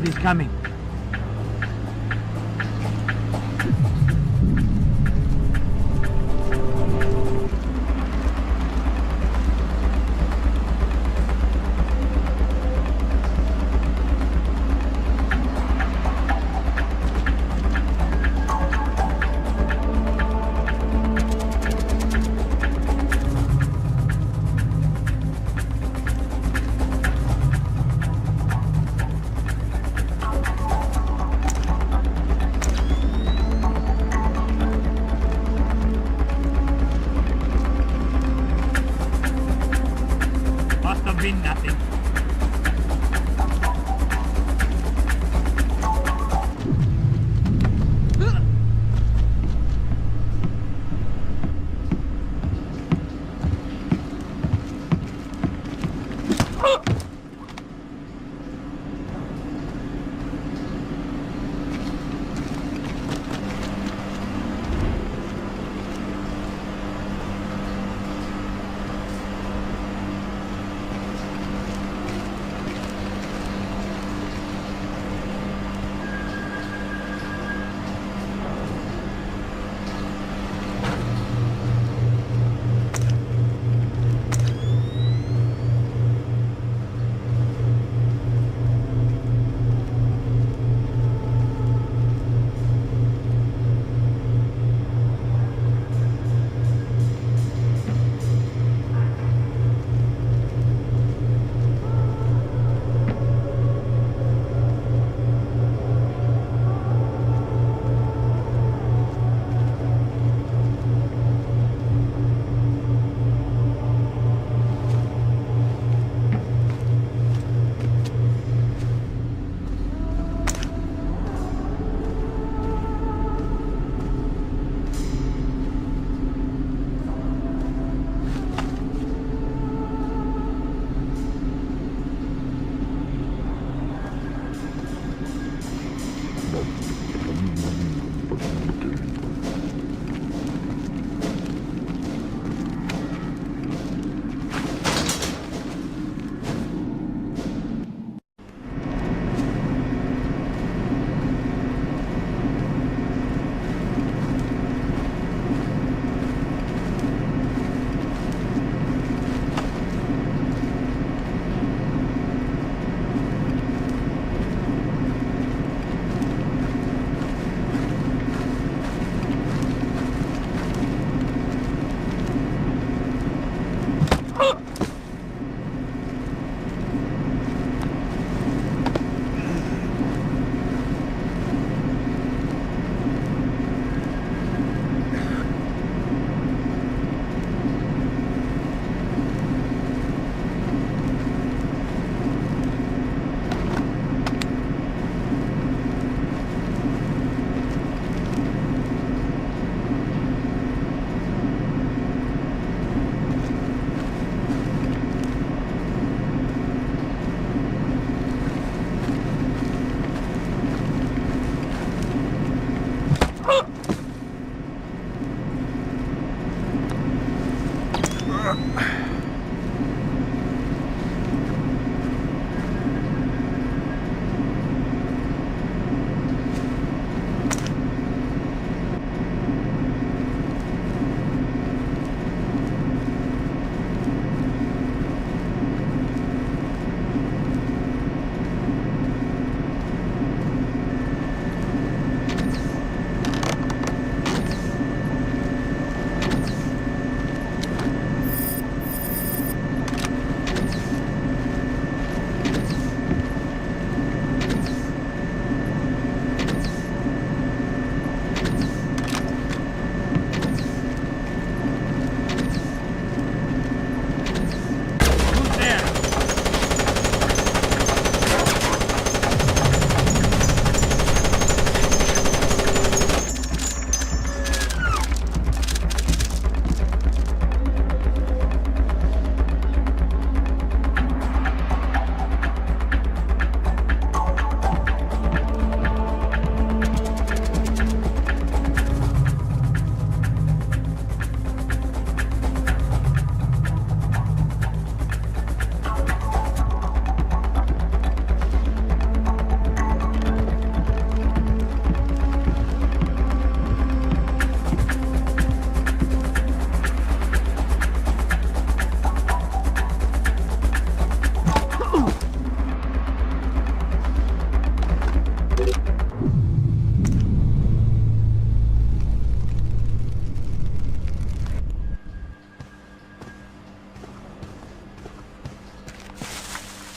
Somebody's coming. Nothing.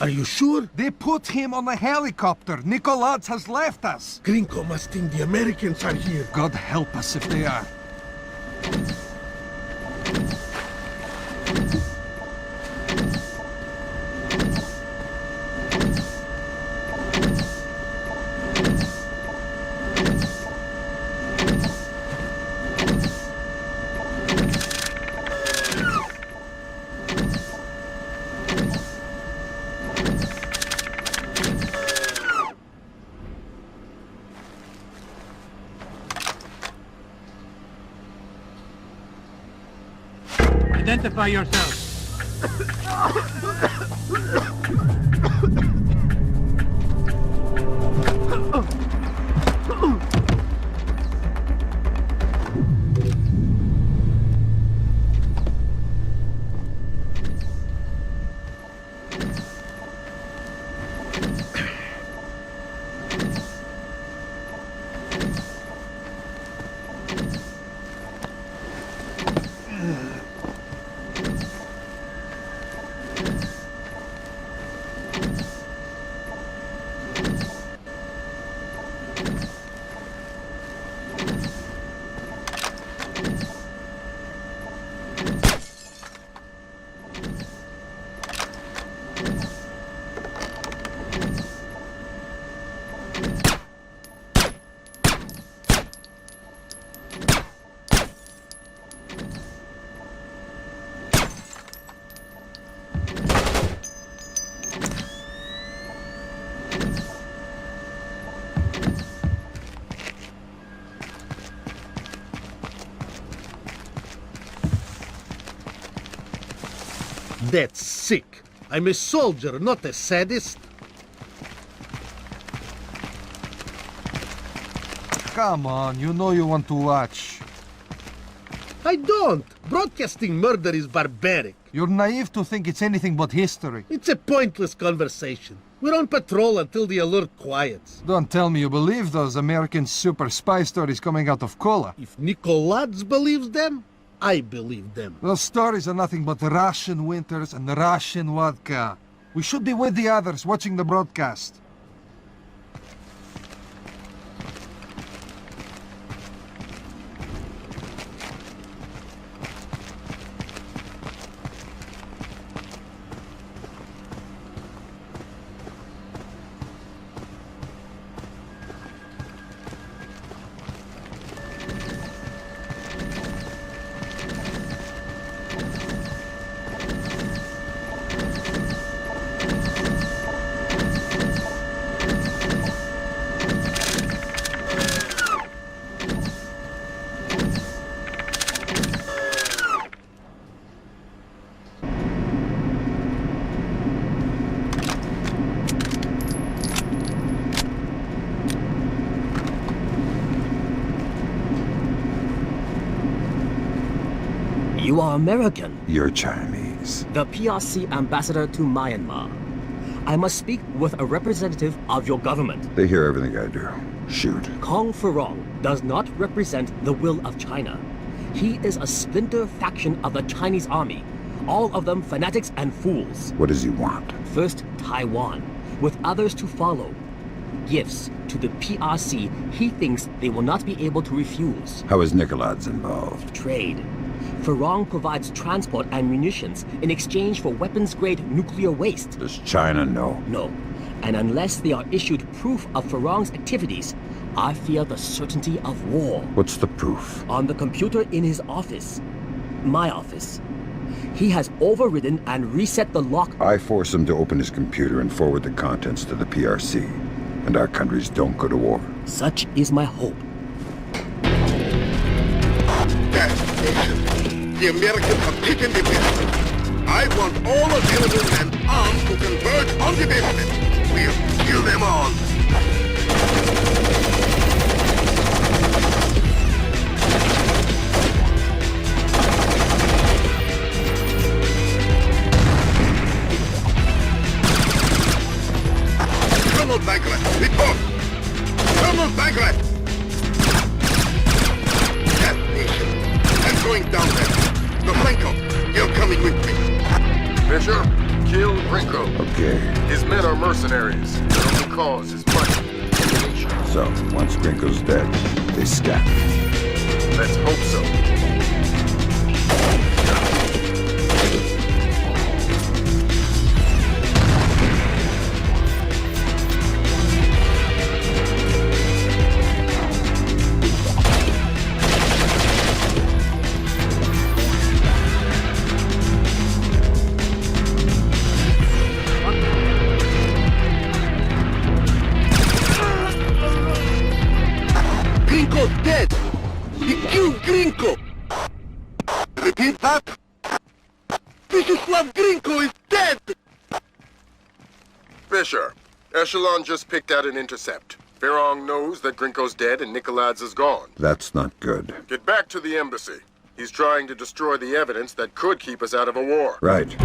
Are you sure? They put him on a helicopter. Nicolaz has left us. Gringo must think the Americans are here. God help us if they are. Identify yourself. That's sick. I'm a soldier, not a sadist. Come on, you know you want to watch. I don't. Broadcasting murder is barbaric. You're naive to think it's anything but history. It's a pointless conversation. We're on patrol until the alert quiets. Don't tell me you believe those American super spy stories coming out of Kola. If Nicolaz believes them, I believe them. Those stories are nothing but Russian winters and Russian vodka. We should be with the others watching the broadcast. You are American. You're Chinese. The PRC ambassador to Myanmar. I must speak with a representative of your government. They hear everything I do. Shoot. Kong Farong does not represent the will of China. He is a splinter faction of the Chinese army. All of them fanatics and fools. What does he want? First, Taiwan, with others to follow. Gifts to the PRC he thinks they will not be able to refuse. How is Nicolaz involved? Trade. Farong provides transport and munitions in exchange for weapons-grade nuclear waste. Does China know? No. And unless they are issued proof of Farong's activities, I fear the certainty of war. What's the proof? On the computer in his office. My office. He has overridden and reset the lock. I force him to open his computer and forward the contents to the PRC. And our countries don't go to war. Such is my hope. The Americans have taken the basement. I want all available and armed to converge on the basement. We'll kill them all. Colonel Bankrat, report! Colonel Bankrat! That nation. I'm going down there. Franco, you're coming with me. Fisher, kill Franco. Okay. mercenaries. Their only cause is money. So, once Gringo's dead, they scatter. Let's hope so. Gringo's dead! He killed Gringo! Repeat that? Mrs. Gringo is dead! Fisher, Echelon just picked out an intercept. Ferrong knows that Gringo's dead and Nicolad's is gone. That's not good. Get back to the embassy. He's trying to destroy the evidence that could keep us out of a war. Right.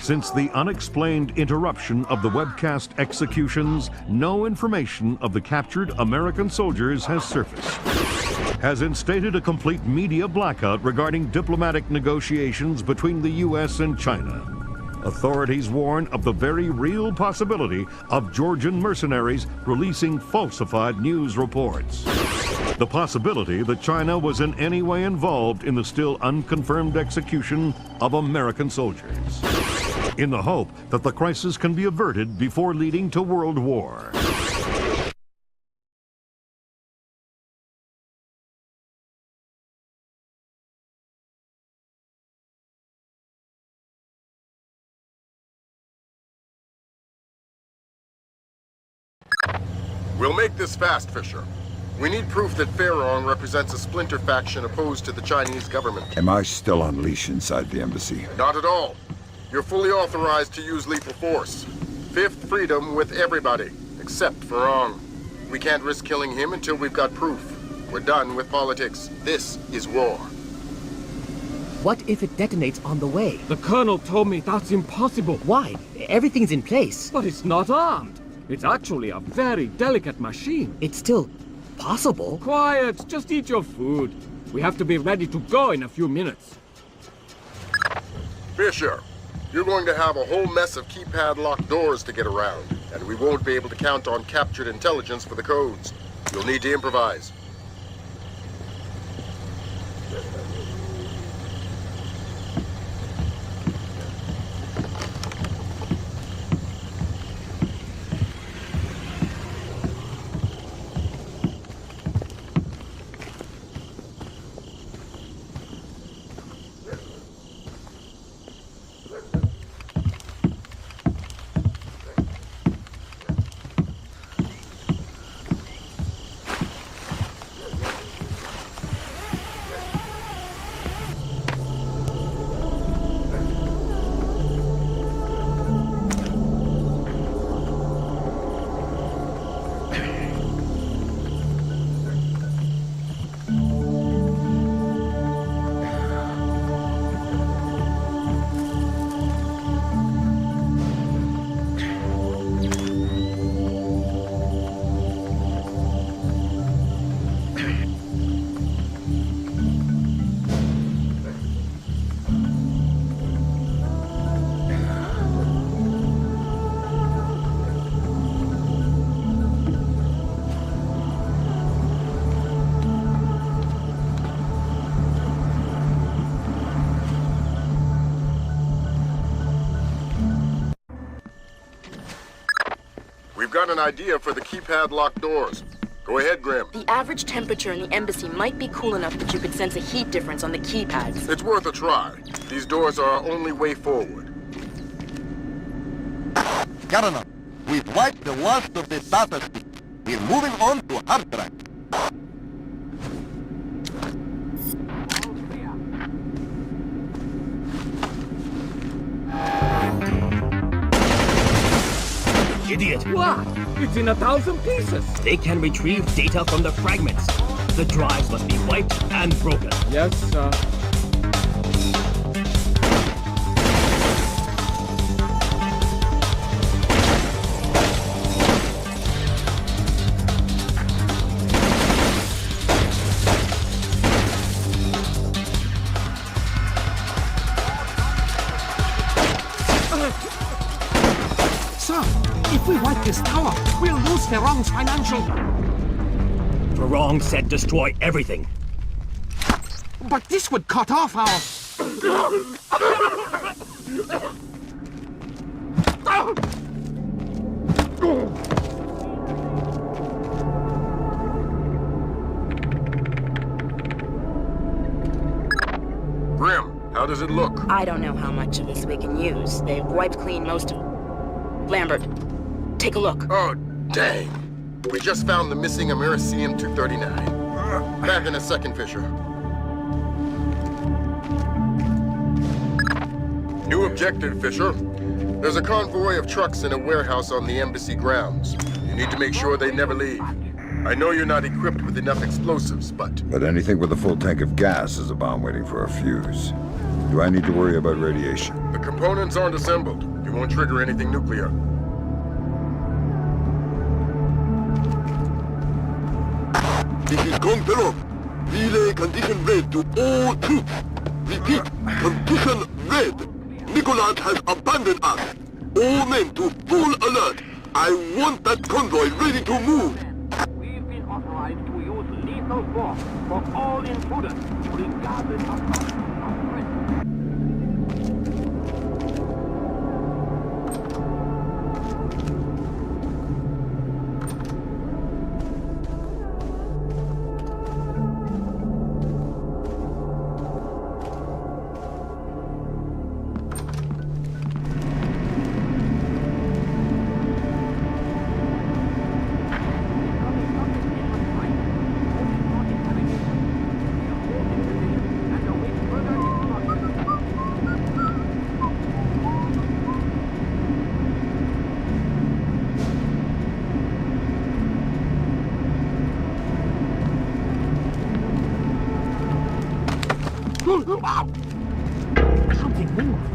Since the unexplained interruption of the webcast executions, no information of the captured American soldiers has surfaced. Has instated a complete media blackout regarding diplomatic negotiations between the U.S. and China. Authorities warn of the very real possibility of Georgian mercenaries releasing falsified news reports. The possibility that China was in any way involved in the still unconfirmed execution of American soldiers, in the hope that the crisis can be averted before leading to world war. We'll make this fast, Fisher. We need proof that Ferrong represents a Splinter faction opposed to the Chinese government. Am I still on leash inside the embassy? Not at all. You're fully authorized to use lethal force. Fifth freedom with everybody, except Ferrong. We can't risk killing him until we've got proof. We're done with politics. This is war. What if it detonates on the way? The Colonel told me that's impossible. Why? Everything's in place. But it's not armed. It's actually a very delicate machine. It's still possible. Quiet, just eat your food. We have to be ready to go in a few minutes. Fisher, you're going to have a whole mess of keypad locked doors to get around, and we won't be able to count on captured intelligence for the codes. You'll need to improvise. We've got an idea for the keypad locked doors. Go ahead, Grim. The average temperature in the embassy might be cool enough that you could sense a heat difference on the keypads. It's worth a try. These doors are our only way forward. Governor, we've wiped the worst of the data. We're moving on to hard drive. idiot! What? It's in 1,000 pieces. They can retrieve data from the fragments. The drives must be wiped and broken. Yes, sir. Sir, if we wipe this tower, we'll lose Ferrong's financial... Ferrong said destroy everything. But this would cut off our... Grim, how does it look? I don't know how much of this we can use. They've wiped clean most of... Lambert, take a look. Oh, dang. We just found the missing Americium-239. Back in a second, Fisher. New objective, Fisher. There's a convoy of trucks in a warehouse on the embassy grounds. You need to make sure they never leave. I know you're not equipped with enough explosives, but anything with a full tank of gas is a bomb waiting for a fuse. Do I need to worry about radiation? the components aren't assembled. You won't trigger anything nuclear. This is Confirm. Relay condition red to all troops. Repeat, condition red. Nicholas has abandoned us. All men to full alert. I want that convoy ready to move. We've been authorized to use lethal force for all intruders, regardless of threat. Something moved.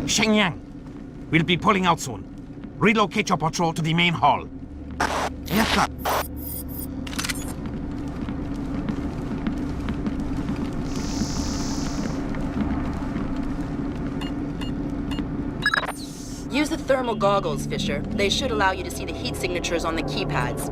Shenyang, we'll be pulling out soon. Relocate your patrol to the main hall. Yes, sir. Use the thermal goggles, Fisher. They should allow you to see the heat signatures on the keypads.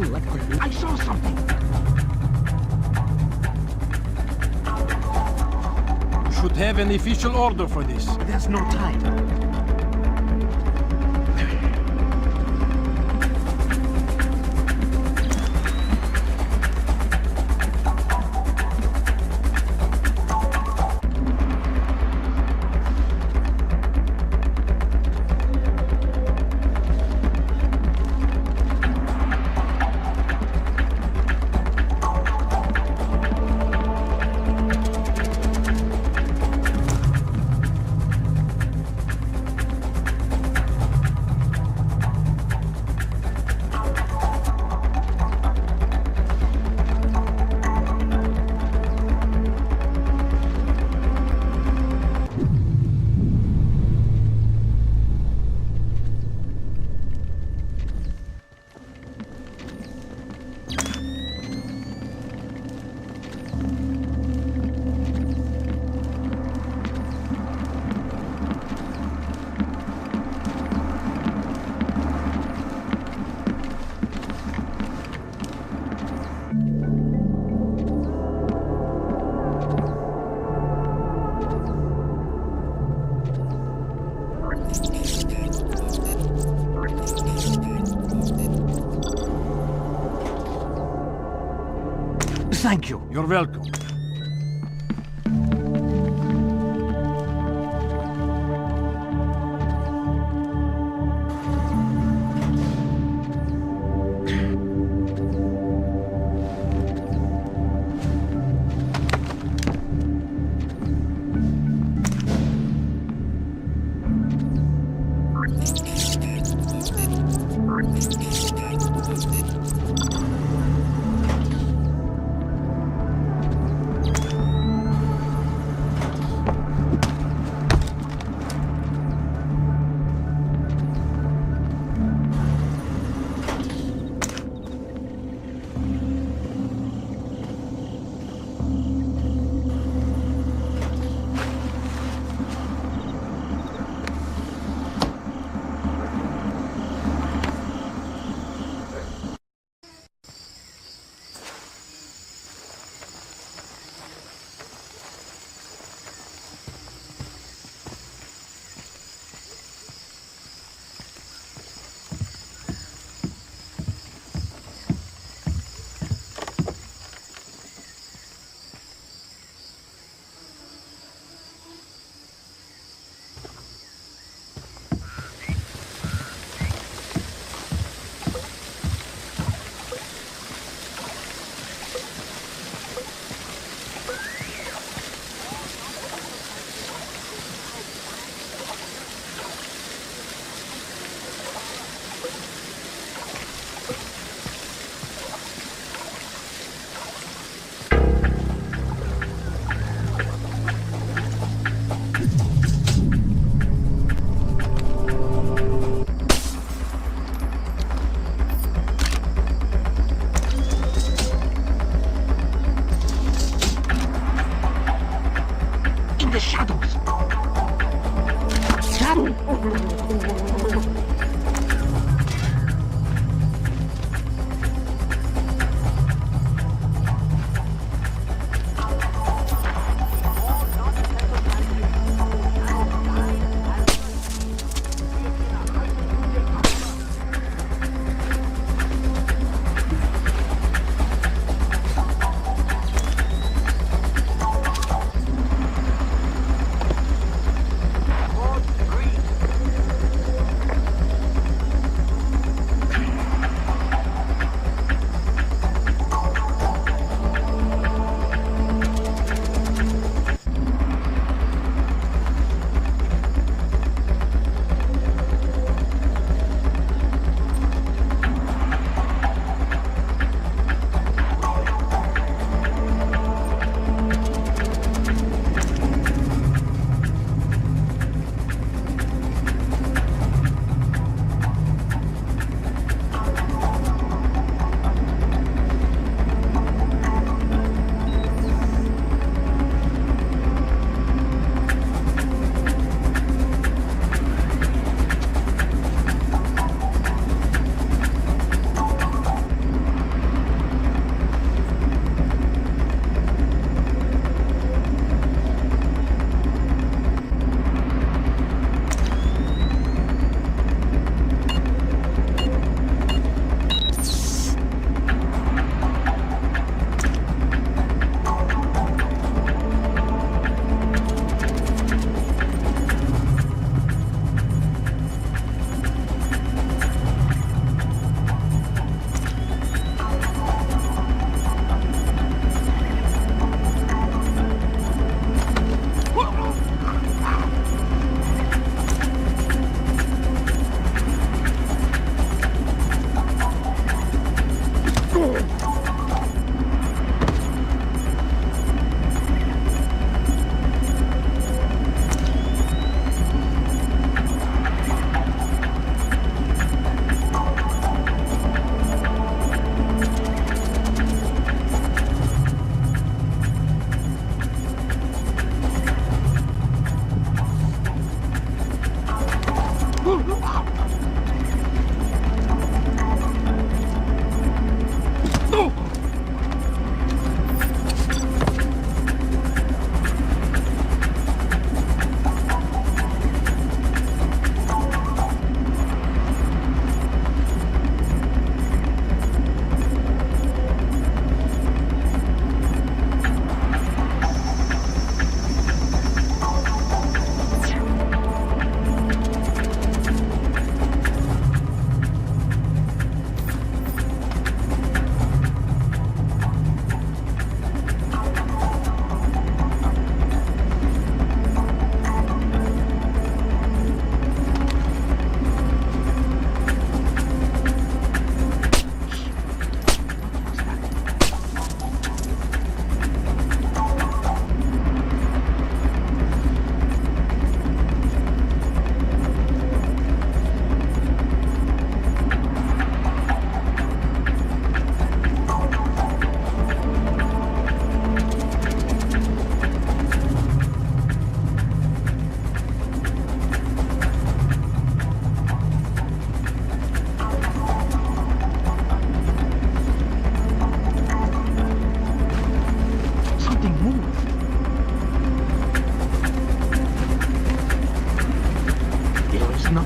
moving like a... I saw something! You should have an official order for this. There's no time. Thank you. You're welcome.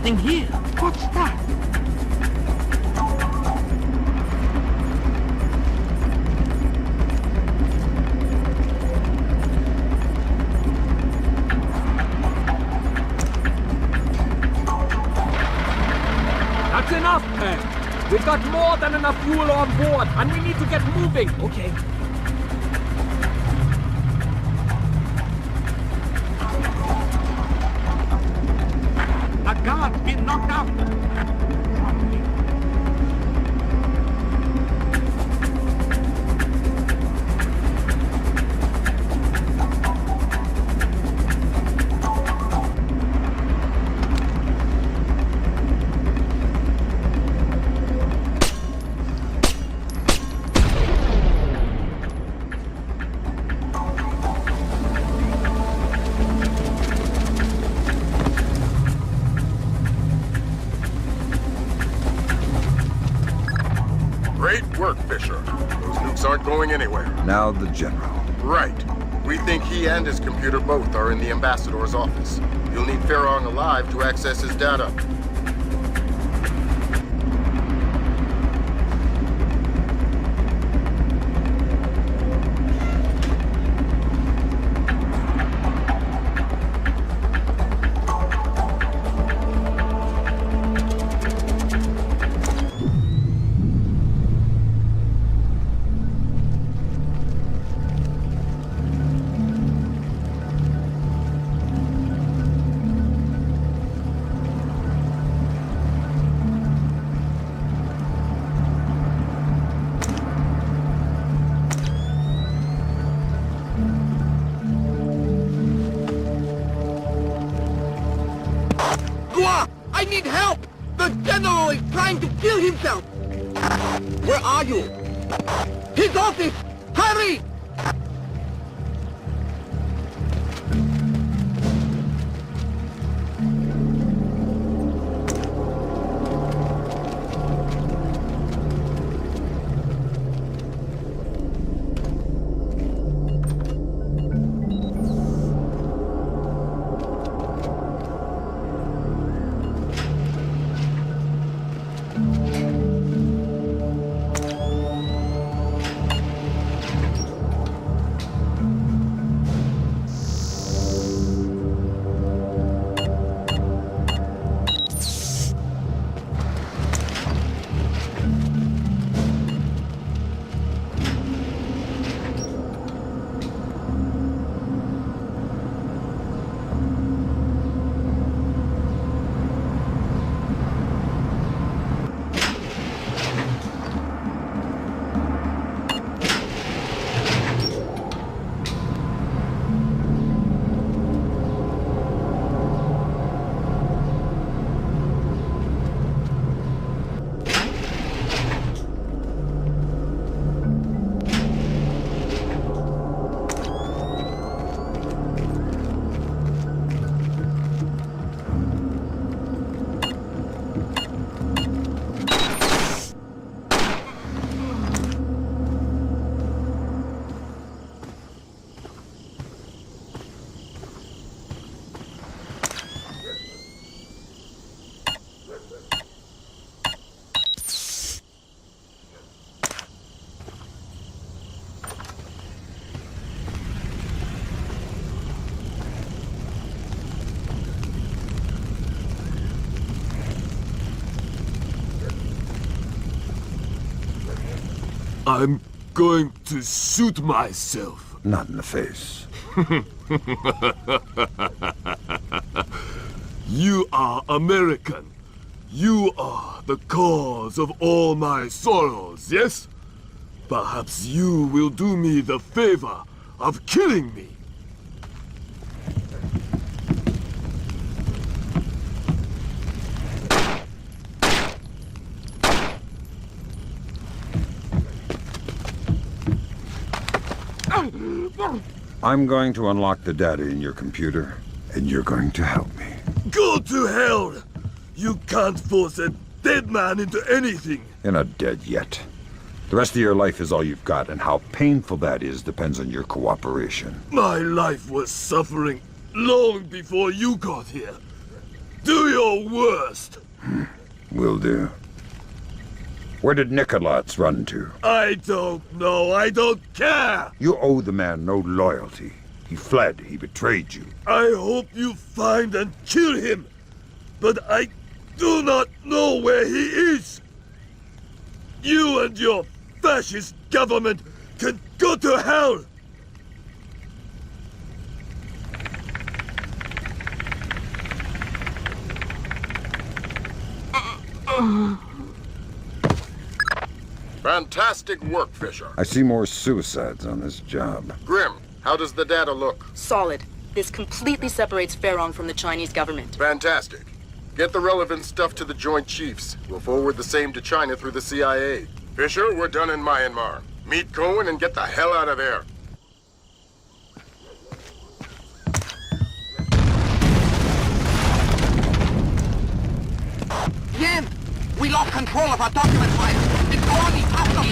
something here. What's that? That's enough, Pen. We've got more than enough fuel on board, and we need to get moving. Okay. A guard's been knocked out. Great work, Fisher. Those nukes aren't going anywhere. Now the General. Right. We think he and his computer both are in the Ambassador's office. You'll need Farong alive to access his data. I need help! The General is trying to kill himself! Where are you? His office! Hurry! I'm going to shoot myself. Not in the face. You are American. You are the cause of all my sorrows, yes? Perhaps you will do me the favor of killing me. I'm going to unlock the data in your computer, and you're going to help me. Go to hell! You can't force a dead man into anything. You're not dead yet. The rest of your life is all you've got, and how painful that is depends on your cooperation. My life was suffering long before you got here. Do your worst. Will do. Where did Nicolats run to? I don't know. I don't care. You owe the man no loyalty. He fled. He betrayed you. I hope you find and kill him. But I do not know where he is. You and your fascist government can go to hell. Fantastic work, Fisher. I see more suicides on this job. Grim, how does the data look? Solid. This completely separates Fairong from the Chinese government. Fantastic. Get the relevant stuff to the Joint Chiefs. We'll forward the same to China through the CIA. Fisher, we're done in Myanmar. Meet Cohen and get the hell out of there. Yen! We lost control of our document file! It's already past them!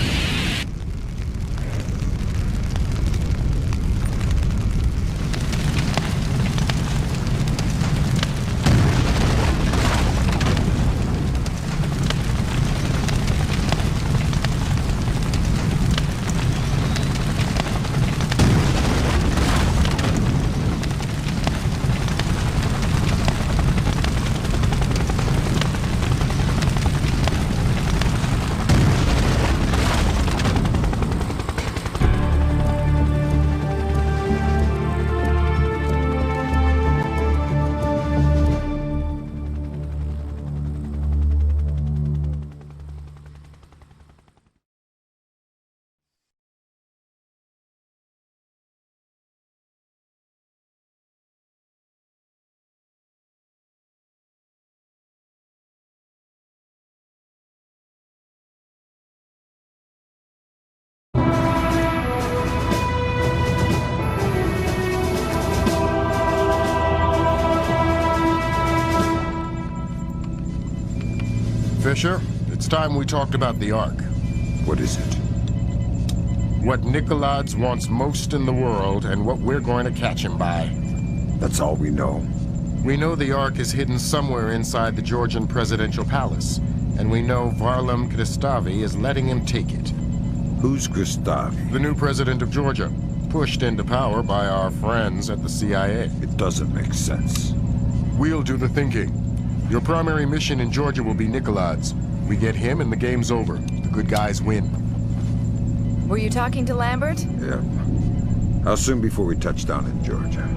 Fisher, it's time we talked about the Ark. What is it? What Nicolaides wants most in the world and what we're going to catch him by. That's all we know. We know the Ark is hidden somewhere inside the Georgian presidential palace, and we know Varlam Kristavi is letting him take it. Who's Kristavi? The new president of Georgia, pushed into power by our friends at the CIA. It doesn't make sense. We'll do the thinking. Your primary mission in Georgia will be Nicolaides. We get him and the game's over. The good guys win. Were you talking to Lambert? Yeah. How soon before we touch down in Georgia?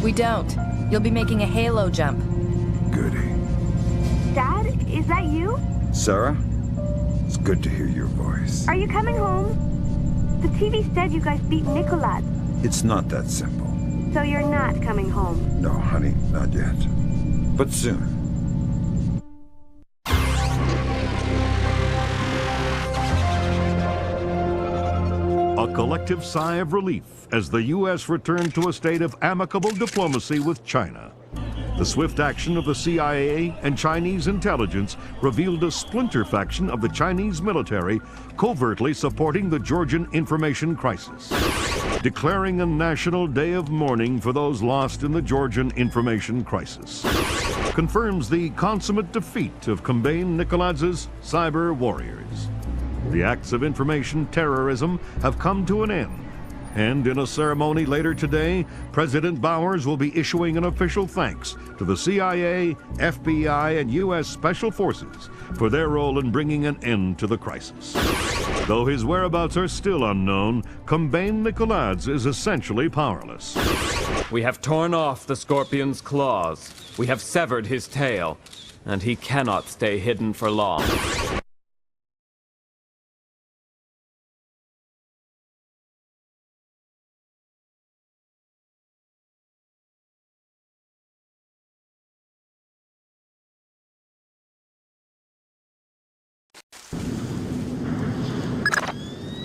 We don't. You'll be making a halo jump. Goody. Dad, is that you? Sarah? It's good to hear your voice. Are you coming home? The TV said you guys beat Nicolaides. It's not that simple. So you're not coming home? No, honey, not yet. But soon. A collective sigh of relief as the U.S. returned to a state of amicable diplomacy with China. The swift action of the CIA and Chinese intelligence revealed a splinter faction of the Chinese military covertly supporting the Georgian information crisis, declaring a national day of mourning for those lost in the Georgian information crisis. Confirms the consummate defeat of Kombain Nicolaides' cyber warriors. The acts of information terrorism have come to an end. And in a ceremony later today, President Bowers will be issuing an official thanks to the CIA, FBI, and U.S. Special Forces for their role in bringing an end to the crisis. Though his whereabouts are still unknown, Kombain Nicolaides is essentially powerless. We have torn off the Scorpion's claws. We have severed his tail, and he cannot stay hidden for long.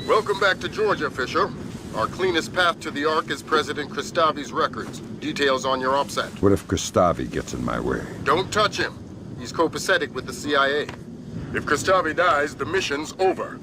Welcome back to Georgia, Fisher. Our cleanest path to the Ark is President Kristavi's records. Details on your OPSAT. What if Kristavi gets in my way? Don't touch him. He's copacetic with the CIA. If Kristavi dies, the mission's over.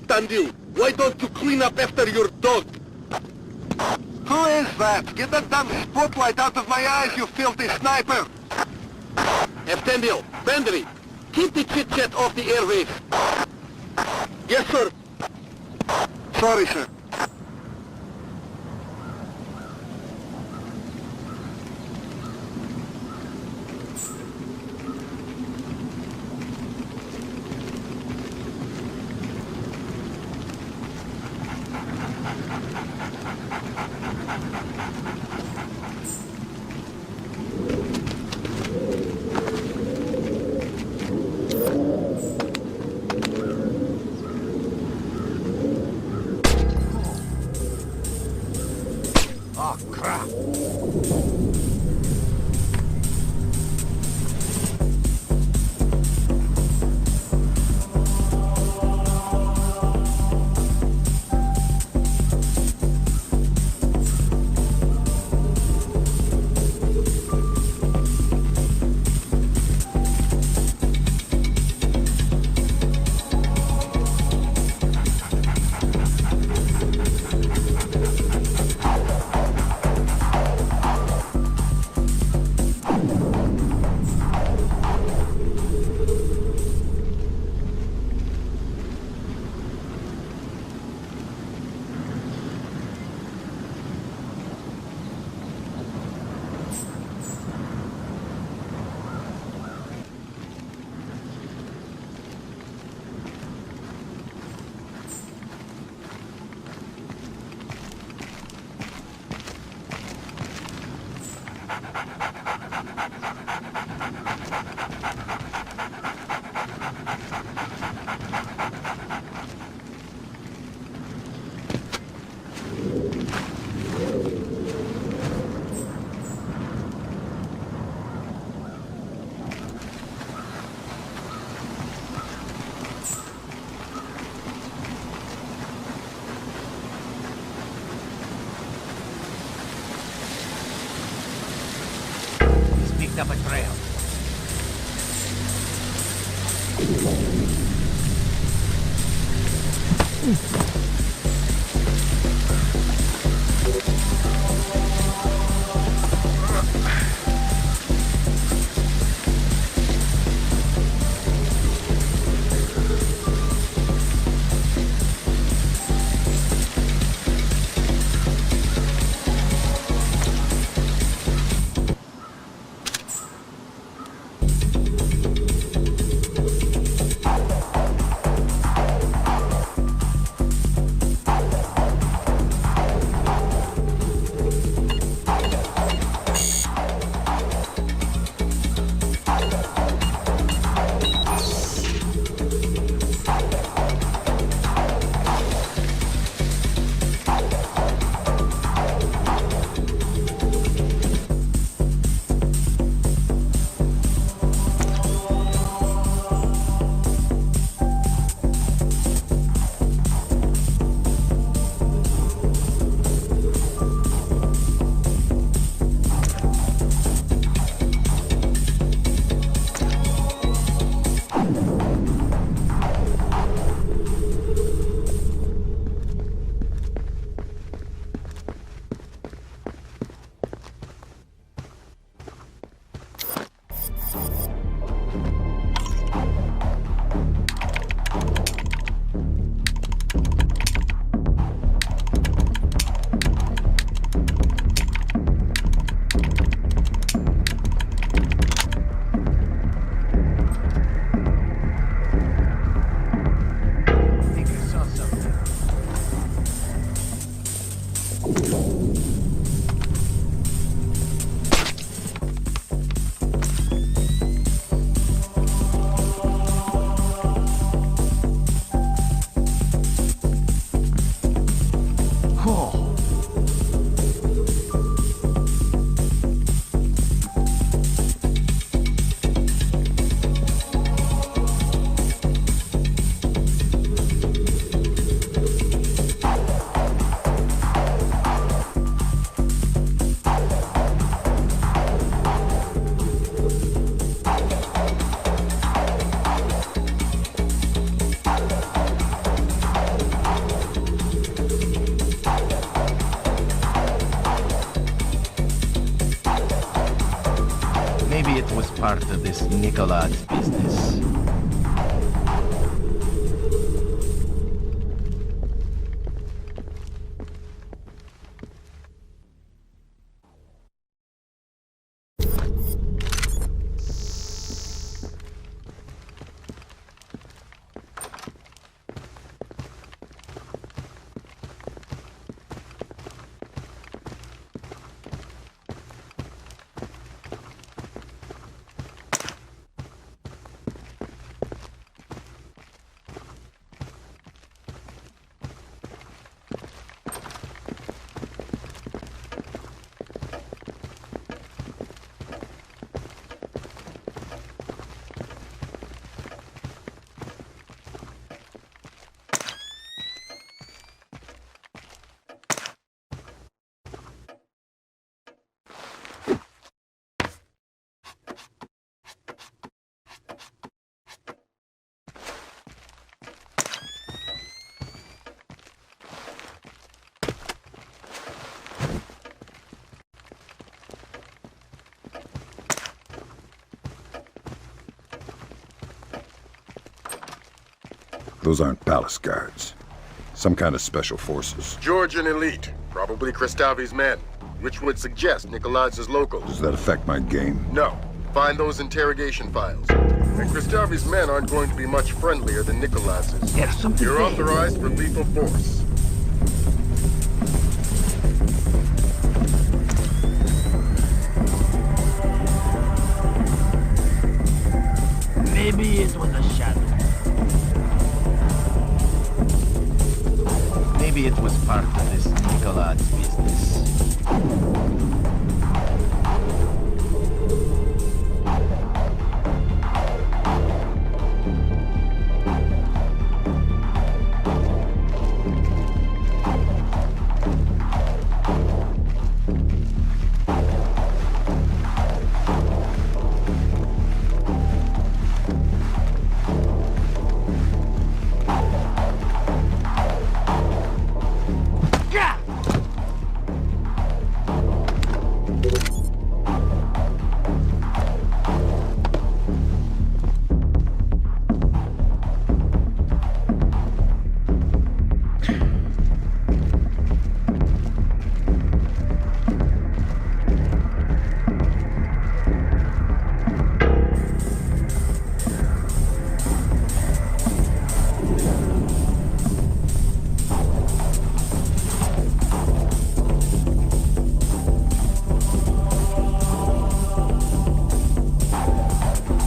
Tandil, why don't you clean up after your dog? Who is that? Get that damn spotlight out of my eyes, you filthy sniper! Tandil, Bandri, keep the chit-chat off the airwaves. Yes, sir. Sorry, sir. Up a trail. it was part of this Nicolad's business. Those aren't palace guards. Some kind of special forces. Georgian elite. Probably Kristavi's men. Which would suggest Nicolad's is local. Does that affect my game? No. Find those interrogation files. And Kristavi's men aren't going to be much friendlier than Nicolad's is. There's something You're there. authorized for lethal force. Maybe it was a shadow. Maybe it was part of this Nicolad's business.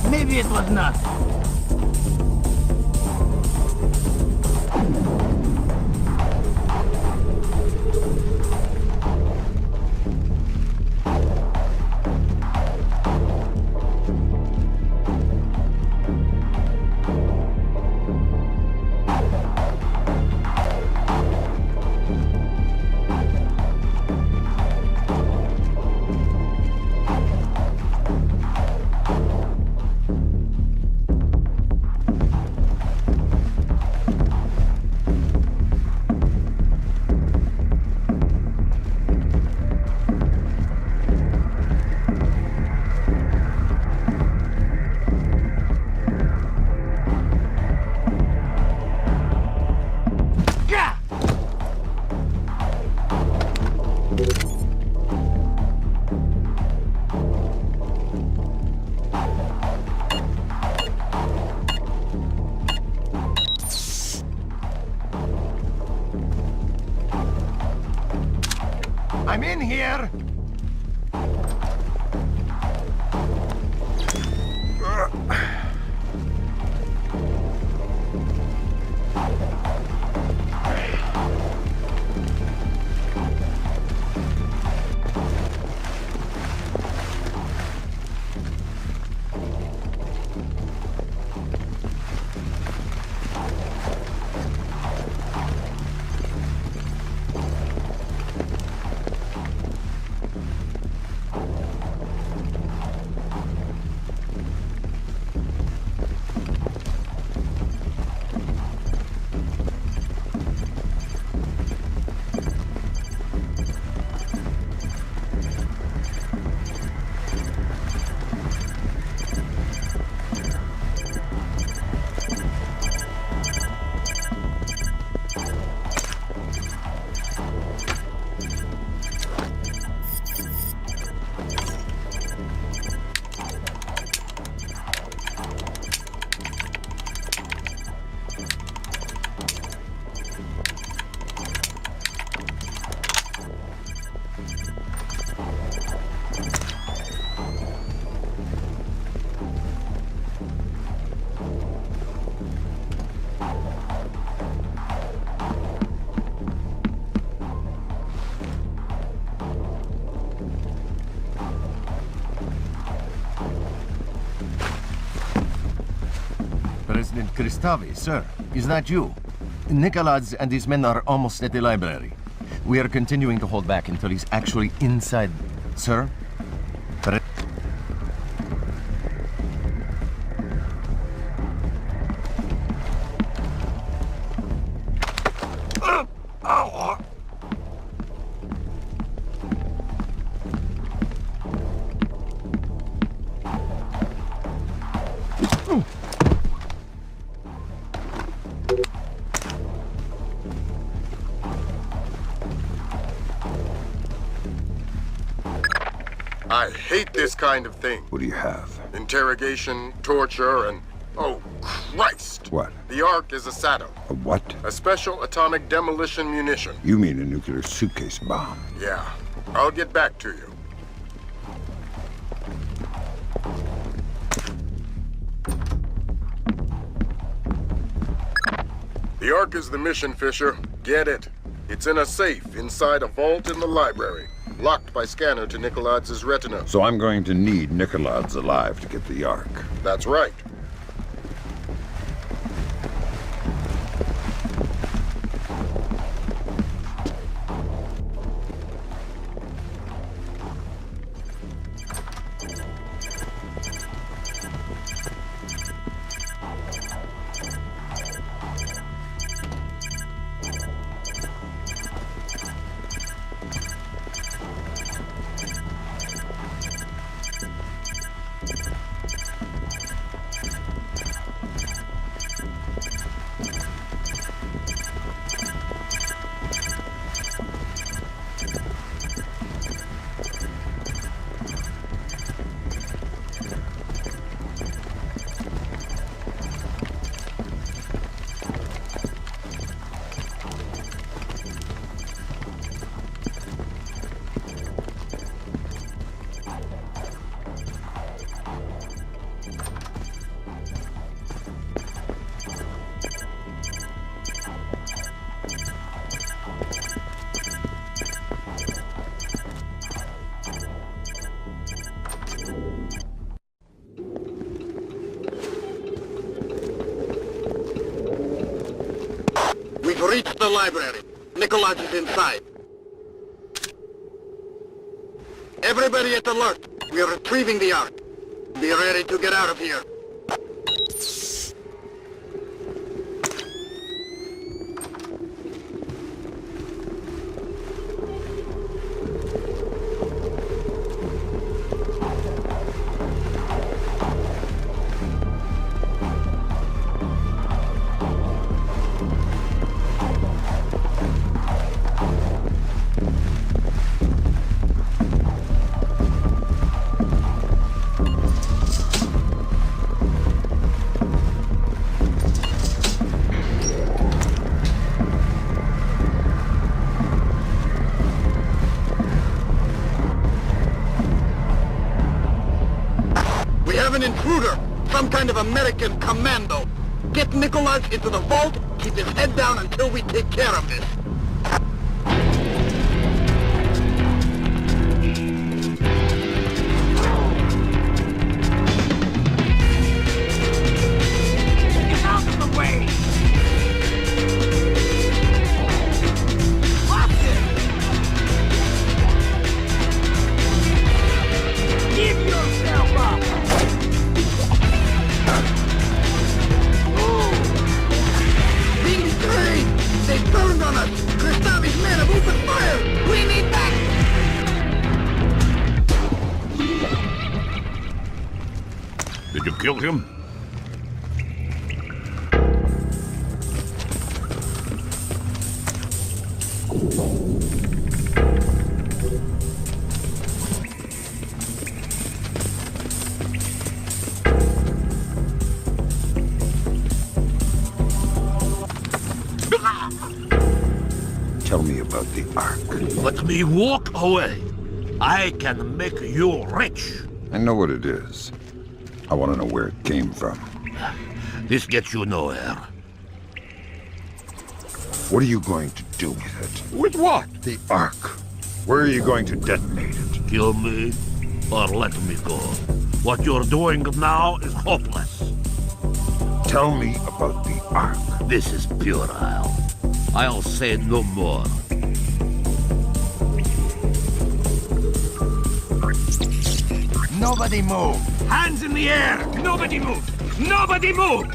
Maybe it was nothing. President Kristavi, sir. Is that you? Nikolaz and his men are almost at the library. We are continuing to hold back until he's actually inside. Sir? I hate this kind of thing. What do you have? Interrogation, torture, and... oh, Christ! What? The Ark is a SATO. A what? A special atomic demolition munition. You mean a nuclear suitcase bomb? Yeah. I'll get back to you. The Ark is the mission, Fisher. Get it. It's in a safe inside a vault in the library. Locked by scanner to Nikolaz's retina. So I'm going to need Nikolaz alive to get the Ark. That's right. We've reached the library. Nikolaz is inside. Everybody at alert. We are retrieving the Ark. Be ready to get out of here. An intruder, some kind of American commando. Get Nikolaz into the vault, keep his head down until we take care of this. Get out of the way! Lock it! Give yourself up! They turned on us! Kristavi's men have opened fire! We need back! Did you kill him? Tell me about the Ark. Let me walk away. I can make you rich. I know what it is. I want to know where it came from. This gets you nowhere. What are you going to do with it? With what? The Ark. Where are you going to detonate it? Kill me or let me go. What you're doing now is hopeless. Tell me about the Ark. This is puerile. I'll say no more. Nobody move! Hands in the air! Nobody move! Nobody move!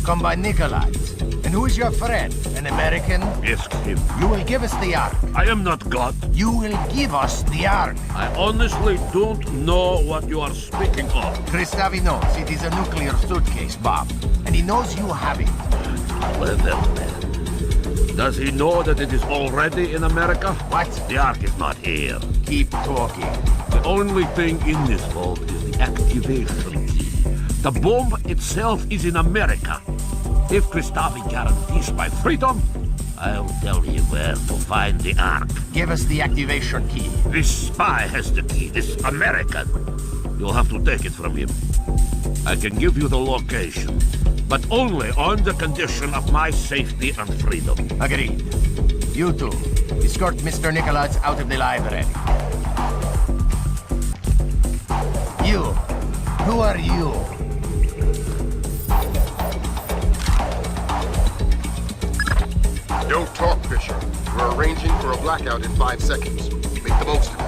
Come by Nicolai's. And who is your friend? An American? Ask him. You will give us the Ark. I am not God. You will give us the Ark. I honestly don't know what you are speaking of. Kristavi knows it is a nuclear suitcase bomb. And he knows you have it. Clever man. Does he know that it is already in America? What? The Ark is not here. Keep talking. The only thing in this vault is the activation key. The bomb itself is in America. If Kristavi guarantees my freedom, I'll tell you where to find the Ark. Give us the activation key. This spy has the key, this American. You'll have to take it from him. I can give you the location, but only on the condition of my safety and freedom. Agreed. You two, escort Mr. Nicolai's out of the library. You, who are you? Don't talk, Fisher. We're arranging for a blackout in 5 seconds. Make the most of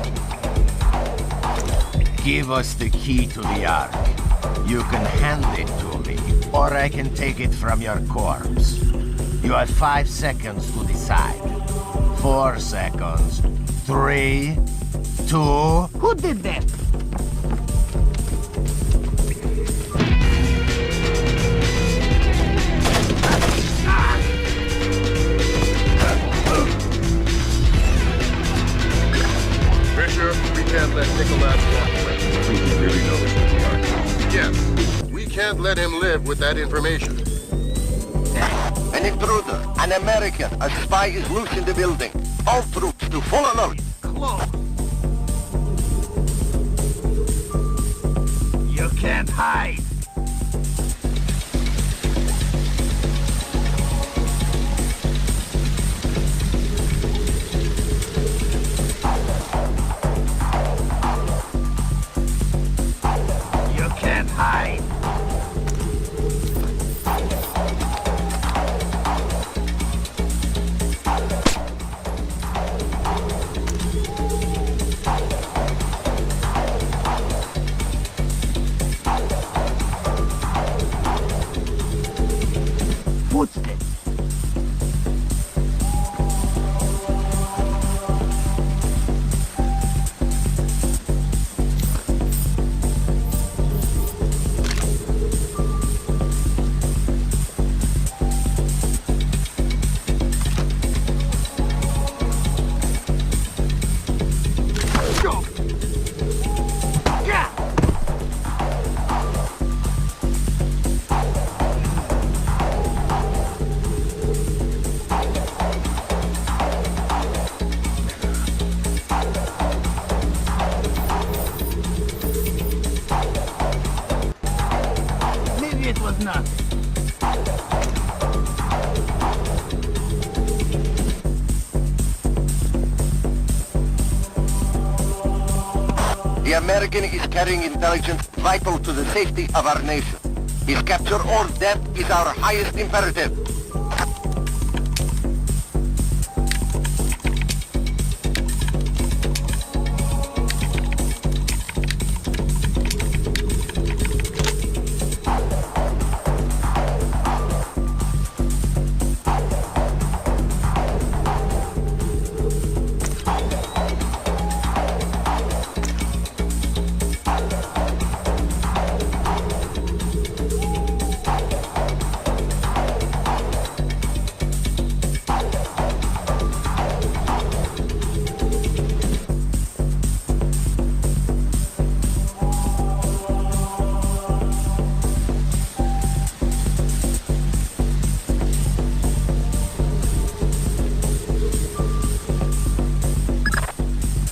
it. Give us the key to the Ark. You can hand it to me, or I can take it from your corpse. You have 5 seconds to decide. 4 seconds. 3, 2... Who did that? We can't let Nicolai walk away. He really knows what the Ark is. Yes, we can't let him live with that information. An intruder, an American, a spy is loose in the building. All troops to full alert. Close. You can't hide. Hide. Footsteps. It was nothing. The American is carrying intelligence vital to the safety of our nation. His capture or death is our highest imperative.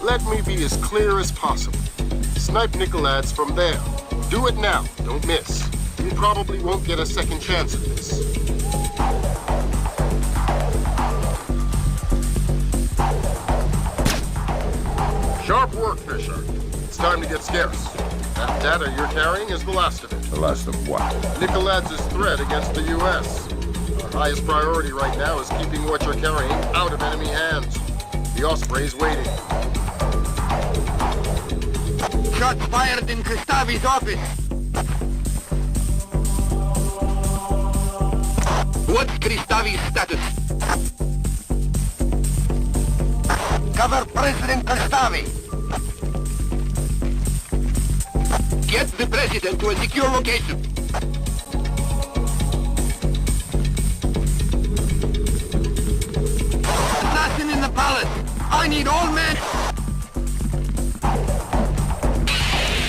Let me be as clear as possible. Snipe Nicolai's from there. Do it now, don't miss. You probably won't get a second chance at this. Sharp work, Fisher. It's time to get scarce. That data you're carrying is the last of it. The last of what? Nicolaides' threat against the U.S. Our highest priority right now is keeping what you're carrying out of enemy hands. The Osprey's waiting. Shots fired in Kristavi's office. What's Kristavi's status? Cover President Kristavi. Get the president to a secure location. Assassin in the palace. I need all men.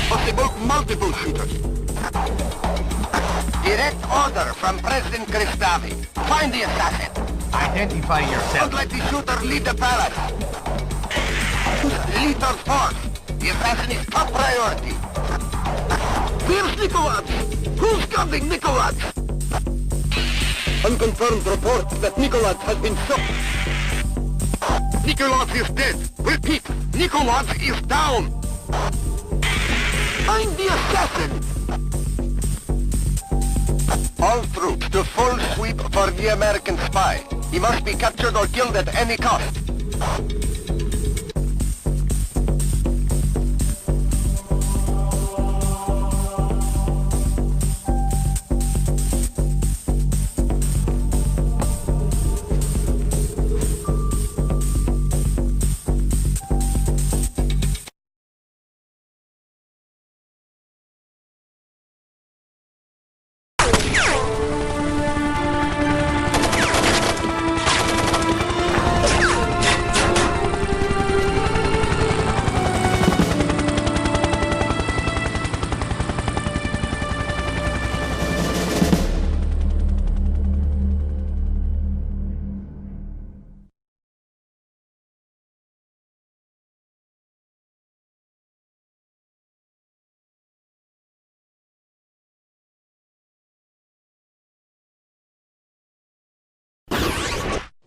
Possible multiple shooters. Direct order from President Kristavi. Find the assassin. Identify yourself. Don't let the shooter lead the palace. Lethal force. The assassin is top priority. Where's Nicolaides? Who's guarding Nicolaides? Unconfirmed report that Nicolaides has been shot. Nicolaides is dead. Repeat, Nicolaides is down. Find the assassin. All troops to full sweep for the American spy. He must be captured or killed at any cost.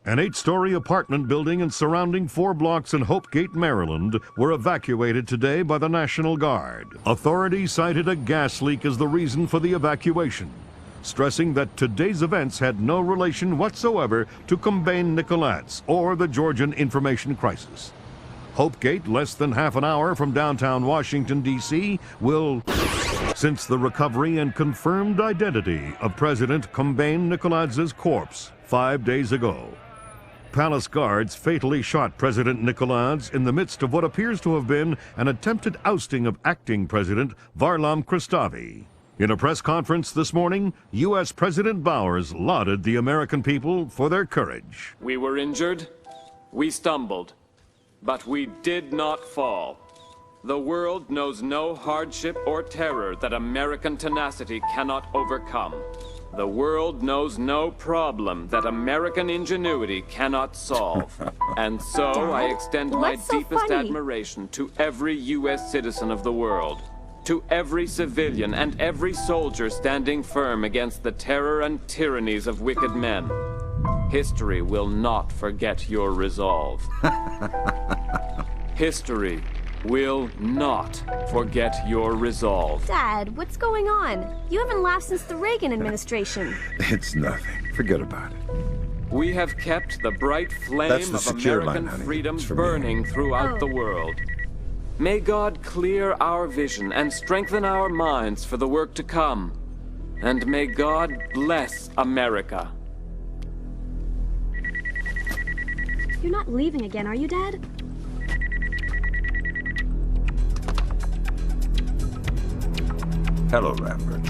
An 8-story apartment building and surrounding 4 blocks in Hopegate, Maryland, were evacuated today by the National Guard. Authorities cited a gas leak as the reason for the evacuation, stressing that today's events had no relation whatsoever to Combine Nicolaides or the Georgian information crisis. Hopegate, less than half an hour from downtown Washington, D.C., will, since the recovery and confirmed identity of President Combine Nicolaides' corpse 5 days ago. Palace guards fatally shot President Nicolaides in the midst of what appears to have been an attempted ousting of acting President Varlam Kristavi. In a press conference this morning, U.S. President Bowers lauded the American people for their courage. We were injured, we stumbled, but we did not fall. The world knows no hardship or terror that American tenacity cannot overcome. The world knows no problem that American ingenuity cannot solve. And so I extend my deepest admiration to every U.S. citizen of the world, to every civilian and every soldier standing firm against the terror and tyrannies of wicked men. History will not forget your resolve. History will not forget your resolve. Dad, what's going on? You haven't laughed since the Reagan administration. It's nothing. Forget about it. We have kept the bright flame of American freedom burning throughout the world. May God clear our vision and strengthen our minds for the work to come. And may God bless America. You're not leaving again, are you, Dad? Hello, Lambert.